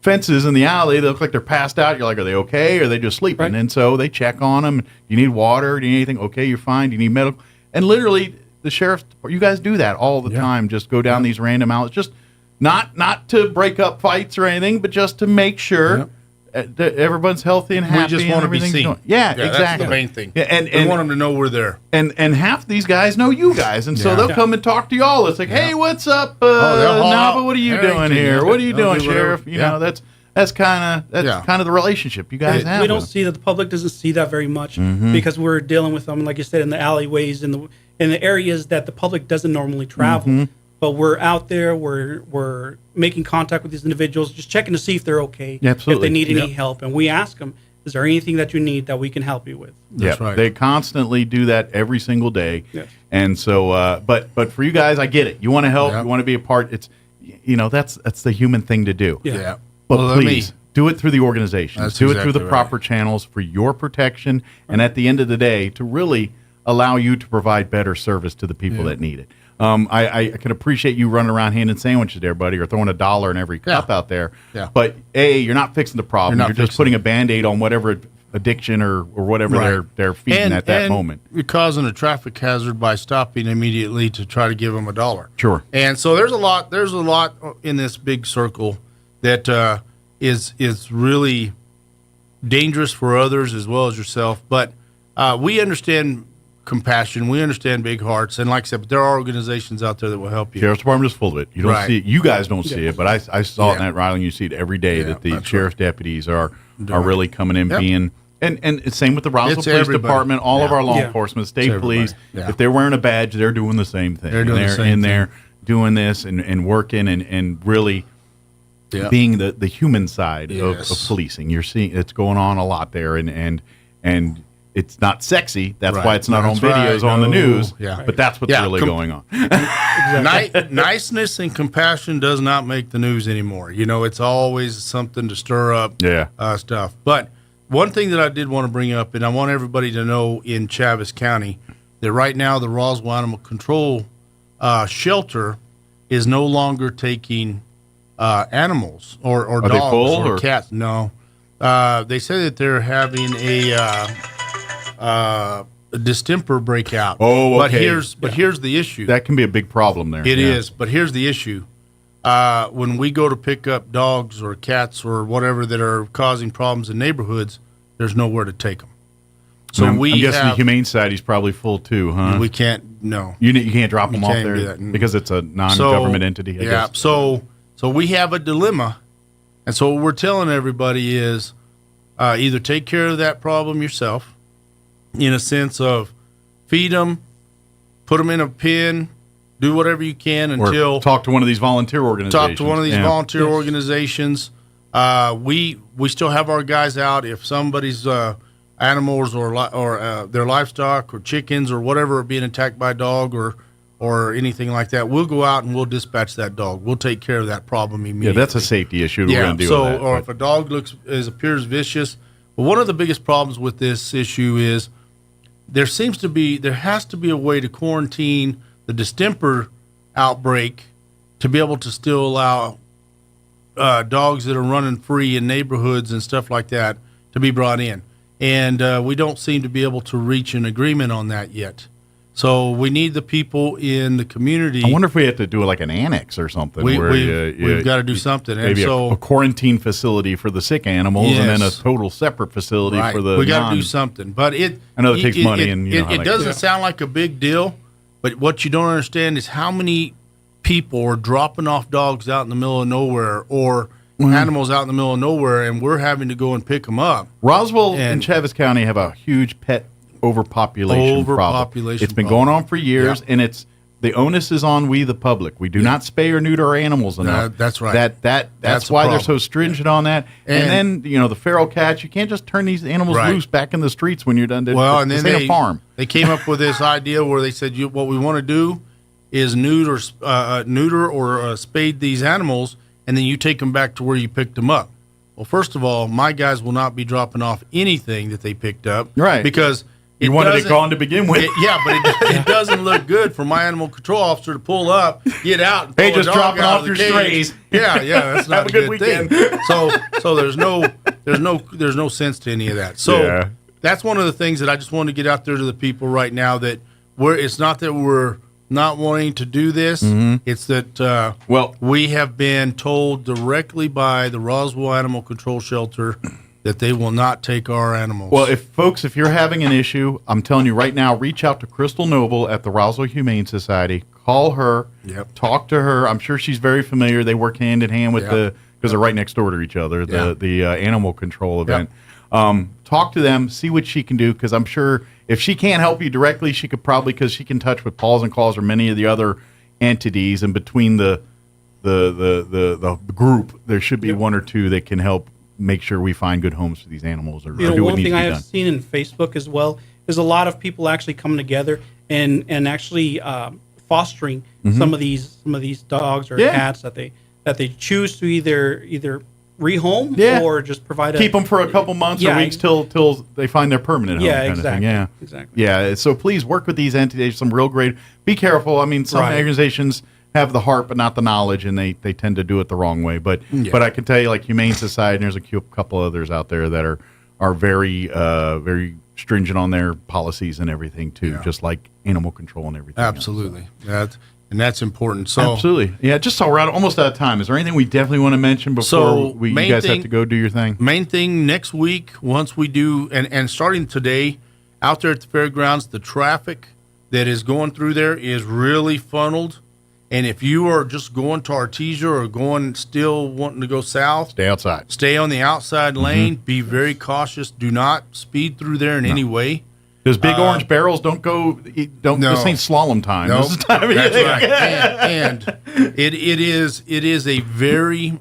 fences in the alley. They look like they're passed out. You're like, are they okay? Or are they just sleeping? Right. And so they check on them. Do you need water? Do you need anything? Okay, you're fine. Do you need medical? And literally, the sheriff, you guys do that all the time. Just go down these random alleys. Just not to break up fights or anything, but just to make sure that everyone's healthy and happy. We just want to be seen. Exactly. That's the main thing. Yeah, and we want them to know we're there. And half these guys know you guys, and so they'll come and talk to y'all. It's like, hey, what's up, Nava? What are you doing here? What are you doing, Sheriff? You know, that's kind of the relationship you guys have. We don't see that. The public doesn't see that very much because we're dealing with them, like you said, in the alleyways, in the areas that the public doesn't normally travel. But we're out there, we're making contact with these individuals, just checking to see if they're okay, if they need any help. And we ask them, is there anything that you need that we can help you with? That's right. They constantly do that every single day. Yes. And so, but for you guys, I get it. You want to help, you want to be a part. It's, that's the human thing to do. Yeah. But please, do it through the organizations. Do it through the proper channels for your protection. And at the end of the day, to really allow you to provide better service to the people that need it. I can appreciate you running around handing sandwiches there, buddy, or throwing $1 in every cup out there. Yeah. But you're not fixing the problem. You're just putting a Band-Aid on whatever addiction or whatever they're feeding at that moment. You're causing a traffic hazard by stopping immediately to try to give them $1. Sure. And so there's a lot in this big circle that is really dangerous for others as well as yourself. But we understand compassion. We understand big hearts. And like I said, but there are organizations out there that will help you. Sheriff's Department is full of it. You don't see it. You guys don't see it, but I saw it in that rally. You see it every day that the sheriff's deputies are really coming in being. And same with the Roswell Police Department, all of our law enforcement, state police. If they're wearing a badge, they're doing the same thing. They're in there doing this and working and really being the human side of policing. You're seeing it's going on a lot there, and it's not sexy. That's why it's not on videos on the news. But that's what's really going on. Niceness and compassion does not make the news anymore. It's always something to stir up stuff. But one thing that I did want to bring up, and I want everybody to know in Chaves County, that right now the Roswell Animal Control Shelter is no longer taking animals or dogs or cats. No. They say that they're having a distemper breakout. Oh, okay. But here's the issue. That can be a big problem there. It is, but here's the issue. When we go to pick up dogs or cats or whatever that are causing problems in neighborhoods, there's nowhere to take them. So I'm guessing the Humane Society's probably full too, huh? We can't. No, you can't drop them off there because it's a non-government entity. I guess. So we have a dilemma, and so what we're telling everybody is either take care of that problem yourself, in a sense of feed them, put them in a pen, do whatever you can Or until talk to one of these volunteer organizations. talk to one of these volunteer organizations. We still have our guys out if somebody's animals or their livestock or chickens or whatever are being attacked by a dog or anything like that. We'll go out and we'll dispatch that dog. We'll take care of that problem immediately. Yeah, that's a safety issue. We're going to deal with that. Or if a dog appears vicious. But one of the biggest problems with this issue is there has to be a way to quarantine the distemper outbreak to be able to still allow dogs that are running free in neighborhoods and stuff like that to be brought in. And we don't seem to be able to reach an agreement on that yet. So we need the people in the community. I wonder if we have to do like an annex or something. We've got to do something. Maybe a quarantine facility for the sick animals, and then a total separate facility for the. We got to do something, but I know it takes money, and it doesn't sound like a big deal. But what you don't understand is how many people are dropping off dogs out in the middle of nowhere or animals out in the middle of nowhere, and we're having to go and pick them up. Roswell and Chaves County have a huge pet overpopulation problem. It's been going on for years, and the onus is on we, the public. We do not spay or neuter our animals enough. That's right. That's why they're so stringent on that. And then the feral cats. You can't just turn these animals loose back in the streets when you're done. And then a farm. They came up with this idea where they said, what we want to do is neuter or spade these animals, and then you take them back to where you picked them up. Well, first of all, my guys will not be dropping off anything that they picked up, right? Because you wanted it gone to begin with. But it doesn't look good for my animal control officer to pull up, get out, and pull just dropping off your strays. Yeah, that's not a good thing. So there's no sense to any of that. So that's one of the things that I just want to get out there to the people right now, that it's not that we're not wanting to do this. It's that we have been told directly by the Roswell Animal Control Shelter that they will not take our animals. Well, if you're having an issue, I'm telling you right now, reach out to Crystal Noble at the Roswell Humane Society. Call her. Talk to her. I'm sure she's very familiar. They work hand in hand with because they're right next door to each other, the animal control event. Talk to them, see what she can do, because I'm sure if she can't help you directly, she could probably, because she can touch with Paws and Claws or many of the other entities, and between the group, there should be one or two that can help make sure we find good homes for these animals, or do what needs to be done. One thing I have seen in Facebook as well is a lot of people actually coming together and actually fostering some of these dogs or cats that they choose to either rehome or just provide keep them for a couple months or weeks till they find their permanent home. Exactly. Yeah. So please work with these entities. Some real great. Be careful. I mean, some organizations have the heart but not the knowledge, and they tend to do it the wrong way. But I can tell you, like Humane Society, and there's a couple others out there that are very very stringent on their policies and everything too, just like animal control and everything. Absolutely, that's important. So absolutely, yeah. Just so we're almost out of time. Is there anything we definitely want to mention before you guys have to go do your thing? Main thing next week, once we do, and starting today, out there at the fairgrounds, the traffic that is going through there is really funneled. And if you are just going to Artesia or still wanting to go south, stay outside. Stay on the outside lane. Be very cautious. Do not speed through there in any way. Those big orange barrels don't. This ain't slalom time. No, this is time that's right. And it is a very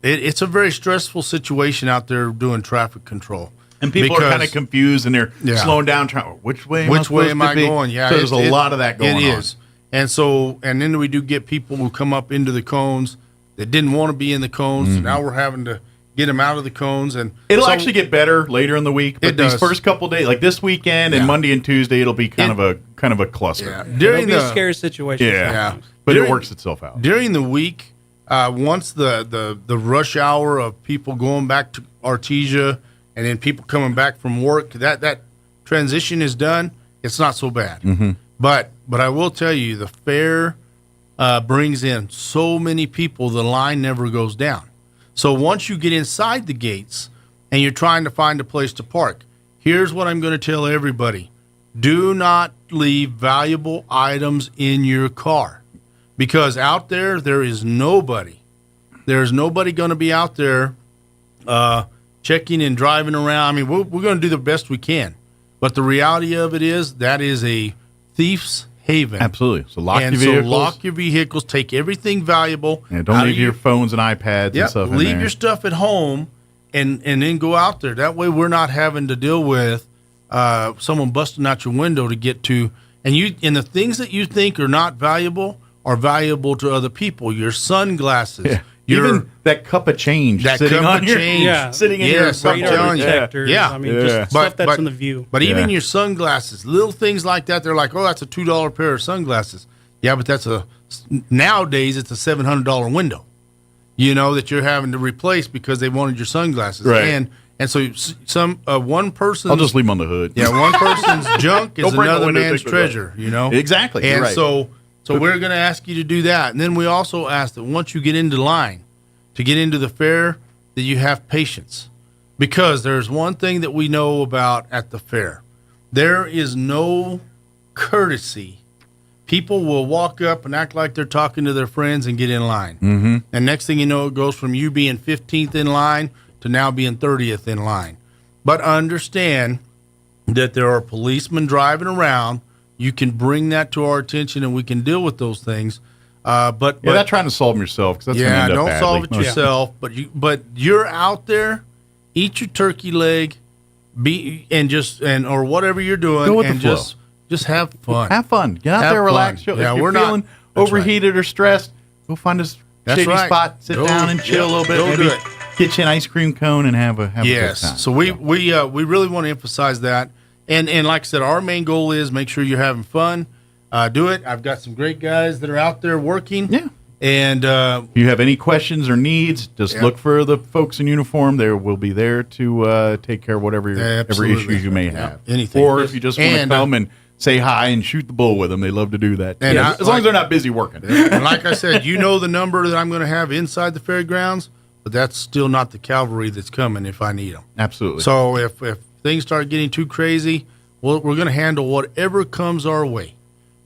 it's a very stressful situation out there doing traffic control. And people are kind of confused, and they're slowing down, trying, which way am I going? Yeah, so there's a lot of that going on. It is. And then we do get people who come up into the cones that didn't want to be in the cones. So now we're having to get them out of the cones. And it'll actually get better later in the week. But these first couple days, like this weekend and Monday and Tuesday, it'll be kind of a cluster. Yeah. It'll be a scary situation. But it works itself out. During the week, once the rush hour of people going back to Artesia and then people coming back from work, that transition is done, it's not so bad. But I will tell you, the fair brings in so many people, the line never goes down. So once you get inside the gates and you're trying to find a place to park, here's what I'm going to tell everybody. Do not leave valuable items in your car, because out there is nobody. There's nobody going to be out there checking and driving around. I mean, we're going to do the best we can. But the reality of it is that is a thief's haven. Absolutely. So lock and your vehicles. So lock your vehicles. Take everything valuable. Yeah, don't leave your phones and iPads and stuff in there. Leave your stuff at home and then go out there. That way we're not having to deal with someone busting out your window to get to. And the things that you think are not valuable are valuable to other people. Your sunglasses. Yeah. Even that cup of change sitting on your sitting in your radar detectors. Yeah. I mean, just stuff that's in the view. But even your sunglasses, little things like that, they're like, oh, that's a $2 pair of sunglasses. Yeah, but nowadays it's a $700 window, that you're having to replace because they wanted your sunglasses. Right. And so one person's... I'll just leave them on the hood. Yeah, one person's junk is another man's treasure, Exactly. And right. so we're going to ask you to do that. And then we also ask that once you get into line, to get into the fair, that you have patience. Because there's one thing that we know about at the fair. There is no courtesy. People will walk up and act like they're talking to their friends and get in line. Mm-hmm. And next thing you know, it goes from you being 15th in line to now being 30th in line. But understand that there are policemen driving around. You can bring that to our attention, and we can deal with those things. But not trying to solve them yourself, because that's going to end up don't badly. solve it yourself. But you're out there, eat your turkey leg, or whatever you're doing, Go with and the flow. just have fun. Have fun. Get out there, relax. If you're feeling overheated or stressed, go find a shady spot, sit down and chill a little bit. Go Maybe do it. get you an ice cream cone and have a good time. Yes. So we really want to emphasize that. And like I said, our main goal is make sure you're having fun. Do it. I've got some great guys that are out there working. Yeah. And if you have any questions or needs, just look for the folks in uniform. We'll be there to take care of whatever issues you may have. Anything. Or if you just want to come and say hi and shoot the bull with them, they love to do that. And as long as they're not busy working. And like I said, the number that I'm going to have inside the fairgrounds, but that's still not the cavalry that's coming if I need them. Absolutely. So if things start getting too crazy, we're going to handle whatever comes our way.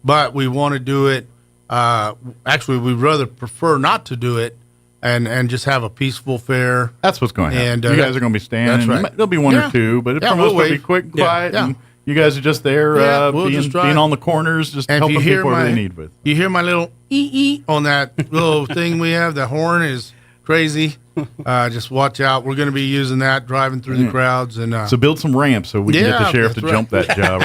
But we want to do it. Actually, we'd rather prefer not to do it and just have a peaceful fair. That's what's going to happen. And you guys are going to be standing. That's right. There'll be one or two, but it's we'll going to be quick and quiet. Yeah. And you guys are just there being on the corners, just helping people whatever they need with. You hear my little ee on that little thing we have? The horn is crazy. Just watch out. We're going to be using that driving through the crowds. And so build some ramps so we can get the sheriff to jump that job.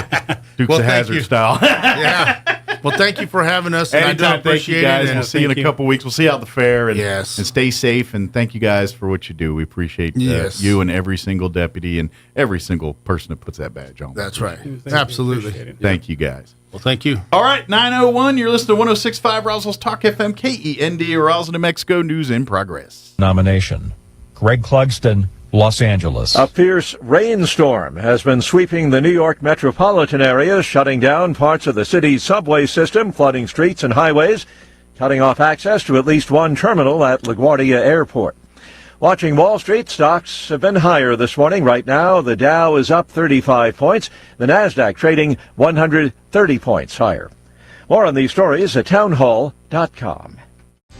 Dukes of Hazzard style. Yeah. Well, thank you for having us. And anytime, I do appreciate thank you guys. it. We'll see you in a couple weeks. We'll see you out at the fair. And, Yes. and stay safe. And thank you guys for what you do. We appreciate you and every single deputy and every single person that puts that badge on. That's right. Absolutely. Thank you guys. Well, thank you. All right, 9:01. You're listening to 106.5 Roswell's Talk FM, KEND, Roswell, New Mexico. News in progress. Nomination. Greg Clugston, Los Angeles. A fierce rainstorm has been sweeping the New York metropolitan area, shutting down parts of the city's subway system, flooding streets and highways, cutting off access to at least one terminal at LaGuardia Airport. Watching Wall Street, stocks have been higher this morning. Right now, the Dow is up 35 points, the Nasdaq trading 130 points higher. More on these stories at townhall.com.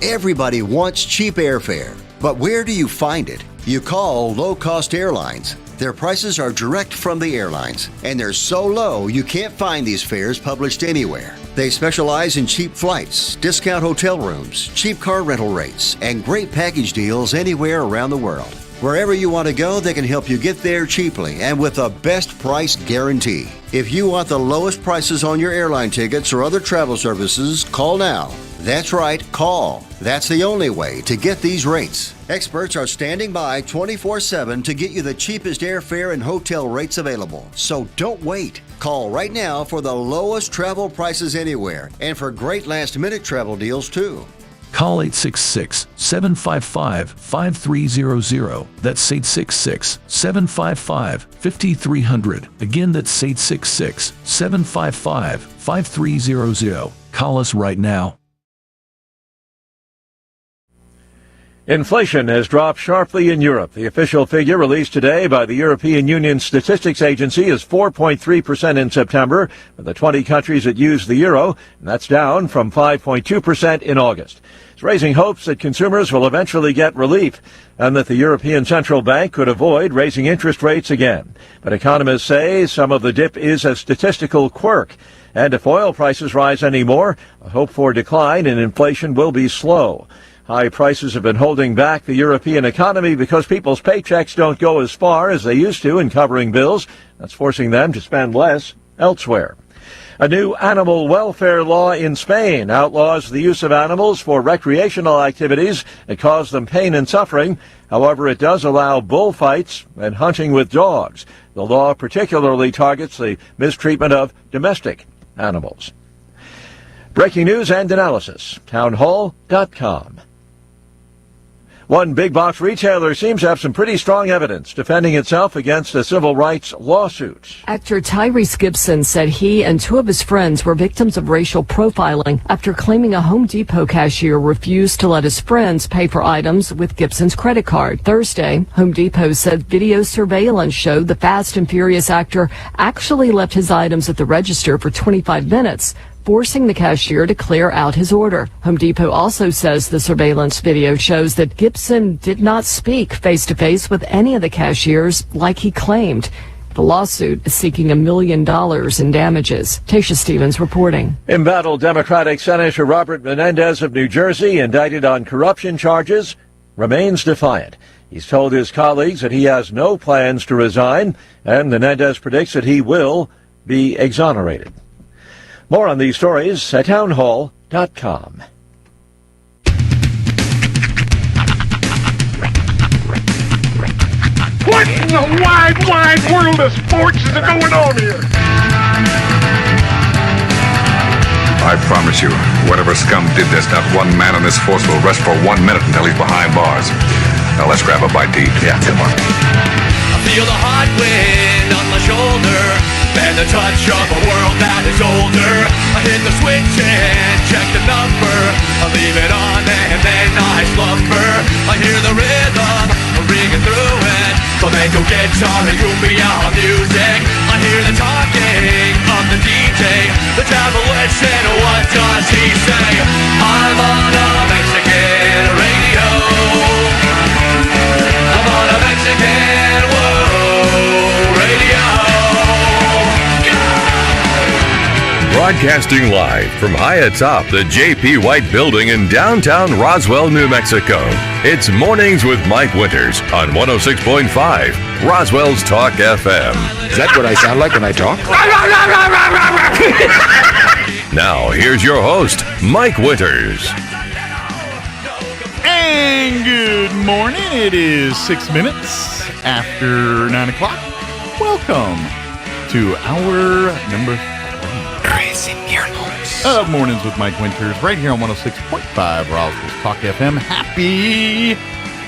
Everybody wants cheap airfare, but where do you find it? You call low-cost airlines. Their prices are direct from the airlines, and they're so low you can't find these fares published anywhere. They specialize in cheap flights, discount hotel rooms, cheap car rental rates, and great package deals anywhere around the world. Wherever you want to go, they can help you get there cheaply and with a best price guarantee. If you want the lowest prices on your airline tickets or other travel services, call now. That's right, call. That's the only way to get these rates. Experts are standing by 24/7 to get you the cheapest airfare and hotel rates available. So don't wait. Call right now for the lowest travel prices anywhere and for great last-minute travel deals too. Call 866-755-5300. That's 866-755-5300. Again, that's 866-755-5300. Call us right now. Inflation has dropped sharply in Europe. The official figure released today by the European Union Statistics Agency is 4.3% in September for the 20 countries that use the euro, and that's down from 5.2% in August. It's raising hopes that consumers will eventually get relief and that the European Central Bank could avoid raising interest rates again. But economists say some of the dip is a statistical quirk. And if oil prices rise any more, a hope for decline in inflation will be slow. High prices have been holding back the European economy because people's paychecks don't go as far as they used to in covering bills. That's forcing them to spend less elsewhere. A new animal welfare law in Spain outlaws the use of animals for recreational activities that cause them pain and suffering. However, it does allow bullfights and hunting with dogs. The law particularly targets the mistreatment of domestic animals. Breaking news and analysis. Townhall.com. One big box retailer seems to have some pretty strong evidence defending itself against a civil rights lawsuit. Actor Tyrese Gibson said he and two of his friends were victims of racial profiling after claiming a Home Depot cashier refused to let his friends pay for items with Gibson's credit card. Thursday, Home Depot said video surveillance showed the Fast and Furious actor actually left his items at the register for 25 minutes, forcing the cashier to clear out his order. Home Depot also says the surveillance video shows that Gibson did not speak face-to-face with any of the cashiers like he claimed. The lawsuit is seeking $1 million in damages. Tasha Stevens reporting. Embattled Democratic Senator Robert Menendez of New Jersey, indicted on corruption charges, remains defiant. He's told his colleagues that he has no plans to resign, and Menendez predicts that he will be exonerated. More on these stories at townhall.com. What in the wide, wide world of sports is going on here? I promise you, whatever scum did this, not one man in this force will rest for 1 minute until he's behind bars. Now let's grab a bite to eat. Yeah, come on. I feel the hot wind on my shoulder and the touch of a world that is older. I hit the switch and check the number. I leave it on and then I slumber. I hear the rhythm ringing through it. Flamenco guitar and cumbia music. I hear the talking of the DJ. The devil listen, what does he say? I'm on a Mexican radio. I'm on a Mexican radio. Broadcasting live from high atop the J.P. White Building in downtown Roswell, New Mexico. It's Mornings with Mike Winters on 106.5 Roswell's Talk FM. Is that what I sound like when I talk? Now, here's your host, Mike Winters. And good morning. It is 6 minutes after 9 o'clock. Welcome to our number 3 of Mornings with Mike Winters, right here on 106.5 Roswell's Talk FM. Happy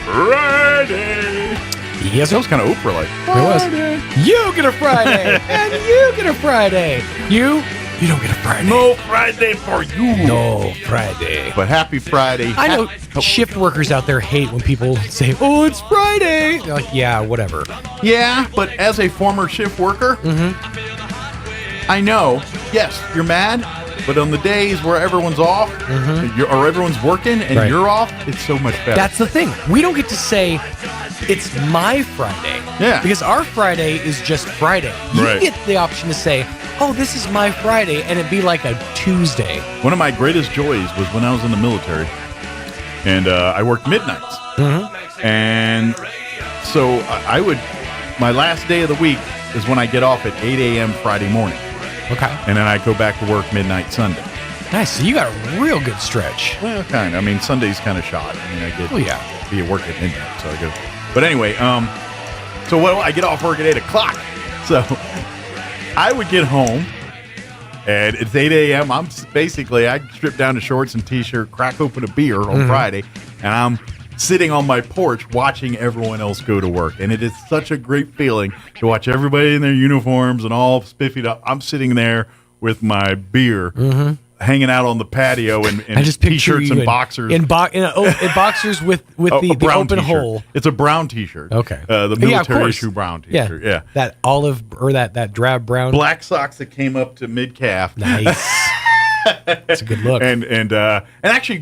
Friday! Yes, that was kind of Oprah-like. It was. You get a Friday, and you get a Friday. You don't get a Friday. No Friday for you. No Friday. But happy Friday. I know shift workers out there hate when people say, "Oh, it's Friday." They're like, "Yeah, whatever." Yeah, but as a former shift worker, I know. Yes, you're mad. But on the days where everyone's off, or everyone's working and you're off, it's so much better. That's the thing. We don't get to say, it's my Friday. Yeah. Because our Friday is just Friday. You get the option to say, oh, this is my Friday, and it'd be like a Tuesday. One of my greatest joys was when I was in the military, and I worked midnights. And so my last day of the week is when I get off at 8 a.m. Friday morning. Okay. And then I go back to work midnight Sunday. Nice. So you got a real good stretch. Well, kind of. I mean, Sunday's kind of shot. I mean, I get be at work at midnight, so I go. But anyway, I get off work at 8 o'clock. So I would get home, and it's 8 a.m. I strip down to shorts and T-shirt, crack open a beer on Friday, and I'm sitting on my porch watching everyone else go to work. And it is such a great feeling to watch everybody in their uniforms and all spiffied up. I'm sitting there with my beer, hanging out on the patio in T-shirts and boxers. In boxers with the brown open t-shirt. hole. It's a brown T-shirt. Okay. The military issue brown T-shirt. Yeah. That olive or that drab brown. Black socks that came up to mid-calf. Nice. That's a good look. And actually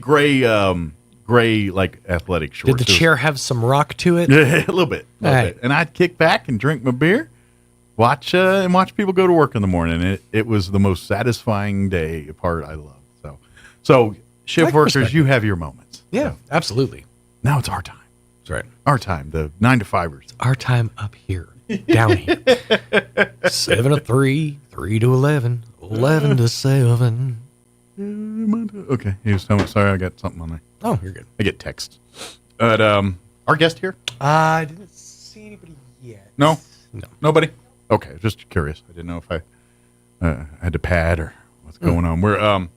gray like athletic shorts. Did the chair have some rock to it? A little bit. And I'd kick back and drink my beer watch people go to work in the morning. It was the most satisfying part I love. So shift workers, you have your moments. Yeah, absolutely. Now it's our time. That's right. Our time, the 9 to 5ers. Our time up here, down here. 7 to 3, 3 to 11, 11 to 7. Okay. Sorry, I got something on there. Oh, you're good. I get texts. But our guest here? I didn't see anybody yet. No? No. Nobody? Okay, just curious. I didn't know if I had to pad or what's going on. We're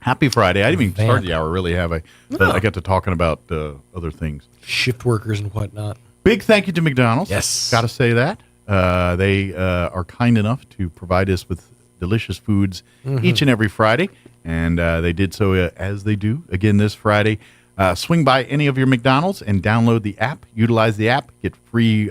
happy Friday. I didn't even start the hour, really, have I? No. I got to talking about other things. Shift workers and whatnot. Big thank you to McDonald's. Yes. Got to say that. They are kind enough to provide us with delicious foods each and every Friday. And they did so as they do again this Friday. Swing by any of your McDonald's and download the app. Utilize the app. Get free,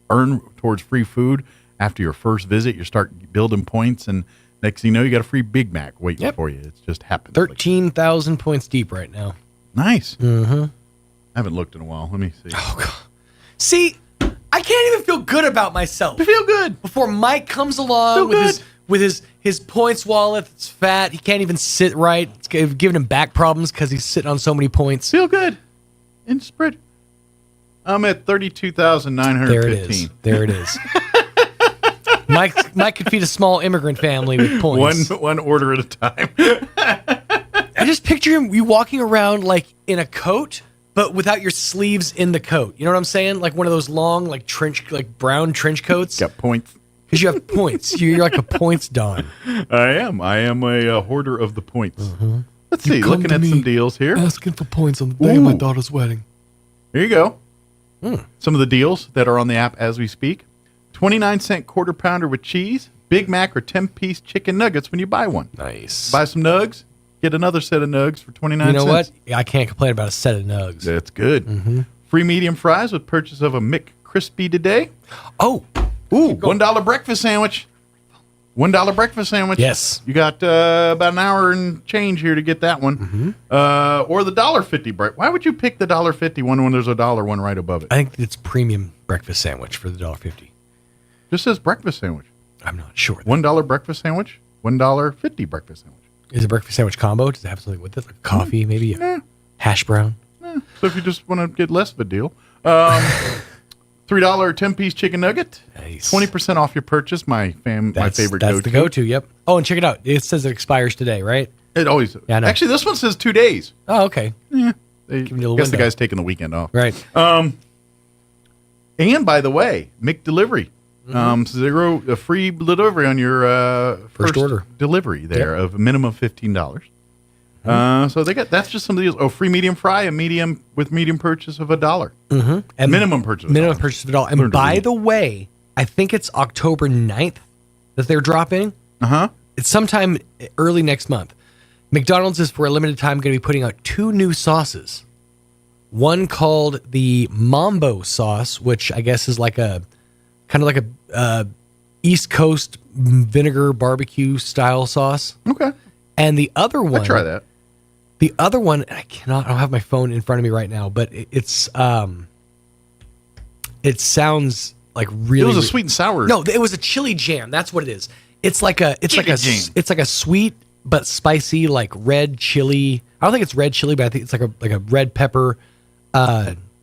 earn towards free food after your first visit. You start building points, and next thing you know, you got a free Big Mac waiting for you. It's just happened. 13,000 points deep right now. Nice. Mm-hmm. I haven't looked in a while. Let me see. Oh, God. See, I can't even feel good about myself. You feel good. Before Mike comes along with his points wallet that's fat. He can't even sit right. It's giving him back problems because he's sitting on so many points. Feel good. In spread. I'm at 32,915. There it is. Mike could feed a small immigrant family with points. One order at a time. I just picture you walking around like in a coat, but without your sleeves in the coat. You know what I'm saying? Like one of those long, like brown trench coats. Got points. Because you have points. You're like a points don. I am a hoarder of the points. Let's see. Looking at some deals here. Asking for points on the day of my daughter's wedding. There you go. Some of the deals that are on the app as we speak. 29-cent quarter pounder with cheese, Big Mac or 10-piece chicken nuggets when you buy one. Nice. Buy some nugs, get another set of nugs for 29 You know cents. what? I can't complain about a set of nugs. That's good. Free medium fries with purchase of a McCrispy today. Oh. Ooh, $1 breakfast sandwich. $1 breakfast sandwich. Yes. You got about an hour and change here to get that one. Or the $1.50 break. Why would you pick the $1.50 one when there's a $1 one right above it? I think it's premium breakfast sandwich for the $1.50. Just says breakfast sandwich. I'm not sure. $1 breakfast sandwich, $1.50 breakfast sandwich. Is it a breakfast sandwich combo? Does it have something with it? Like coffee, maybe? Hash brown? So if you just want to get less of a deal. $3 10-piece chicken nugget. Nice. 20% off your purchase. My favorite go-to. That's the go-to, yep. Oh, and check it out. It says it expires today, right? It always. Yeah, I know. Actually, this one says 2 days. Oh, okay. Yeah. Giving you a I guess the window. guy's taking the weekend off. Right. And by the way, McDelivery. Zero a free delivery on your first order delivery there of a minimum of $15. So that's just some of these. Oh, free medium fry, a medium with medium purchase of $1. And minimum purchase. Minimum purchase of $1. And by the way, I think it's October 9th that they're dropping. It's sometime early next month. McDonald's is for a limited time going to be putting out 2 new sauces. One called the Mambo sauce, which I guess is like a kind of like a East Coast vinegar barbecue style sauce. Okay. And the other one, I'll try that. The other one, I don't have my phone in front of me right now, but it sounds like really. It was a sweet and sour. No, it was a chili jam. That's what it is. It's like a sweet but spicy like red chili. I don't think it's red chili, but I think it's like a red pepper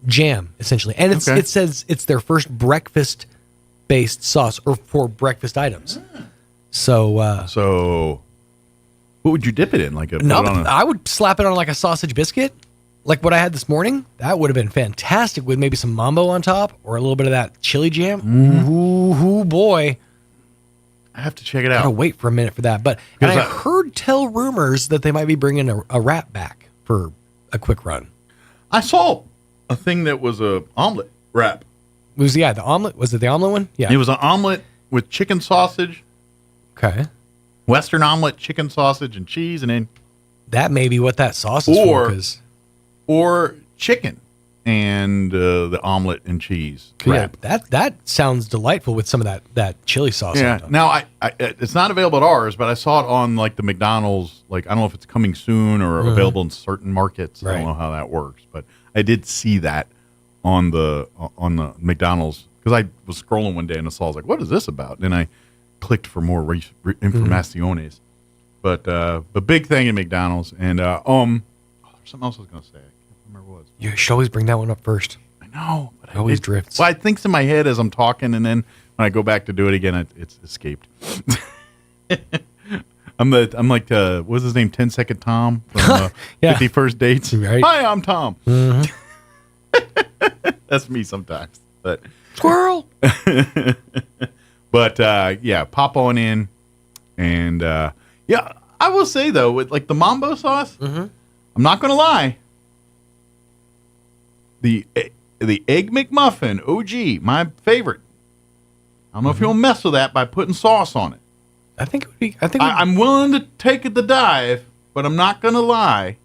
jam essentially. And it says it's their first breakfast based sauce or for breakfast items. So what would you dip it in? Like I would slap it on like a sausage biscuit, like what I had this morning. That would have been fantastic with maybe some mambo on top or a little bit of that chili jam. Ooh, boy. I have to check it out. Gotta wait for a minute for that. But and I heard tell rumors that they might be bringing a wrap back for a quick run. I saw a thing that was a omelet wrap. The omelet? Was it the omelet one? Yeah. It was an omelet with chicken sausage. Okay. Western omelet, chicken sausage, and cheese, and then that may be what that sauce is for. Or chicken and the omelet and cheese wrap. Yeah, that sounds delightful with some of that chili sauce. Yeah. Now I it's not available at ours, but I saw it on like the McDonald's. Like I don't know if it's coming soon or available in certain markets. I don't know how that works, but I did see that on the McDonald's because I was scrolling one day and I saw, I was like, what is this about? And I clicked for more informaciones. But big thing in McDonald's. And there's something else I was going to say. I can't remember what it was. You should always bring that one up first. I know. But it always drifts. Well, I think in my head as I'm talking, and then when I go back to do it again, it's escaped. I'm like what's his name? 10 Second Tom from 50 First Dates. Right. Hi, I'm Tom. Mm-hmm. That's me sometimes. But squirrel. But pop on in, and I will say though, with like the Mambo sauce, I'm not gonna lie. The Egg McMuffin OG, my favorite. I don't know if you'll mess with that by putting sauce on it. I think it would be. I'm willing to take the dive, but I'm not gonna lie.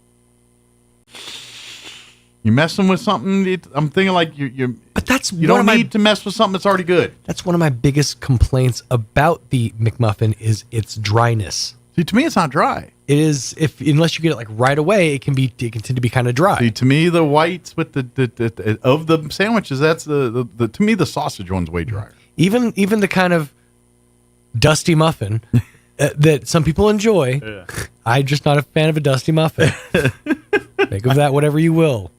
You're messing with something. I'm thinking like you. But that's you don't need to mess with something that's already good. That's one of my biggest complaints about the McMuffin is its dryness. See, to me, it's not dry. It is unless you get it like right away, it can tend to be kind of dry. See, to me, the whites with the of the sandwiches, that's the to me the sausage one's way drier. Even the kind of dusty muffin that some people enjoy. Yeah. I'm just not a fan of a dusty muffin. Make of that whatever you will.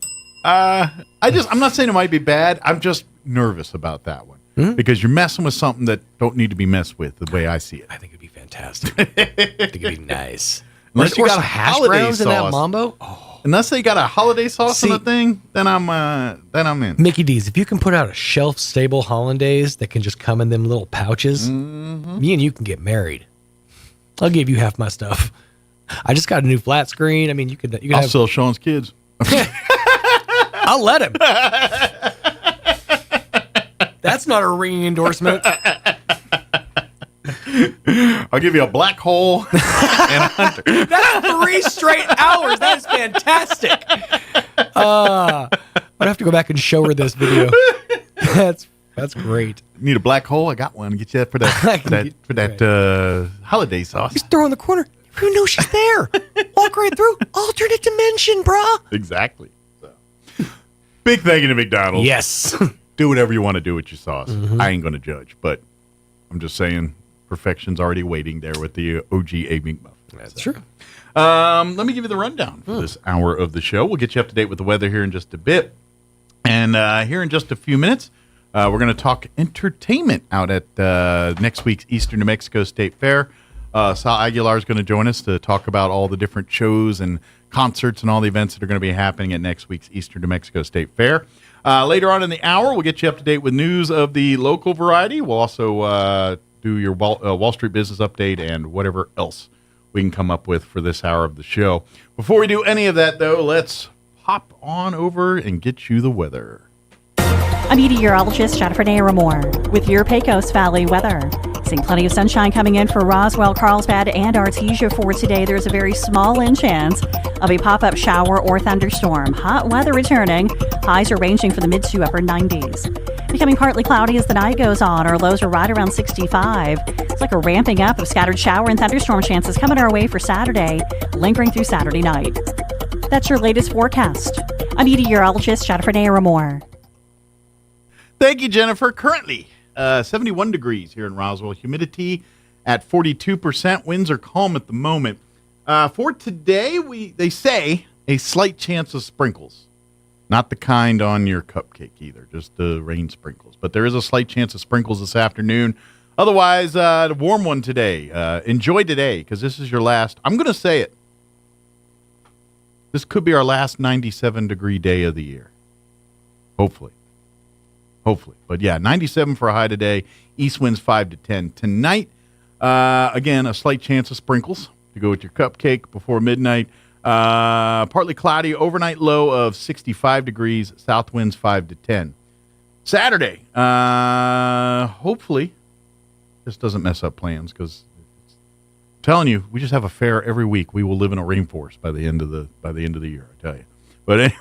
I'm not saying it might be bad. I'm just nervous about that one because you're messing with something that don't need to be messed with. The way I see it, I think it'd be fantastic. I think it'd be nice. Unless you got a hash holiday browns sauce in that mambo. Oh. Unless they got a holiday sauce on the thing, then I'm in. Mickey D's. If you can put out a shelf-stable hollandaise that can just come in them little pouches, me and you can get married. I'll give you half my stuff. I just got a new flat screen. I mean, you could. I'll sell Sean's kids. I'll let him. That's not a ringing endorsement. I'll give you a black hole and a hunter. That's 3 straight hours. That is fantastic. I'd have to go back and show her this video. That's great. Need a black hole? I got one. Get you that for that holiday sauce. Just throw her in the corner. You know she's there. Walk right through. Alternate dimension, brah. Exactly. So. Big thank you to McDonald's. Yes. Do whatever you want to do with your sauce. I ain't going to judge, but I'm just saying perfection's already waiting there with the OG Egg McMuffin. That's true. Let me give you the rundown for this hour of the show. We'll get you up to date with the weather here in just a bit. And here in just a few minutes, we're going to talk entertainment out at next week's Eastern New Mexico State Fair. Sal Aguilar is going to join us to talk about all the different shows and concerts and all the events that are going to be happening at next week's Eastern New Mexico State Fair. Later on in the hour, we'll get you up to date with news of the local variety. We'll also do your Wall Street business update and whatever else we can come up with for this hour of the show. Before we do any of that, though, let's hop on over and get you the weather. I'm meteorologist Jennifer Naramore with your Pecos Valley weather. Seeing plenty of sunshine coming in for Roswell, Carlsbad, and Artesia for today. There's a very small chance of a pop-up shower or thunderstorm. Hot weather returning. Highs are ranging from the mid to upper 90s. Becoming partly cloudy as the night goes on. Our lows are right around 65. It's like a ramping up of scattered shower and thunderstorm chances coming our way for Saturday, lingering through Saturday night. That's your latest forecast. I'm meteorologist Jennifer Naramore. Thank you, Jennifer. Currently, 71 degrees here in Roswell. Humidity at 42%. Winds are calm at the moment. For today, they say a slight chance of sprinkles. Not the kind on your cupcake either, just the rain sprinkles. But there is a slight chance of sprinkles this afternoon. Otherwise, a warm one today. Enjoy today, because this is your last. I'm going to say it. This could be our last 97-degree day of the year. Hopefully. But yeah, 97 for a high today. East winds 5 to 10. Tonight, again, a slight chance of sprinkles to go with your cupcake before midnight. Partly cloudy, overnight low of 65 degrees. South winds 5 to 10. Saturday, hopefully, this doesn't mess up plans because I'm telling you, we just have a fair every week. We will live in a rainforest by the end of the year, I tell you. But anyway.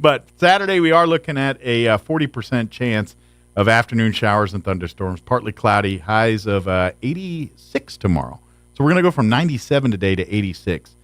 But Saturday, we are looking at a 40% chance of afternoon showers and thunderstorms, partly cloudy, highs of 86 tomorrow. So we're going to go from 97 today to 86.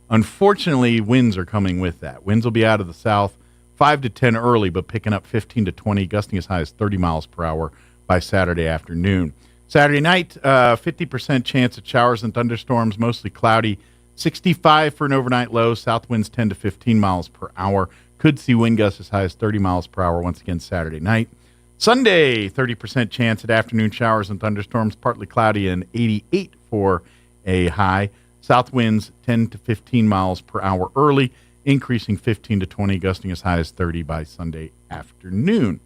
Unfortunately, winds are coming with that. Winds will be out of the south, 5 to 10 early, but picking up 15 to 20, gusting as high as 30 miles per hour by Saturday afternoon. Saturday night, 50% chance of showers and thunderstorms, mostly cloudy. 65 for an overnight low. South winds 10 to 15 miles per hour. Could see wind gusts as high as 30 miles per hour once again Saturday night. Sunday, 30% chance at afternoon showers and thunderstorms, partly cloudy, and 88 for a high. South winds 10 to 15 miles per hour early, increasing 15 to 20, gusting as high as 30 by Sunday afternoon.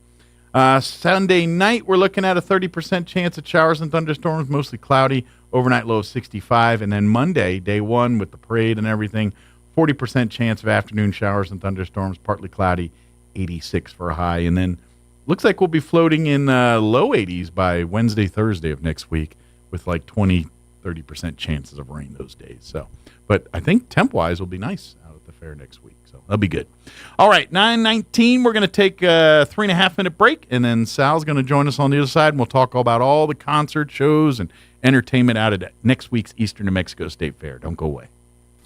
Sunday night, we're looking at a 30% chance at showers and thunderstorms, mostly cloudy, overnight low of 65. And then Monday, day one with the parade and everything, 40% chance of afternoon showers and thunderstorms, partly cloudy, 86 for a high. And then looks like we'll be floating in low 80s by Wednesday, Thursday of next week with like 20-30% chances of rain those days. So, but I think temp-wise will be nice out at the fair next week. So that'll be good. All right, 9:19, we're going to take a 3.5-minute break, and then Sal's going to join us on the other side, and we'll talk all about all the concert shows and entertainment out at next week's Eastern New Mexico State Fair. Don't go away.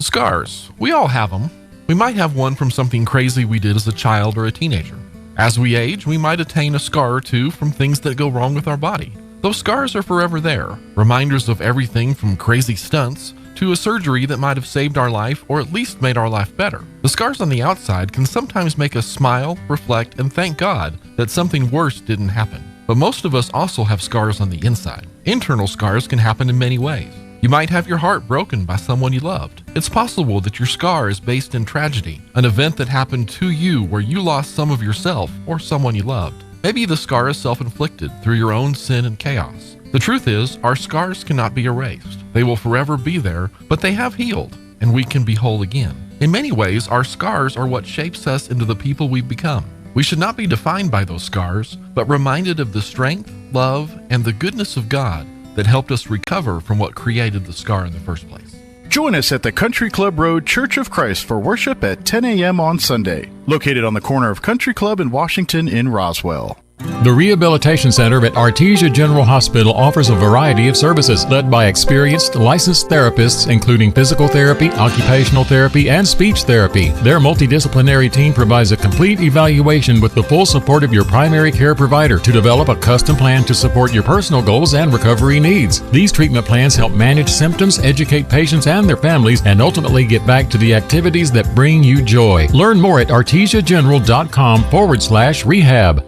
Scars. We all have them. We might have one from something crazy we did as a child or a teenager. As we age, we might attain a scar or two from things that go wrong with our body. Those scars are forever there, reminders of everything from crazy stunts to a surgery that might have saved our life or at least made our life better. The scars on the outside can sometimes make us smile, reflect, and thank God that something worse didn't happen. But most of us also have scars on the inside. Internal scars can happen in many ways. You might have your heart broken by someone you loved. It's possible that your scar is based in tragedy, an event that happened to you where you lost some of yourself or someone you loved. Maybe the scar is self-inflicted through your own sin and chaos. The truth is, our scars cannot be erased. They will forever be there, but they have healed, and we can be whole again. In many ways, our scars are what shapes us into the people we've become. We should not be defined by those scars, but reminded of the strength, love, and the goodness of God that helped us recover from what created the scar in the first place. Join us at the Country Club Road Church of Christ for worship at 10 a.m. on Sunday, located on the corner of Country Club and Washington in Roswell. The Rehabilitation Center at Artesia General Hospital offers a variety of services led by experienced licensed therapists, including physical therapy, occupational therapy, and speech therapy. Their multidisciplinary team provides a complete evaluation with the full support of your primary care provider to develop a custom plan to support your personal goals and recovery needs. These treatment plans help manage symptoms, educate patients and their families, and ultimately get back to the activities that bring you joy. Learn more at artesiageneral.com/rehab.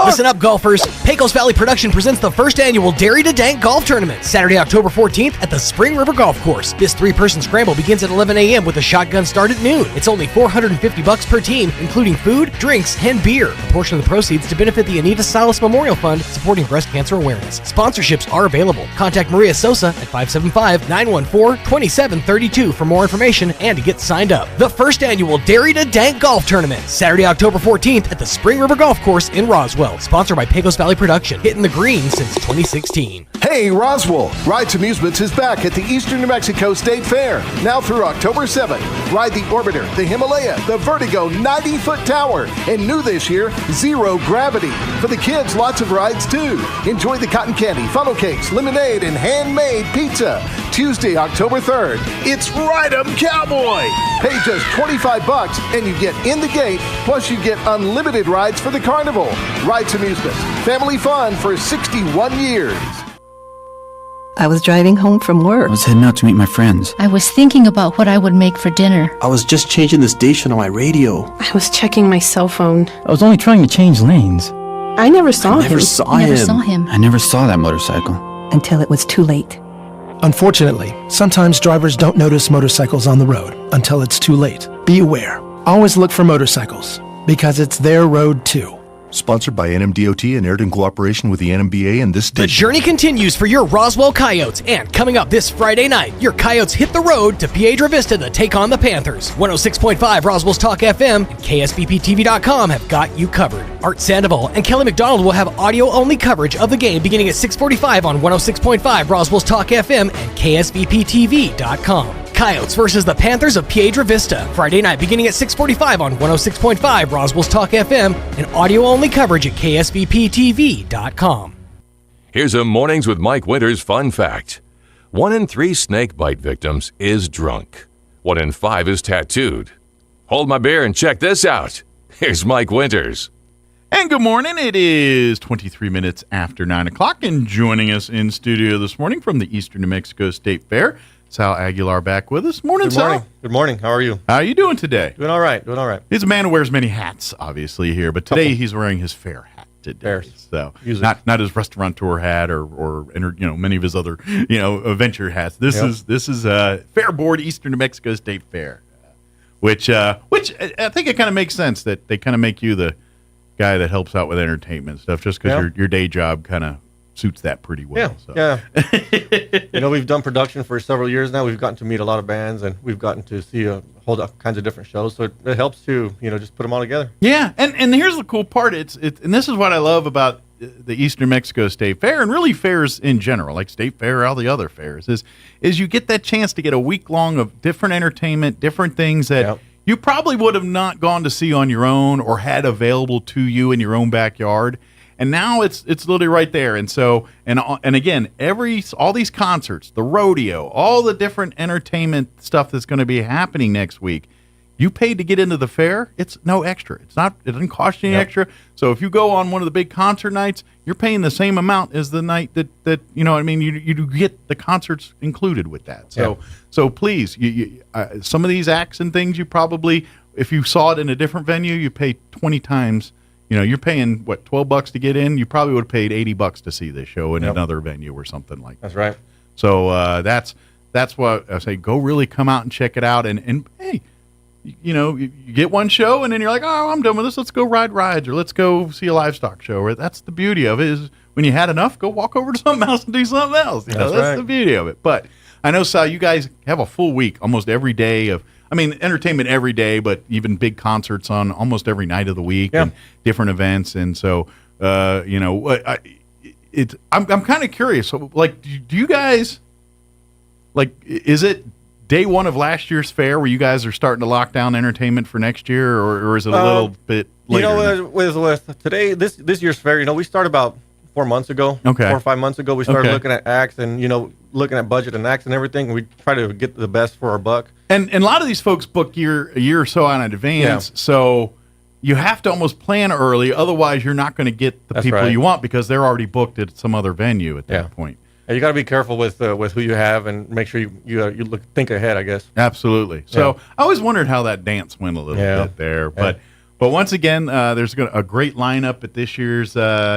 Listen up, golfers. Pecos Valley Production presents the first annual Dairy to Dank Golf Tournament, Saturday, October 14th at the Spring River Golf Course. This 3-person scramble begins at 11 a.m. with a shotgun start at noon. It's only $450 per team, including food, drinks, and beer. A portion of the proceeds to benefit the Anita Silas Memorial Fund, supporting breast cancer awareness. Sponsorships are available. Contact Maria Sosa at 575-914-2732 for more information and to get signed up. The first annual Dairy to Dank Golf Tournament, Saturday, October 14th at the Spring River Golf Course in Roswell. Sponsored by Pecos Valley Production, hitting the green since 2016. Hey, Roswell! Rides Amusements is back at the Eastern New Mexico State Fair, now through October 7th. Ride the Orbiter, the Himalaya, the Vertigo 90-foot tower, and new this year, Zero Gravity. For the kids, lots of rides too. Enjoy the cotton candy, funnel cakes, lemonade, and handmade pizza. Tuesday, October 3rd, it's Ride 'em Cowboy! Pay just $25 and you get in the gate, plus you get unlimited rides for the carnival. Rides Amusements, family fun for 61 years. I was driving home from work. I was heading out to meet my friends. I was thinking about what I would make for dinner. I was just changing the station on my radio. I was checking my cell phone. I was only trying to change lanes. I never saw him. I never saw him. I never saw that motorcycle. Until it was too late. Unfortunately, sometimes drivers don't notice motorcycles on the road until it's too late. Be aware. Always look for motorcycles, because it's their road too. Sponsored by NMDOT and aired in cooperation with the NMBA and this station. The journey continues for your Roswell Coyotes, and coming up this Friday night, your Coyotes hit the road to Piedra Vista to take on the Panthers. 106.5 Roswell's Talk FM and KSBPTV.com have got you covered. Art Sandoval and Kelly McDonald will have audio-only coverage of the game beginning at 6:45 on 106.5 Roswell's Talk FM and KSBPTV.com. Coyotes versus the Panthers of Piedra Vista. Friday night beginning at 6:45 on 106.5 Roswell's Talk FM and audio-only coverage at KSBPTV.com. Here's a Mornings with Mike Winters fun fact. 1 in 3 snake bite victims is drunk. 1 in 5 is tattooed. Hold my beer and check this out. Here's Mike Winters. And good morning. It is 23 minutes after 9 o'clock, and joining us in studio this morning from the Eastern New Mexico State Fair, Sal Aguilar back with us. Morning, Good morning. Sal. Good morning. How are you? How are you doing today? Doing all right. Doing all right. He's a man who wears many hats, obviously, here, but today he's wearing his fair hat today. So not his restaurateur hat or many of his other venture hats. This is Fair Board Eastern New Mexico State Fair, which I think it kind of makes sense that they kind of make you the guy that helps out with entertainment stuff, just because your day job kind of suits that pretty well. Yeah. We've done production for several years now. We've gotten to meet a lot of bands, and we've gotten to see hold up kinds of different shows. So it helps to just put them all together. Yeah, and here's the cool part. And this is what I love about the Eastern Mexico State Fair, and really fairs in general, like State Fair, all the other fairs, is you get that chance to get a week long of different entertainment, different things that you probably would have not gone to see on your own or had available to you in your own backyard. And now it's literally right there. And so, and again, all these concerts, the rodeo, all the different entertainment stuff that's going to be happening next week, you paid to get into the fair. It's no extra. It doesn't cost you any extra. So if you go on one of the big concert nights, you're paying the same amount as the night that you get the concerts included with that. So please, some of these acts and things, you probably, if you saw it in a different venue, you pay 20 times. You're paying $12 to get in. You probably would have paid $80 to see this show in another venue or something like that. That's right. So that's what I say. Go really come out and check it out. And hey, you get one show and then you're like, oh, I'm done with this. Let's go ride rides or let's go see a livestock show. That's the beauty of it. Is when you had enough, go walk over to something else and do something else. That's right. The beauty of it. But I know, Sal, you guys have a full week, almost every day of. Entertainment every day, but even big concerts on almost every night of the week and different events. And so, I'm kind of curious. So, do you guys, is it day one of last year's fair where you guys are starting to lock down entertainment for next year, or is it a little bit later? With today, this year's fair, we started about 4 months ago. 4 or 5 months ago, we started looking at acts and, looking at budget and acts and everything. We try to get the best for our buck. And a lot of these folks book a year or so on in advance. Yeah. So you have to almost plan early. Otherwise, you're not going to get the people you want because they're already booked at some other venue at that point. And you got to be careful with who you have and make sure you think ahead, I guess. Absolutely. So I always wondered how that dance went a little bit there. But once again, there's a great lineup at this year's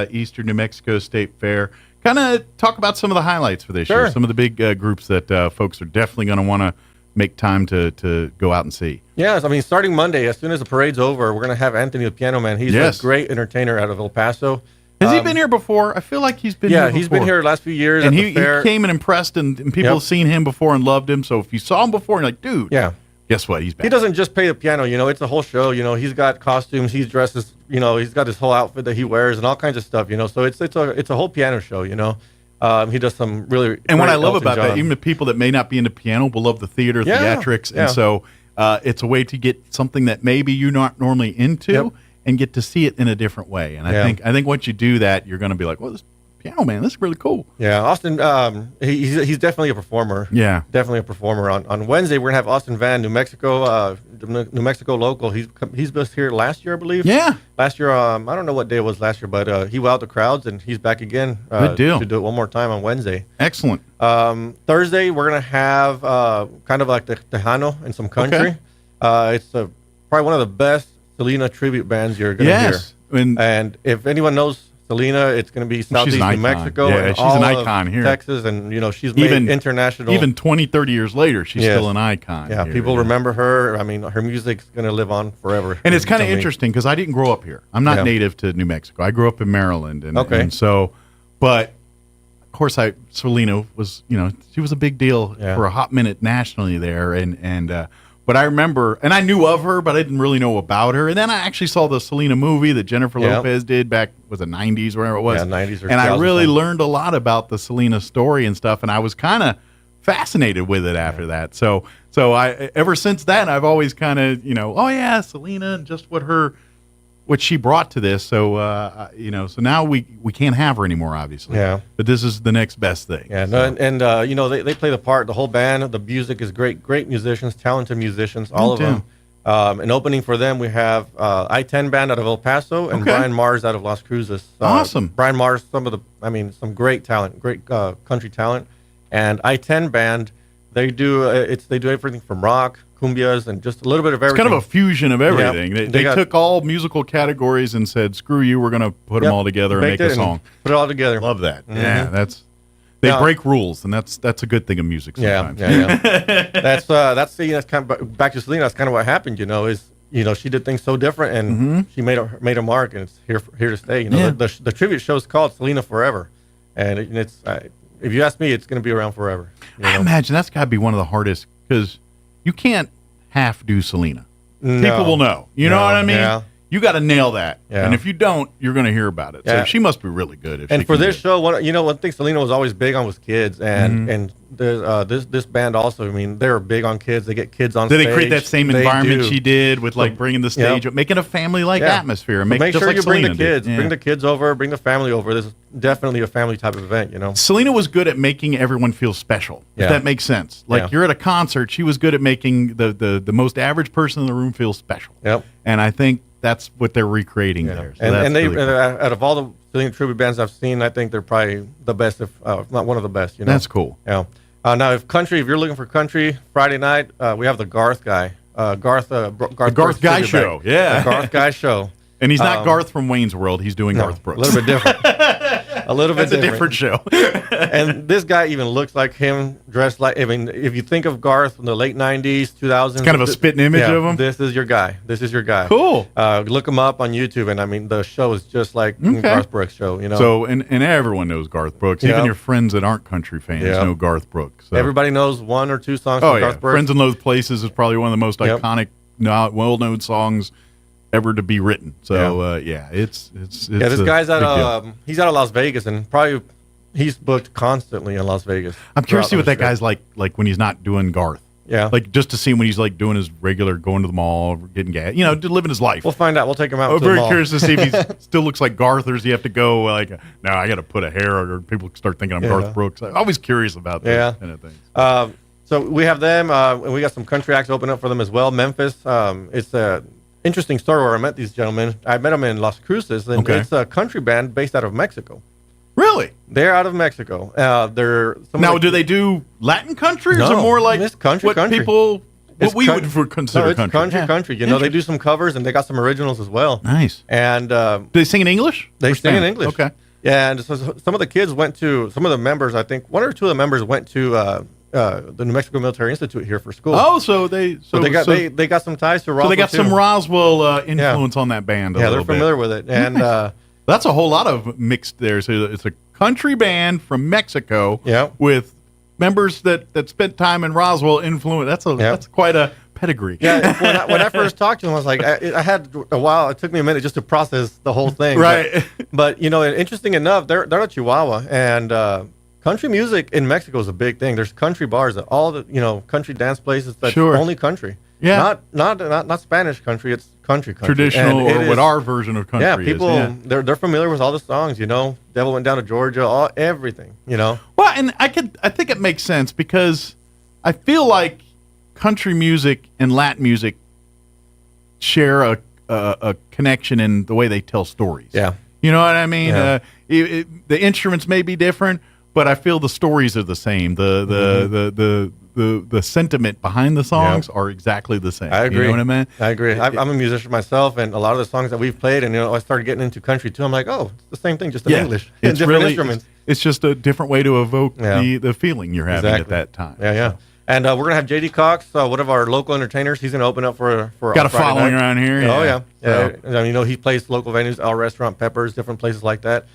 Eastern New Mexico State Fair. Kind of talk about some of the highlights for this year, some of the big groups that folks are definitely going to want to make time to go out and see. Yes, starting Monday, as soon as the parade's over, we're going to have Anthony the Piano Man. He's a great entertainer out of El Paso. Has he been here before? I feel like he's been here before. Yeah, he's been here the last few years. And he came and impressed, and people have seen him before and loved him. So if you saw him before and you're like, dude, guess what? He's back. He doesn't just play the piano, it's a whole show. He's got costumes, he's dresses, he's got his whole outfit that he wears and all kinds of stuff, So it's a whole piano show, He does some really. And what I love about that, even the people that may not be into piano will love the theater, theatrics, and so it's a way to get something that maybe you're not normally into and get to see it in a different way. And I think once you do that, you're going to be like, well, this piano man, this is really cool. Yeah, Austin, he's definitely a performer. Yeah, definitely a performer. On Wednesday, we're gonna have Austin Van, New Mexico local. He's just here last year, I believe. Yeah, last year. I don't know what day it was last year, but he wowed the crowds, and he's back again. Good deal. To do it one more time on Wednesday. Excellent. Thursday, we're gonna have kind of like the Tejano and some country. It's probably one of the best Selena tribute bands you're gonna hear. And if anyone knows Selena, it's going to be Southeast New Mexico. Yeah, she's an icon here. Texas, and she's made international. Even 20, 30 years later, she's still an icon. Yeah, people remember her. Her music's going to live on forever. And it's kind of interesting because I didn't grow up here. I'm not native to New Mexico. I grew up in Maryland, and so, but of course, Selena was, she was a big deal for a hot minute nationally there, and. But I remember, and I knew of her, but I didn't really know about her. And then I actually saw the Selena movie that Jennifer Lopez did back, was it 90s, wherever it was. Yeah, 90s or and I really learned a lot about the Selena story and stuff, and I was kind of fascinated with it after that. So I ever since then, I've always kind of, Selena and just what she brought to this. So, so now we can't have her anymore, obviously. Yeah. But this is the next best thing. Yeah. So. They play the part. The whole band, the music is great. Great musicians, talented musicians, all of them. An opening for them, we have I-10 Band out of El Paso and Brian Mars out of Las Cruces. Awesome. Brian Mars, some great talent, great country talent. And I-10 Band, they do everything from rock, cumbias, and just a little bit of everything. It's kind of a fusion of everything. Yeah. They took all musical categories and said, screw you, we're going to put them all together and make a song. Put it all together. Love that. Mm-hmm. Yeah, they break rules, and that's a good thing in music sometimes. Yeah. that's kind of back to Selena. That's kind of what happened. She did things so different, and she made a mark, and it's here to stay. The tribute show is called Selena Forever, and it's if you ask me, it's going to be around forever. I imagine that's got to be one of the hardest because you can't half do Selena. No. People will know. You know what I mean? Yeah. You got to nail that, and if you don't, you're going to hear about it. Yeah. So she must be really good. And for this show, one thing Selena was always big on was kids, and this band also. I mean, they're big on kids. They get kids on. Did stage. They create that same environment she did with bringing the stage, making a family-like atmosphere, and make just sure like you bring Selena the kids, did. bring the kids over, bring the family over. This is definitely a family type of event. Selena was good at making everyone feel special. If that makes sense. Like you're at a concert, she was good at making the most average person in the room feel special. Yep. And I think that's what they're recreating there. So and they, really cool. out of all the Selena tribute bands I've seen, I think they're probably the best, if not one of the best. That's cool. Yeah. Now, if you're looking for country, Friday night, we have the Garth guy. Garth Guy Show. Yeah. The Garth Guy Show. And he's not Garth from Wayne's World. He's doing Garth Brooks. A little bit different. That's a different show. And this guy even looks like him, dressed like. I mean, if you think of Garth in the late '90s, 2000s, it's kind of a spitting image of him. This is your guy. Cool. Look him up on YouTube, and I mean, the show is just like Garth Brooks show. So, and everyone knows Garth Brooks. Even your friends that aren't country fans know Garth Brooks. So. Everybody knows one or two songs from Garth Brooks. Friends in Low Places is probably one of the most iconic, well-known songs ever to be written. So it's this guy's he's out of Las Vegas, and probably he's booked constantly in Las Vegas. I'm curious to see what that guy's like when he's not doing Garth. Yeah, like just to see him when he's like doing his regular, going to the mall, getting gas, living his life. We'll find out. We'll take him out. I'm very curious to see if he still looks like Garth, or does he have to go like, no, I got to put a hair, or people start thinking I'm Garth Brooks. I'm always curious about that kind of thing. So we have them, and we got some country acts open up for them as well. Memphis, it's a interesting story where I met these gentlemen. I met them in Las Cruces, and it's a country band based out of Mexico. Really? They're out of Mexico. Do they do Latin country, or is it more like country? People what we would consider country? Country. They do some covers, and they got some originals as well. Nice. And do they sing in English? They sing in English. Okay. Yeah, and so some of the kids went to. Some of the members, I think, one or two of the members went to the New Mexico Military Institute here for school. Oh, so they got some ties to Roswell. So they got some Roswell influence on that band. They're familiar with it, and that's a whole lot of mixed there. So it's a country band from Mexico, with members that spent time in Roswell influence. That's quite a pedigree. Yeah, when I first talked to him, I was like, I had a while. It took me a minute just to process the whole thing. Right. But interesting enough, they're a Chihuahua, and country music in Mexico is a big thing. There's country bars at all the country dance places. That's only country. Yeah. Not Spanish country. It's country. Traditional, or what our version of country is. People they're familiar with all the songs. Devil Went Down to Georgia. Everything. Well, and I think it makes sense because I feel like country music and Latin music share a connection in the way they tell stories. Yeah. You know what I mean? Yeah. The instruments may be different, but I feel the stories are the same. The sentiment behind the songs are exactly the same. I agree. You know what I mean? I agree. I'm a musician myself, and a lot of the songs that we've played, and I started getting into country too. I'm like, oh, it's the same thing, just in English. It's different instruments. It's just a different way to evoke the feeling you're having at that time. Yeah. And we're gonna have JD Cox, one of our local entertainers. He's gonna open up for got a following around here. Oh yeah. He plays local venues, Our Restaurant, Peppers, different places like that.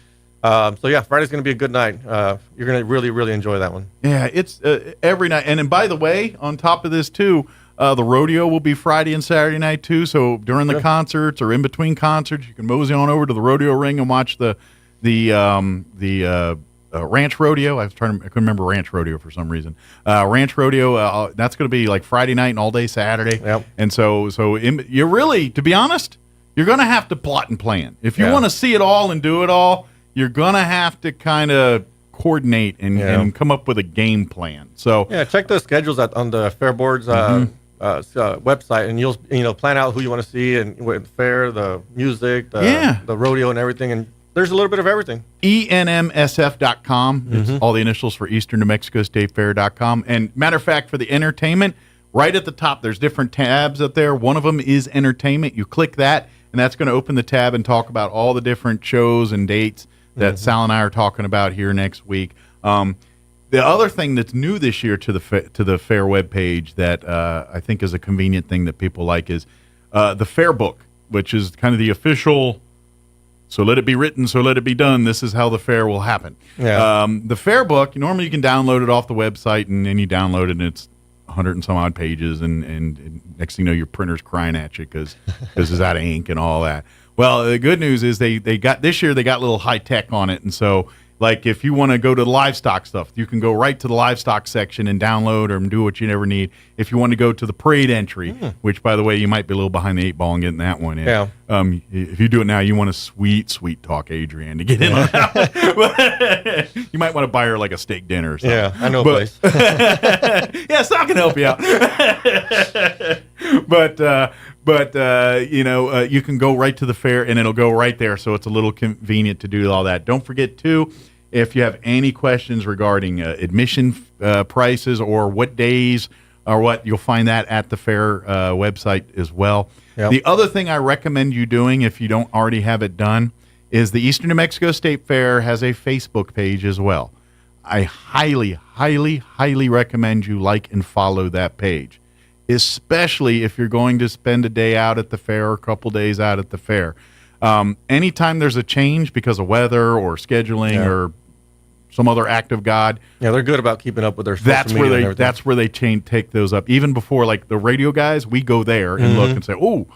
Friday's going to be a good night. You're going to really, really enjoy that one. Yeah, it's every night. And by the way, on top of this too, the rodeo will be Friday and Saturday night too. So during the concerts or in between concerts, you can mosey on over to the rodeo ring and watch the ranch rodeo. I couldn't remember ranch rodeo for some reason. Ranch rodeo. That's going to be like Friday night and all day Saturday. Yep. And so you're really, to be honest, you're going to have to plot and plan if you want to see it all and do it all. You're going to have to kind of coordinate and come up with a game plan. So check the schedules on the Fair Board's website, and you'll plan out who you want to see and with fair, the music, the rodeo, and everything. And there's a little bit of everything. ENMSF.com. It's all the initials for Eastern New Mexico State Fair.com. And matter of fact, for the entertainment, right at the top, there's different tabs up there. One of them is entertainment. You click that, and that's going to open the tab and talk about all the different shows and dates that Sal and I are talking about here next week. The other thing that's new this year to the fair webpage that I think is a convenient thing that people like is the fair book, which is kind of the official. So let it be written, so let it be done. This is how the fair will happen. Yeah. The fair book, normally you can download it off the website, and then you download it, and it's 100 and some odd pages, and next thing you know, your printer's crying at you because it's out of ink and all that. Well, the good news is they got this year, they got a little high tech on it, and so like if you want to go to the livestock stuff, you can go right to the livestock section and download or do what you never need. If you want to go to the parade entry, which by the way, you might be a little behind the 8 ball and getting that one in. Yeah. If you do it now, you want to sweet talk Adrienne to get in on that. You might want to buy her like a steak dinner or something. Yeah, I know a place. Yeah, Sal can help you out. But you can go right to the fair, and it'll go right there, so it's a little convenient to do all that. Don't forget, too, if you have any questions regarding admission prices or what days or what, you'll find that at the fair website as well. Yep. The other thing I recommend you doing, if you don't already have it done, is the Eastern New Mexico State Fair has a Facebook page as well. I highly, highly, highly recommend you like and follow that page, especially if you're going to spend a day out at the fair or a couple days out at the fair. Anytime there's a change because of weather or scheduling or some other act of God. Yeah, they're good about keeping up with their social media and everything. That's where they take those up. Even before, like the radio guys, we go there and look and say, oh,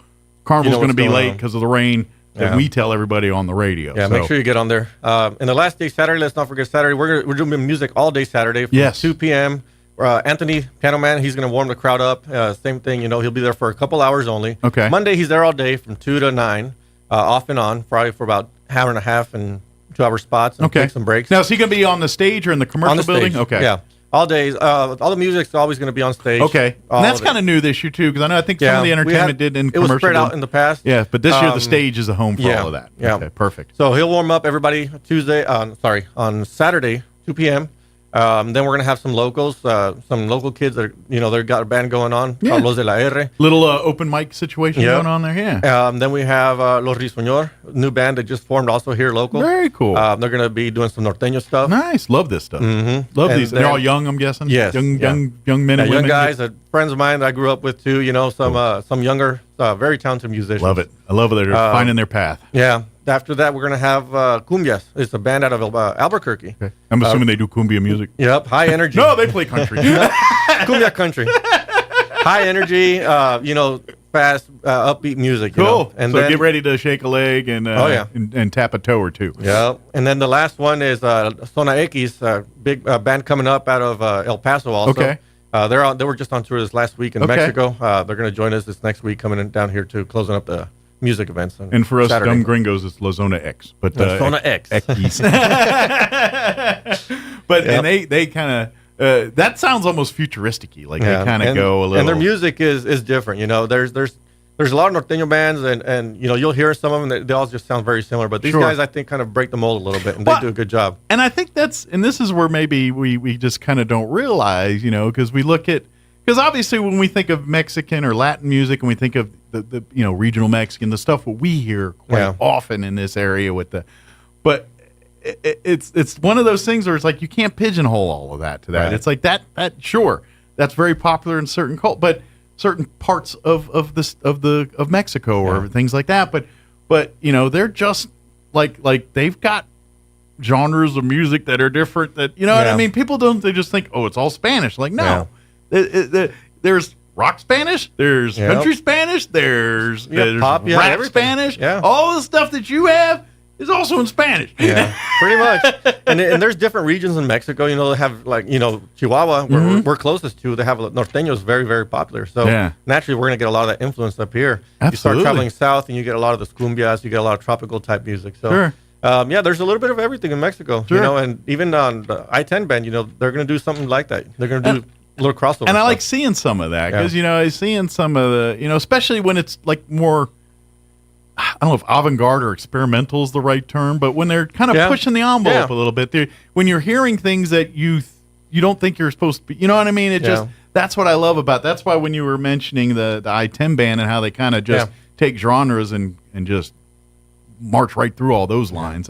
Carnival's going to be late because of the rain. And we tell everybody on the radio. Yeah, make sure you get on there. And the last day, Saturday, let's not forget Saturday. We're doing music all day Saturday from 2 p.m. Anthony, Piano Man, he's going to warm the crowd up. Same thing, he'll be there for a couple hours only. Okay. Monday, he's there all day from 2 to 9, off and on, Friday for about an hour and a half and 2-hour spots and take some breaks. Now, is he going to be on the stage or in the commercial building? Stage. Okay. Yeah. All days. All the music's always going to be on stage. Okay. And that's kind of new this year, too, because I think some of the entertainment did in commercial. It was spread out in the past. Yeah, but this year the stage is the home for all of that. Yeah. Okay, perfect. So he'll warm up everybody on Saturday, 2 p.m. Then we're going to have some locals, some local kids that they've got a band going on, called Los de la R. Little open mic situation going on there, yeah. Then we have Los Risueñor, new band that just formed also here local. Very cool. They're going to be doing some norteño stuff. Nice. Love this stuff. Mm-hmm. Love these. They're all young, I'm guessing? Yes. Young men and women. Young guys, friends of mine that I grew up with too, some younger, very talented musicians. Love it. I love it. They're finding their path. Yeah. After that, we're going to have Cumbias. It's a band out of Albuquerque. Okay. I'm assuming they do cumbia music. Yep, high energy. No, they play country. Cumbia country. High energy, fast, upbeat music. Cool. And so then, get ready to shake a leg and and tap a toe or two. Yeah. And then the last one is Zona X, big band coming up out of El Paso also. Okay. They were just on tour this last week in Mexico. They're going to join us this next week coming in down here to closing up the music events. And for us dumb gringos, it's La Zona X. But Zona X. But and they kind of that sounds almost futuristic-y. Like they kind of go a little. And their music is different. There's a lot of norteño bands, and you'll hear some of them. They all just sound very similar. But these guys, I think, kind of break the mold a little bit, and they do a good job. And I think this is where maybe we just kind of don't realize, because we look at. Because obviously when we think of Mexican or Latin music and we think of the regional Mexican, the stuff what we hear quite often in this area but it's one of those things where it's like you can't pigeonhole all of that to that. Right. It's like that sure, that's very popular in certain but certain parts of Mexico or things like that. But they're just like they've got genres of music that are different that what I mean? People they just think, oh, it's all Spanish. Like no. Yeah. There's rock Spanish, there's country Spanish, there's pop, rap everything. Spanish. Yeah. All the stuff that you have is also in Spanish. Yeah, pretty much. And there's different regions in Mexico. They have Chihuahua, where we're closest to. They have norteño is very, very popular. So naturally, we're going to get a lot of that influence up here. Absolutely. You start traveling south, and you get a lot of the cumbias. You get a lot of tropical type music. So. There's a little bit of everything in Mexico, and even on the I-10 band, they're going to do something like that. They're going to do little crossover. And I stuff. like seeing some of that because, seeing some of the, especially when it's like more, I don't know if avant-garde or experimental is the right term, but when they're kind of pushing the envelope a little bit, when you're hearing things that you don't think you're supposed to be, you know what I mean? It just, that's what I love about, that's why when you were mentioning the I-10 band and how they kind of just take genres and just march right through all those lines.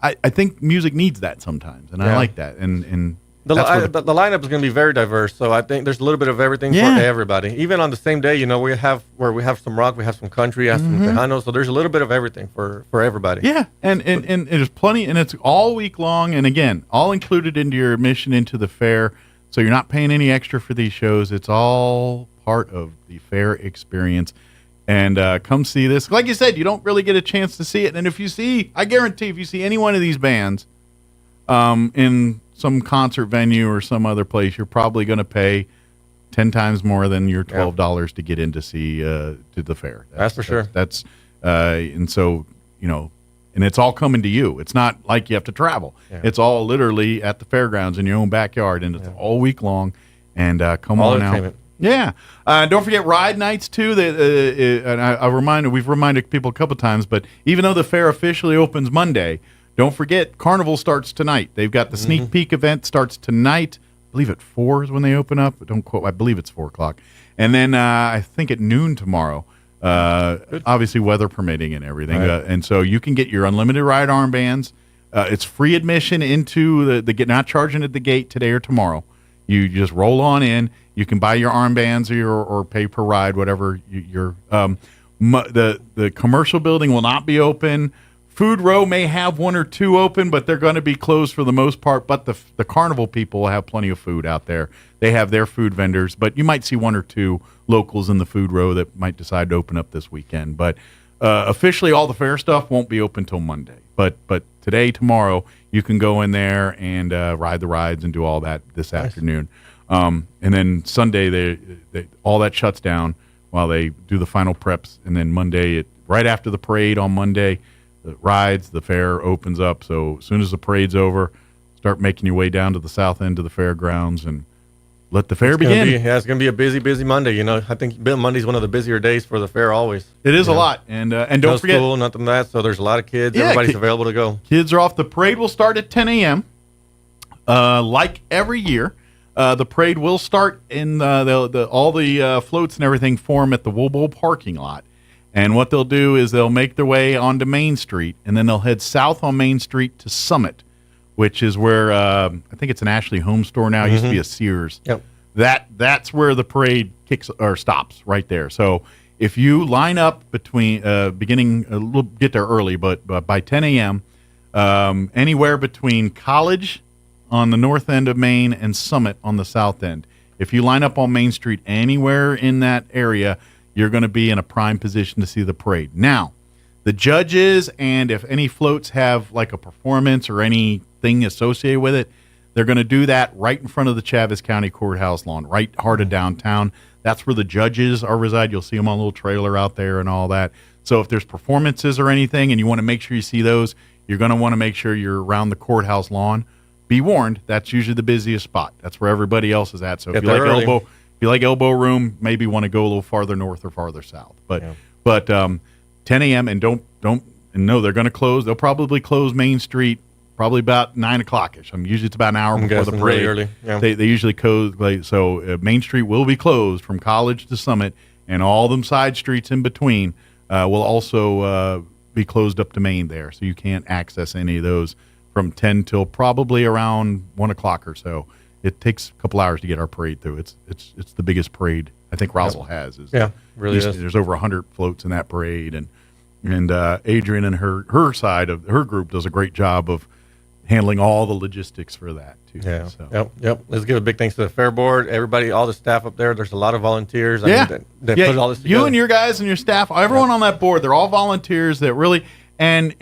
I think music needs that sometimes, and I like that. And the lineup is going to be very diverse, so I think there's a little bit of everything for everybody. Even on the same day, we have some rock, we have some country, we have some Tejano, so there's a little bit of everything for everybody. Yeah, and there's plenty, and it's all week long, and again, all included into your admission into the fair, so you're not paying any extra for these shows. It's all part of the fair experience. And come see this. Like you said, you don't really get a chance to see it. And I guarantee if you see any one of these bands in some concert venue or some other place, you're probably going to pay 10 times more than your $12 to get in to see to the fair. That's for sure. And so, and it's all coming to you. It's not like you have to travel. Yeah. It's all literally at the fairgrounds in your own backyard, and it's all week long. And come on out. Yeah. Don't forget ride nights, too. And we've reminded people a couple times, but even though the fair officially opens Monday, don't forget Carnival starts tonight. They've got the sneak peek event starts tonight. I believe at 4 is when they open up. Don't quote. I believe it's 4 o'clock. And then I think at noon tomorrow, obviously weather permitting and everything. Right. And so you can get your unlimited ride armbands. It's free admission into the not charging at the gate today or tomorrow. You just roll on in. You can buy your armbands or pay per ride, whatever the commercial building will not be open. Food Row may have 1 or 2 open, but they're going to be closed for the most part. But the Carnival people will have plenty of food out there. They have their food vendors, but you might see 1 or 2 locals in the Food Row that might decide to open up this weekend. But officially, all the fair stuff won't be open till Monday. But today, tomorrow, you can go in there and ride the rides and do all that this afternoon. And then Sunday, they all that shuts down while they do the final preps. And then Monday, right after the parade on Monday, the rides, the fair opens up. So as soon as the parade's over, start making your way down to the south end of the fairgrounds and let the fair begin. It's going to be a busy Monday. I think Monday's one of the busier days for the fair always. It is a lot. And don't forget. No school, nothing like that. So there's a lot of kids. Yeah, everybody's available to go. Kids are off. The parade will start at 10 a.m. Like every year. The parade will start in all the floats and everything form at the Woolbowl parking lot. And what they'll do is they'll make their way onto Main Street, and then they'll head south on Main Street to Summit, which is where I think it's an Ashley Home Store now. It used to be a Sears. Yep. That's where the parade stops right there. So if you line up between we'll get there early, but by 10 a.m., anywhere between College on the north end of Main and Summit on the south end. If you line up on Main Street anywhere in that area, you're going to be in a prime position to see the parade. Now, the judges and if any floats have like a performance or anything associated with it, they're going to do that right in front of the Chaves County Courthouse lawn, right heart of downtown. That's where the judges reside. You'll see them on a little trailer out there and all that. So if there's performances or anything and you want to make sure you see those, you're going to want to make sure you're around the courthouse lawn. Be warned, that's usually the busiest spot. That's where everybody else is at. So if you like elbow room, maybe want to go a little farther north or farther south. But 10 a.m. and no, they're going to close. They'll probably close Main Street probably about 9 o'clock-ish. Usually it's about an hour before the parade. Really early. Yeah. They usually close. So Main Street will be closed from College to Summit, and all them side streets in between will also be closed up to Main there. So you can't access any of those from 10 till probably around 1 o'clock or so. It takes a couple hours to get our parade through. It's the biggest parade I think Roswell has. Really is. There's over 100 floats in that parade, and Adrian and her side of her group does a great job of handling all the logistics for that too. Yeah. So. Yep. Let's give a big thanks to the fair board, everybody, all the staff up there. There's a lot of volunteers. They put all this together. You and your guys and your staff, everyone on that board, they're all volunteers that really and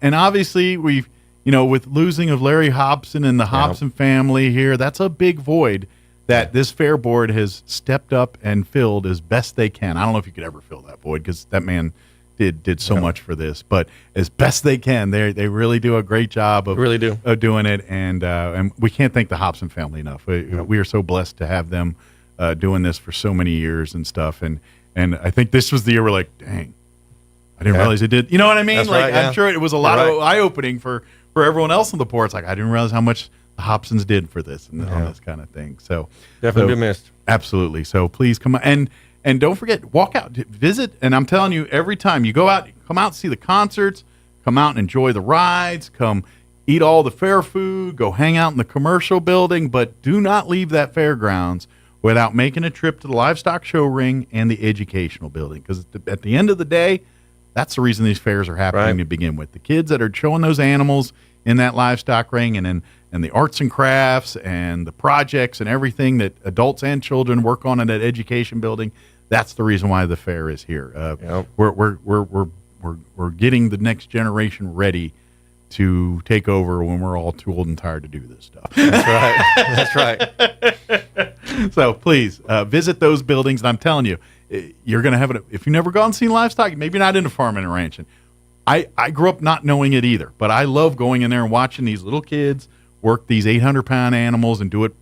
obviously we've. With losing of Larry Hobson and the Hobson family here, that's a big void that this fair board has stepped up and filled as best they can. I don't know if you could ever fill that void because that man did so much for this, but as best they can, they really do a great job of doing it, and we can't thank the Hobson family enough. We are so blessed to have them doing this for so many years and stuff, and I think this was the year we're like, dang, I didn't realize it did. You know what I mean? That's like right, yeah. I'm sure it was a lot of eye opening for everyone else on the board. It's like I didn't realize how much the Hobsons did for this and all this kind of thing. So definitely be missed. Absolutely. So please come out and don't forget, walk out, visit. And I'm telling you, every time you go out, come out and see the concerts, come out and enjoy the rides, come eat all the fair food, go hang out in the commercial building, but do not leave that fairgrounds without making a trip to the livestock show ring and the educational building. Because at the end of the day, that's the reason these fairs are happening to begin with. The kids that are showing those animals in that livestock ring and the arts and crafts and the projects and everything that adults and children work on in that education building, that's the reason why the fair is here. We're getting the next generation ready to take over when we're all too old and tired to do this stuff. That's right. That's right. So please visit those buildings. And I'm telling you, you're going to have it. If you've never gone and seen livestock, maybe not into farming and ranching. I grew up not knowing it either, but I love going in there and watching these little kids work these 800-pound animals and do it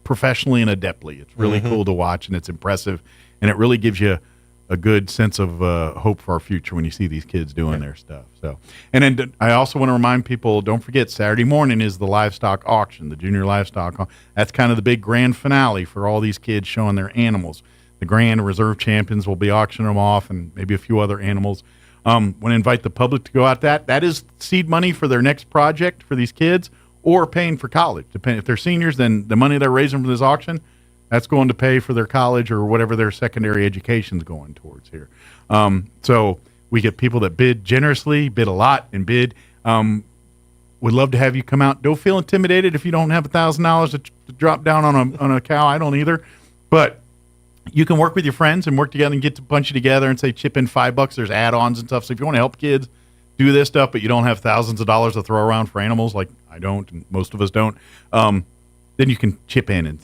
professionally and adeptly. It's really cool to watch, and it's impressive, and it really gives you a good sense of hope for our future when you see these kids doing their stuff. So, and then I also want to remind people, don't forget, Saturday morning is the livestock auction, the junior livestock. That's kind of the big grand finale for all these kids showing their animals. The grand reserve champions will be auctioning them off, and maybe a few other animals. Want to invite the public to go out. That is seed money for their next project for these kids, or paying for college. Depending if they're seniors, then the money they're raising from this auction, that's going to pay for their college or whatever their secondary education is going towards here. So we get people that bid generously, bid a lot, and bid. Would love to have you come out. Don't feel intimidated if you don't have $1,000 to drop down on a cow. I don't either, but you can work with your friends and work together and get to bunch you together and say chip in $5. There's add-ons and stuff. So if you want to help kids do this stuff, but you don't have thousands of dollars to throw around for animals like I don't, and most of us don't, then you can chip in and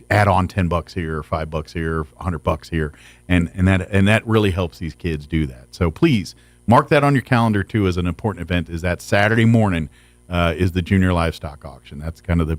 add on $10 here, or $5 here, or $100 here, and that really helps these kids do that. So please mark that on your calendar too as an important event. Is that Saturday morning is the junior livestock auction. That's kind of the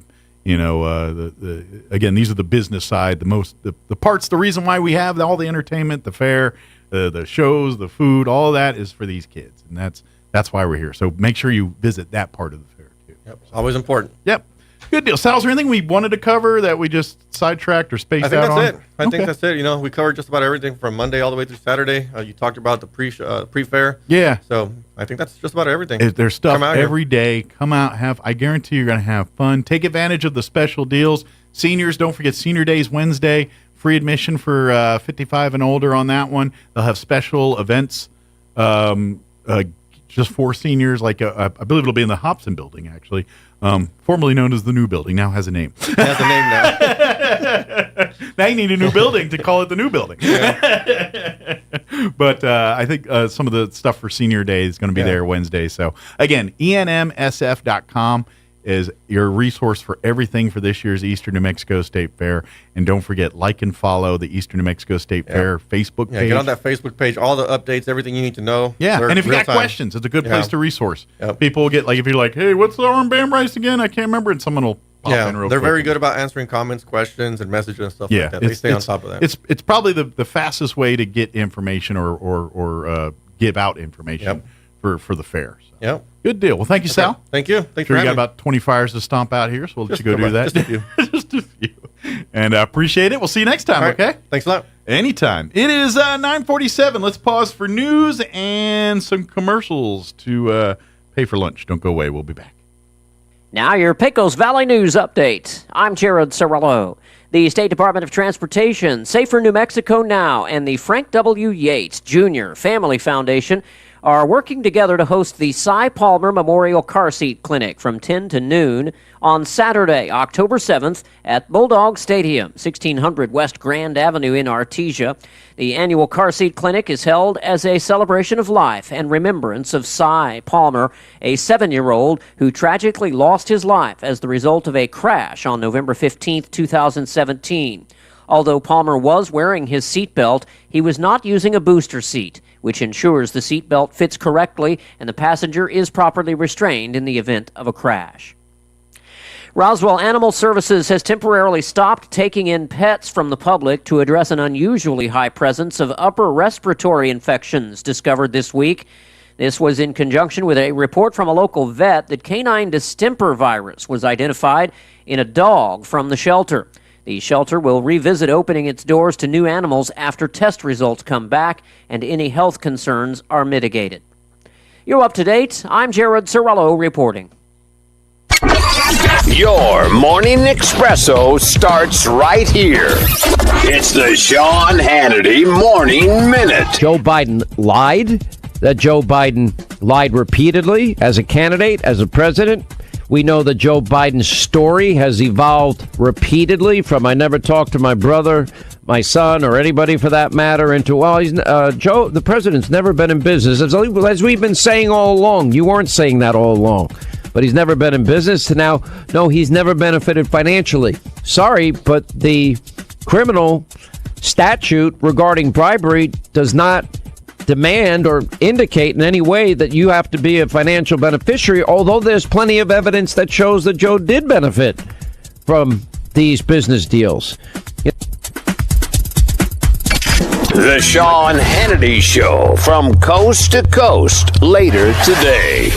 again, these are the business side, the parts, the reason why we have all the entertainment, the fair, the shows, the food, all that is for these kids, and that's why we're here. So make sure you visit that part of the fair too. Yep, it's always important. Yep. Good deal. Sal, is there anything we wanted to cover that we just sidetracked or spaced out on? I think that's it. You know, we covered just about everything from Monday all the way through Saturday. You talked about the pre-fair. Yeah. So I think that's just about everything. There's stuff every day. Come out, I guarantee you're going to have fun. Take advantage of the special deals. Seniors, don't forget Senior Days Wednesday. Free admission for 55 and older on that one. They'll have special events just for seniors. Like I believe it'll be in the Hobson building, actually. Formerly known as the new building, now has a name. It has a name now. Now you need a new building to call it the new building. Yeah. But I think some of the stuff for Senior Day is going to be there Wednesday. So again, enmsf.com is your resource for everything for this year's Eastern New Mexico State Fair. And don't forget, like and follow the Eastern New Mexico State Fair Facebook page. Get on that Facebook page, all the updates, everything you need to know. Yeah, and if you got questions, it's a good place to resource. People will get, like, if you're like, hey, what's the armband rice again? I can't remember. And someone will pop in real quick. They're very good about answering comments, questions, and messages and stuff like that. They stay on top of that. It's probably the fastest way to get information or give out information for the fair. So. Yep. Good deal. Well, thank you, Sal. Thank you. Thanks for having me. You got about 20 fires to stomp out here, so we'll let you go do that. Just a few. Just a few. And I appreciate it. We'll see you next time, okay? Thanks a lot. Anytime. It is 9:47. Let's pause for news and some commercials to pay for lunch. Don't go away. We'll be back. Now your Pecos Valley News Update. I'm Jared Cirillo. The State Department of Transportation, Safer New Mexico Now, and the Frank W. Yates Jr. Family Foundation are working together to host the Cy Palmer Memorial Car Seat Clinic from 10 to noon on Saturday, October 7th at Bulldog Stadium, 1600 West Grand Avenue in Artesia. The annual car seat clinic is held as a celebration of life and remembrance of Cy Palmer, a 7-year-old who tragically lost his life as the result of a crash on November 15th, 2017. Although Palmer was wearing his seatbelt, he was not using a booster seat, which ensures the seatbelt fits correctly and the passenger is properly restrained in the event of a crash. Roswell Animal Services has temporarily stopped taking in pets from the public to address an unusually high presence of upper respiratory infections discovered this week. This was in conjunction with a report from a local vet that canine distemper virus was identified in a dog from the shelter. The shelter will revisit opening its doors to new animals after test results come back and any health concerns are mitigated. You're up to date. I'm Jared Sorello reporting. Your morning espresso starts right here. It's the Sean Hannity Morning Minute. Joe Biden lied. That Joe Biden lied repeatedly as a candidate, as a president. We know that Joe Biden's story has evolved repeatedly from I never talked to my brother, my son, or anybody for that matter, into, well, Joe, the president's never been in business. As we've been saying all along, you weren't saying that all along. But he's never been in business. Now, no, he's never benefited financially. Sorry, but the criminal statute regarding bribery does not demand or indicate in any way that you have to be a financial beneficiary, although there's plenty of evidence that shows that Joe did benefit from these business deals. The Sean Hannity Show from coast to coast later today.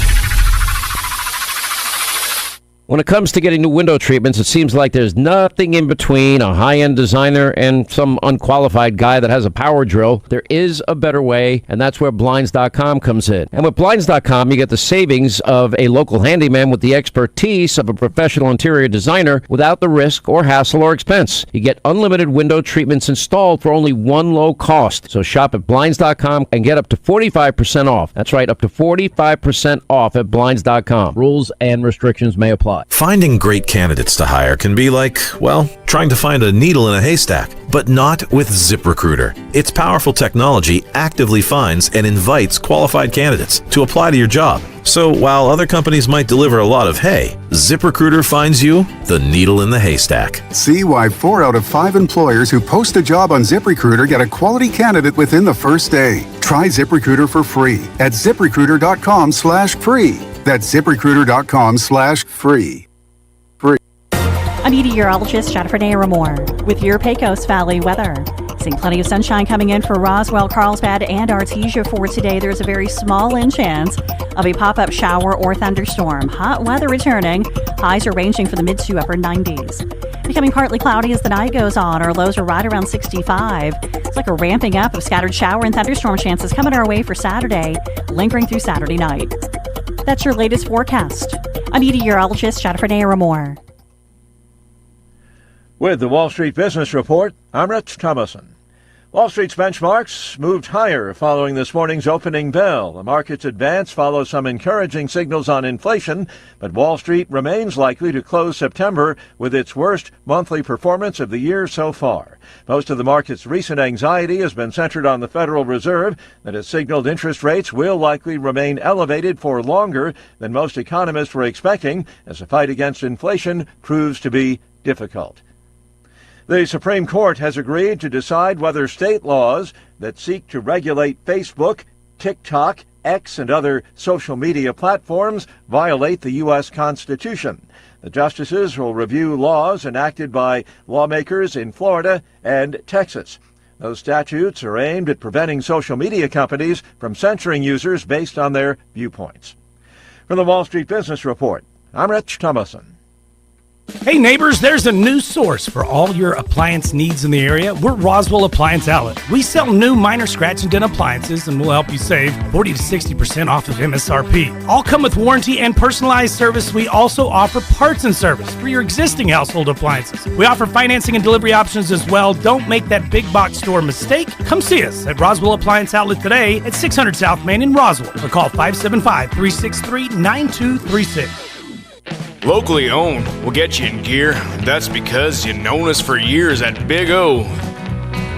When it comes to getting new window treatments, it seems like there's nothing in between a high-end designer and some unqualified guy that has a power drill. There is a better way, and that's where Blinds.com comes in. And with Blinds.com, you get the savings of a local handyman with the expertise of a professional interior designer without the risk or hassle or expense. You get unlimited window treatments installed for only one low cost. So shop at Blinds.com and get up to 45% off. That's right, up to 45% off at Blinds.com. Rules and restrictions may apply. Finding great candidates to hire can be like, well, trying to find a needle in a haystack, but not with ZipRecruiter. Its powerful technology actively finds and invites qualified candidates to apply to your job. So while other companies might deliver a lot of hay, ZipRecruiter finds you the needle in the haystack. See why 4 out of 5 employers who post a job on ZipRecruiter get a quality candidate within the first day. Try ZipRecruiter for free at ZipRecruiter.com/free. That's ZipRecruiter.com/free. I'm meteorologist Jennifer Naramore with your Pecos Valley weather. Seeing plenty of sunshine coming in for Roswell, Carlsbad, and Artesia for today. There's a very small chance of a pop-up shower or thunderstorm. Hot weather returning. Highs are ranging from the mid to upper 90s. Becoming partly cloudy as the night goes on. Our lows are right around 65. It's like a ramping up of scattered shower and thunderstorm chances coming our way for Saturday, lingering through Saturday night. That's your latest forecast. I'm meteorologist Jennifer Naramore. With the Wall Street Business Report, I'm Rich Thomason. Wall Street's benchmarks moved higher following this morning's opening bell. The market's advance follows some encouraging signals on inflation, but Wall Street remains likely to close September with its worst monthly performance of the year so far. Most of the market's recent anxiety has been centered on the Federal Reserve that has signaled interest rates will likely remain elevated for longer than most economists were expecting as the fight against inflation proves to be difficult. The Supreme Court has agreed to decide whether state laws that seek to regulate Facebook, TikTok, X, and other social media platforms violate the U.S. Constitution. The justices will review laws enacted by lawmakers in Florida and Texas. Those statutes are aimed at preventing social media companies from censoring users based on their viewpoints. From the Wall Street Business Report, I'm Rich Thomason. Hey neighbors, there's a new source for all your appliance needs in the area. We're Roswell Appliance Outlet. We sell new minor scratch and dent appliances and we'll help you save 40 to 60% off of MSRP. All come with warranty and personalized service. We also offer parts and service for your existing household appliances. We offer financing and delivery options as well. Don't make that big box store mistake. Come see us at Roswell Appliance Outlet today at 600 South Main in Roswell or call 575-363-9236. Locally owned will get you in gear. That's because you've known us for years at Big O.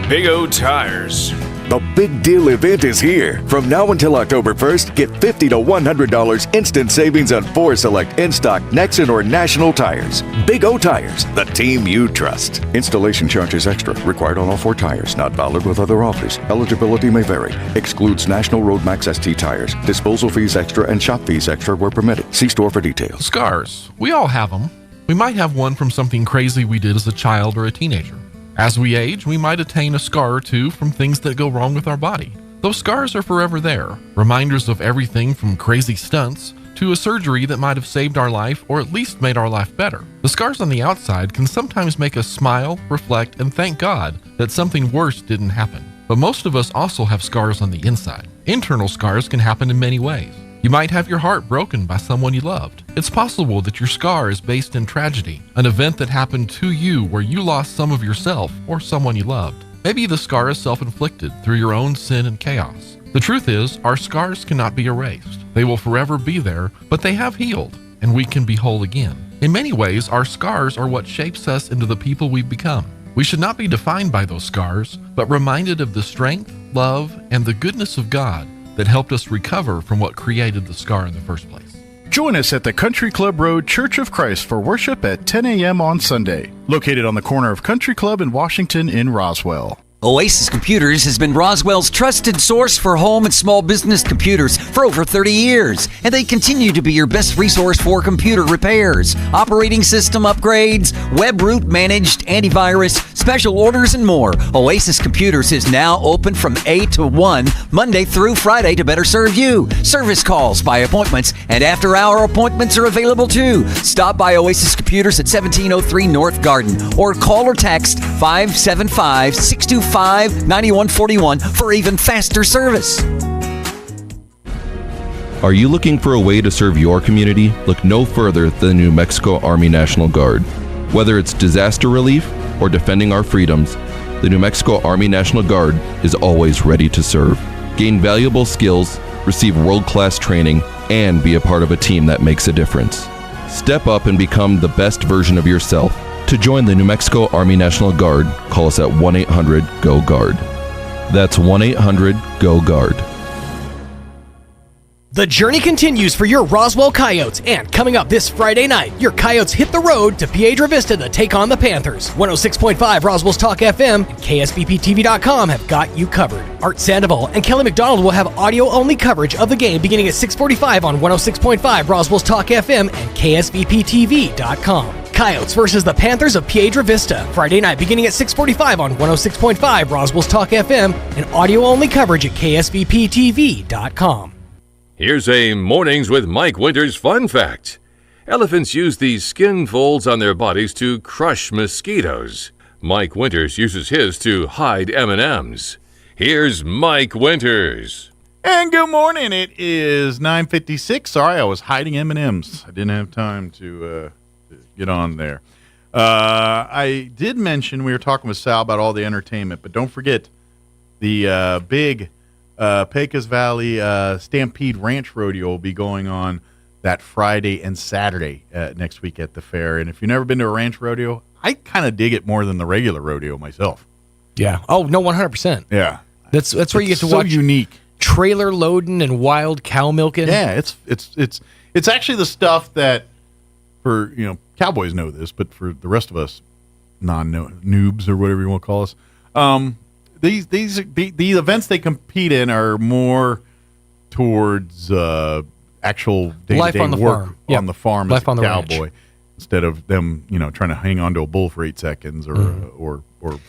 Big O Tires. The big deal event is here. From now until October 1st, get $50 to $100 instant savings on 4 select in-stock Nexen or National tires. Big O Tires, the team you trust. Installation charges extra. Required on all 4 tires. Not valid with other offers. Eligibility may vary. Excludes National Road Max ST tires. Disposal fees extra and shop fees extra where permitted. See store for details. Scars. We all have them. We might have one from something crazy we did as a child or a teenager. As we age, we might attain a scar or two from things that go wrong with our body. Those scars are forever there, reminders of everything from crazy stunts to a surgery that might have saved our life or at least made our life better. The scars on the outside can sometimes make us smile, reflect, and thank God that something worse didn't happen. But most of us also have scars on the inside. Internal scars can happen in many ways. You might have your heart broken by someone you loved. It's possible that your scar is based in tragedy, an event that happened to you where you lost some of yourself or someone you loved. Maybe the scar is self-inflicted through your own sin and chaos. The truth is, our scars cannot be erased. They will forever be there, but they have healed, and we can be whole again. In many ways, our scars are what shapes us into the people we've become. We should not be defined by those scars, but reminded of the strength, love, and the goodness of God that helped us recover from what created the scar in the first place. Join us at the Country Club Road Church of Christ for worship at 10 a.m. on Sunday, located on the corner of Country Club and Washington in Roswell. Oasis Computers has been Roswell's trusted source for home and small business computers for over 30 years, and they continue to be your best resource for computer repairs, operating system upgrades, web root managed antivirus, special orders, and more. Oasis Computers is now open from 8 to 1, Monday through Friday to better serve you. Service calls by appointments and after-hour appointments are available too. Stop by Oasis Computers at 1703 North Garden or call or text 575-625-9141 for even faster service. Are you looking for a way to serve your community? Look no further than the New Mexico Army National Guard. Whether it's disaster relief or defending our freedoms, the New Mexico Army National Guard is always ready to serve. Gain valuable skills, receive world-class training, and be a part of a team that makes a difference. Step up and become the best version of yourself. To join the New Mexico Army National Guard, call us at 1-800-GO-GUARD. That's 1-800-GO-GUARD. The journey continues for your Roswell Coyotes, and coming up this Friday night, your Coyotes hit the road to Piedra Vista to take on the Panthers. 106.5 Roswell's Talk FM and KSBPTV.com have got you covered. Art Sandoval and Kelly McDonald will have audio-only coverage of the game beginning at 6:45 on 106.5 Roswell's Talk FM and KSBPTV.com. Coyotes versus the Panthers of Piedra Vista, Friday night beginning at 6:45 on 106.5 Roswell's Talk FM and audio-only coverage at KSBPTV.com. Here's a Mornings with Mike Winters fun fact. Elephants use these skin folds on their bodies to crush mosquitoes. Mike Winters uses his to hide M&Ms. Here's Mike Winters. And good morning. It is 9:56. Sorry, I was hiding M&Ms. I didn't have time to get on there. I did mention we were talking with Sal about all the entertainment, but don't forget the big Pecos Valley Stampede Ranch Rodeo will be going on that Friday and Saturday next week at the fair. And if you've never been to a ranch rodeo, I kind of dig it more than the regular rodeo myself. Yeah. Oh, no, 100%. Yeah. That's where you get to watch unique trailer loading and wild cow milking. Yeah, it's actually the stuff that, for cowboys know this, but for the rest of us noobs or whatever you want to call us, the events they compete in are more towards actual day-to-day work on the farm life as a on the cowboy, ranch. instead of them trying to hang on to a bull for 8 seconds or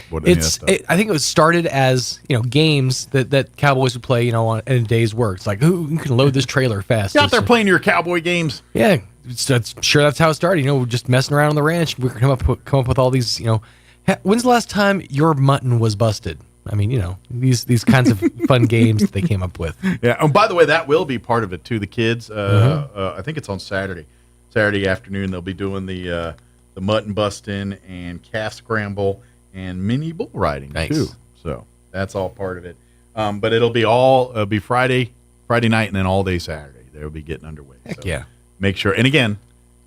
what. I think it was started as games that cowboys would play in a day's work. It's like who can load this trailer fast? You out there playing your cowboy games? Yeah, that's how it started. Just messing around on the ranch. We come up with all these. When's the last time your mutton was busted? I mean, these kinds of fun games they came up with. Yeah. And by the way, that will be part of it too. The kids, I think it's on Saturday afternoon. They'll be doing the mutton busting and calf scramble and mini bull riding too. So that's all part of it. But it'll be Friday night and then all day Saturday. They'll be getting underway. Heck yeah. Make sure. And again,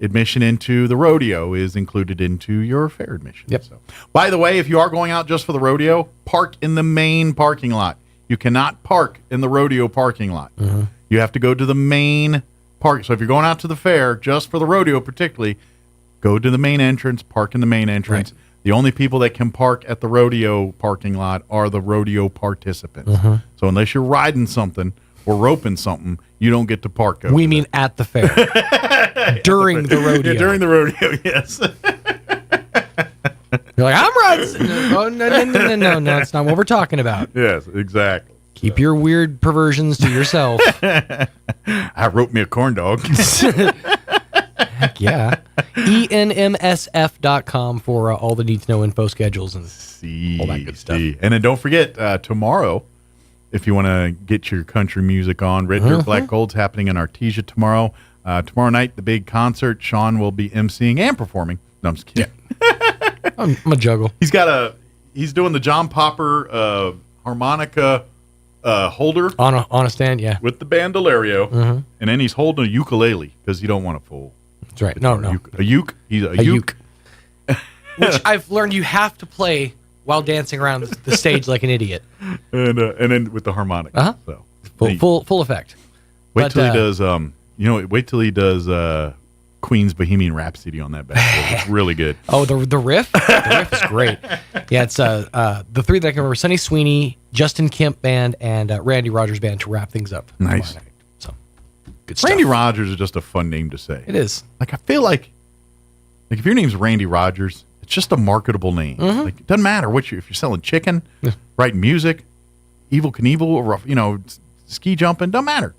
admission into the rodeo is included into your fair admission. Yep. So, by the way, if you are going out just for the rodeo, park in the main parking lot. You cannot park in the rodeo parking lot. Mm-hmm. You have to go to the main park. So if you're going out to the fair, just for the rodeo particularly, go to the main entrance, park in the main entrance. Right. The only people that can park at the rodeo parking lot are the rodeo participants. Mm-hmm. So unless you're riding something or roping something, you don't get to park. We mean at the fair. During the rodeo. Yeah, during the rodeo, yes. You're like, I'm riding. Oh, no, that's not what we're talking about. Yes, exactly. Keep your weird perversions to yourself. I wrote me a corn dog. Heck yeah. ENMSF.com for all the need-to-know info schedules and all that good stuff. And then don't forget, tomorrow, if you want to get your country music on, Red Dirt Black Gold's happening in Artesia tomorrow. Tomorrow night, the big concert. Sean will be emceeing and performing. No, I'm just kidding. Yeah. I'm a juggle. He's doing the John Popper harmonica holder on a stand, yeah, with the bandolario, and then he's holding a ukulele because you don't want a full. That's right. No. A uke. He's a uke. Which I've learned you have to play while dancing around the stage like an idiot. And then with the harmonica. So full effect. Wait till he does. Wait till he does Queen's Bohemian Rhapsody on that back. It's really good. Oh, the riff? The riff is great. Yeah, it's the three that I can remember: Sonny Sweeney, Justin Kemp Band, and Randy Rogers Band to wrap things up. Nice. So good stuff. Randy Rogers is just a fun name to say. It is. Like I feel like if your name's Randy Rogers, it's just a marketable name. Like it doesn't matter if you're selling chicken, writing music, Evel Knievel, or ski jumping, doesn't matter.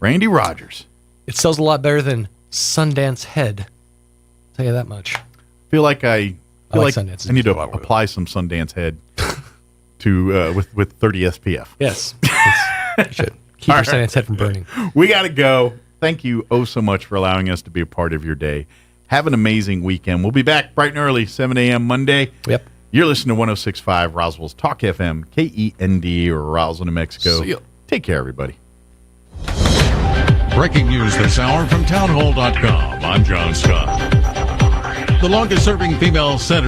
Randy Rogers. It sells a lot better than Sundance Head. I'll tell you that much. I feel like I Sundance. I need to apply some Sundance Head to with 30 SPF. Yes. You should. Keep your Sundance Head from burning. We got to go. Thank you so much for allowing us to be a part of your day. Have an amazing weekend. We'll be back bright and early, 7 a.m. Monday. Yep. You're listening to 106.5 Roswell's Talk FM, KEND, or Roswell, New Mexico. See ya. Take care, everybody. Breaking news this hour from townhall.com. I'm John Scott. The longest-serving female senator